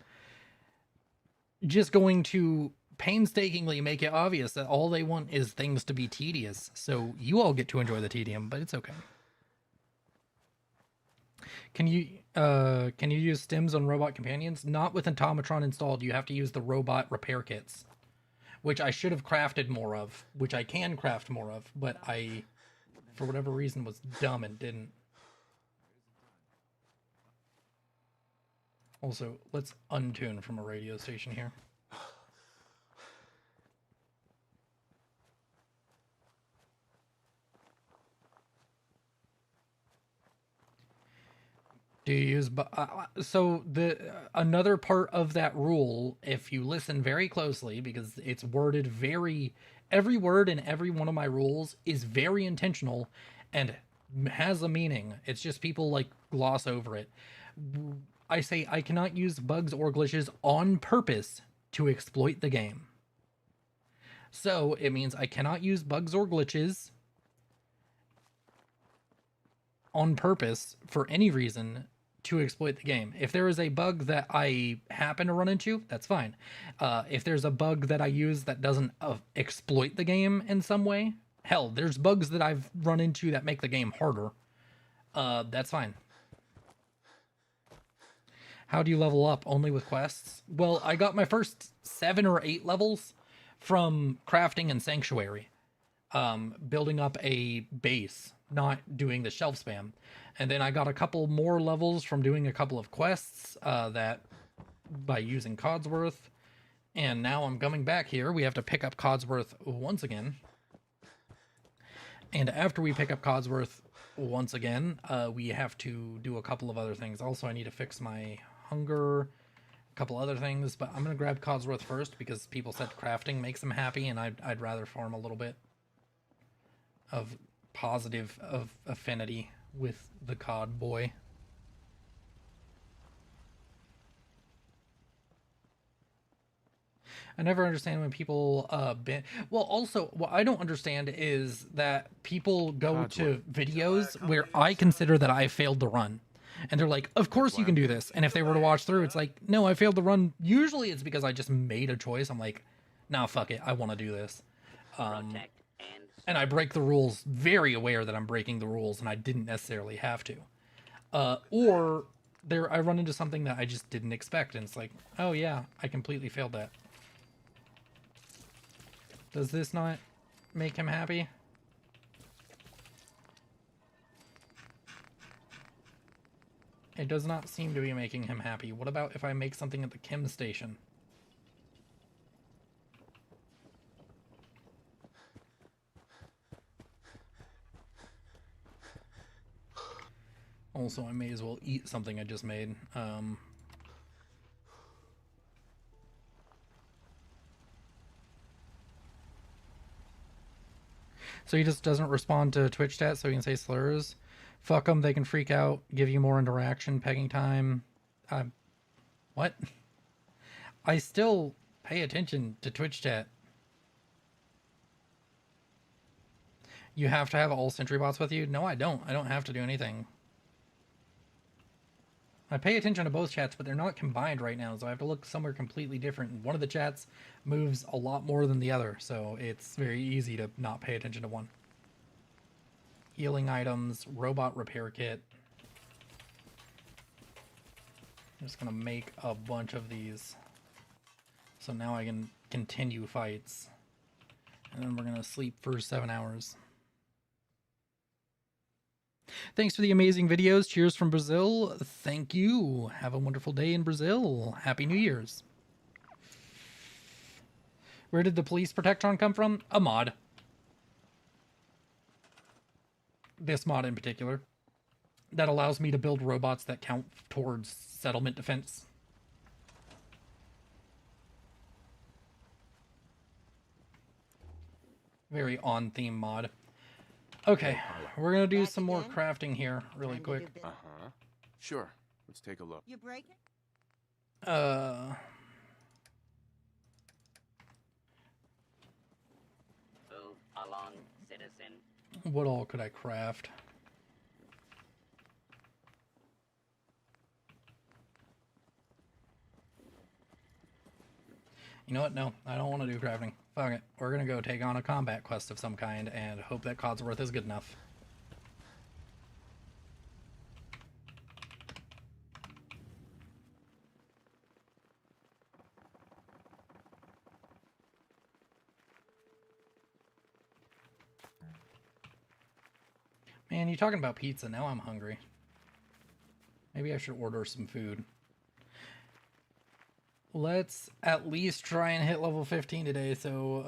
just going to painstakingly make it obvious that all they want is things to be tedious. So you all get to enjoy the tedium, but it's okay. Can you use stims on robot companions? Not with Automatron installed. You have to use the robot repair kits, which I should have crafted more of, which I can craft more of, but I, for whatever reason, was dumb and didn't. Also, let's untune from a radio station here. Do you use so the another part of that rule, if you listen very closely, because it's worded every word in every one of my rules is very intentional and has a meaning. It's just people like gloss over it. I say I cannot use bugs or glitches on purpose to exploit the game. So it means I cannot use bugs or glitches on purpose for any reason to exploit the game. If there is a bug that I happen to run into, that's fine. If there's a bug that I use that doesn't exploit the game in some way, hell, there's bugs that I've run into that make the game harder. That's fine. How do you level up? Only with quests? Well, I got my first 7 or 8 levels from crafting and Sanctuary. Building up a base, not doing the shelf spam. And then I got a couple more levels from doing a couple of quests that by using Codsworth. And now I'm coming back here. We have to pick up Codsworth once again. And after we pick up Codsworth once again, we have to do a couple of other things. Also, I need to fix my hunger, a couple other things. But I'm going to grab Codsworth first because people said crafting makes them happy. And I'd rather farm a little bit of positive affinity with the cod boy. I never understand when people well, also what I don't understand is that people go to videos where I consider that I failed the run, and they're like, of course you can do this. And if they were to watch through, it's like, no, I failed the run. Usually it's because I just made a choice. I'm like, nah, fuck it, I want to do this. And I break the rules, very aware that I'm breaking the rules, and I didn't necessarily have to. Or I run into something that I just didn't expect, and it's like, oh yeah, I completely failed that. Does this not make him happy? It does not seem to be making him happy. What about if I make something at the chem station? Also, I may as well eat something I just made. So he just doesn't respond to Twitch chat, so he can say slurs. Fuck them, they can freak out, give you more interaction, pegging time. What? I still pay attention to Twitch chat. You have to have all sentry bots with you? No, I don't. I don't have to do anything. I pay attention to both chats, but they're not combined right now, so I have to look somewhere completely different. One of the chats moves a lot more than the other, so it's very easy to not pay attention to one. Healing items, robot repair kit. I'm just gonna make a bunch of these. So now I can continue fights. And then we're gonna sleep for 7 hours. Thanks for the amazing videos. Cheers from Brazil. Thank you. Have a wonderful day in Brazil. Happy New Year's. Where did the police protectron come from? A mod. This mod in particular. That allows me to build robots that count towards settlement defense. Very on-theme mod. Okay, we're gonna do some more crafting here really quick. Uh-huh. Sure. Let's take a look. You break it? Move along, citizen. What all could I craft? You know what? No, I don't want to do crafting. Fuck it. We're gonna go take on a combat quest of some kind and hope that Codsworth is good enough. Man, you're talking about pizza. Now I'm hungry. Maybe I should order some food. Let's at least try and hit level 15 today. So,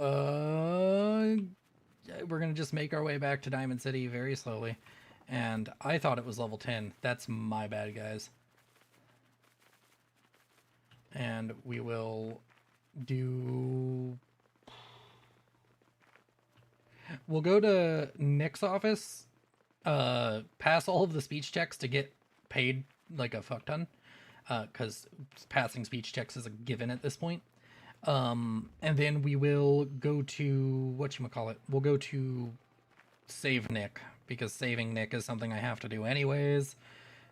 we're going to just make our way back to Diamond City very slowly. And I thought it was level 10. That's my bad, guys. And we will do... We'll go to Nick's office, pass all of the speech checks to get paid like a fuck ton. Because passing speech checks is a given at this point. And then we will go to, whatchamacallit, we'll go to save Nick, because saving Nick is something I have to do anyways.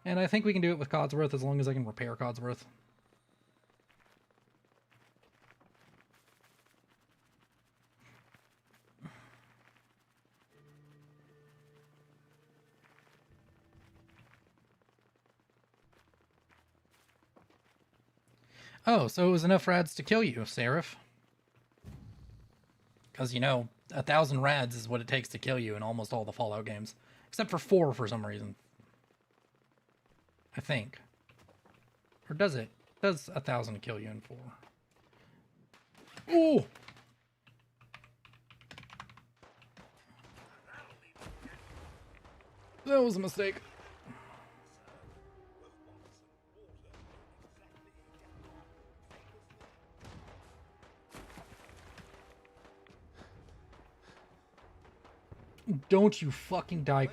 And I think we can do it with Codsworth as long as I can repair Codsworth. Oh, so it was enough rads to kill you, Seraph. Because, you know, 1,000 rads is what it takes to kill you in almost all the Fallout games. Except for 4 for some reason. I think. Or does it? Does 1,000 kill you in 4? Ooh! That was a mistake. Don't you fucking die,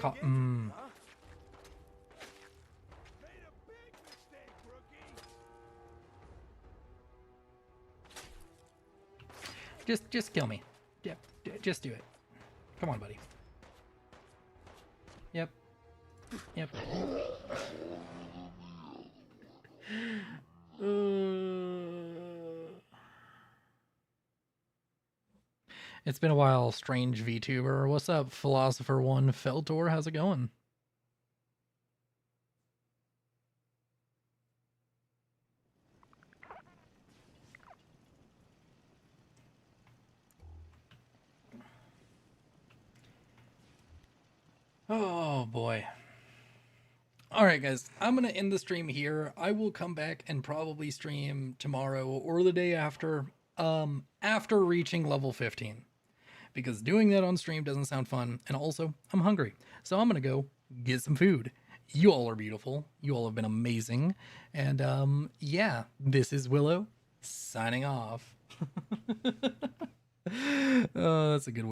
Just kill me. Yep, just do it. Come on, buddy. Yep. Yep. It's been a while, strange VTuber. What's up, Philosopher1 Feltor? How's it going? Oh boy. Alright guys, I'm gonna end the stream here. I will come back and probably stream tomorrow or the day after, after reaching level 15. Because doing that on stream doesn't sound fun, and also, I'm hungry. So I'm gonna go get some food. You all are beautiful. You all have been amazing. And yeah, this is Willow, signing off. Oh, that's a good one.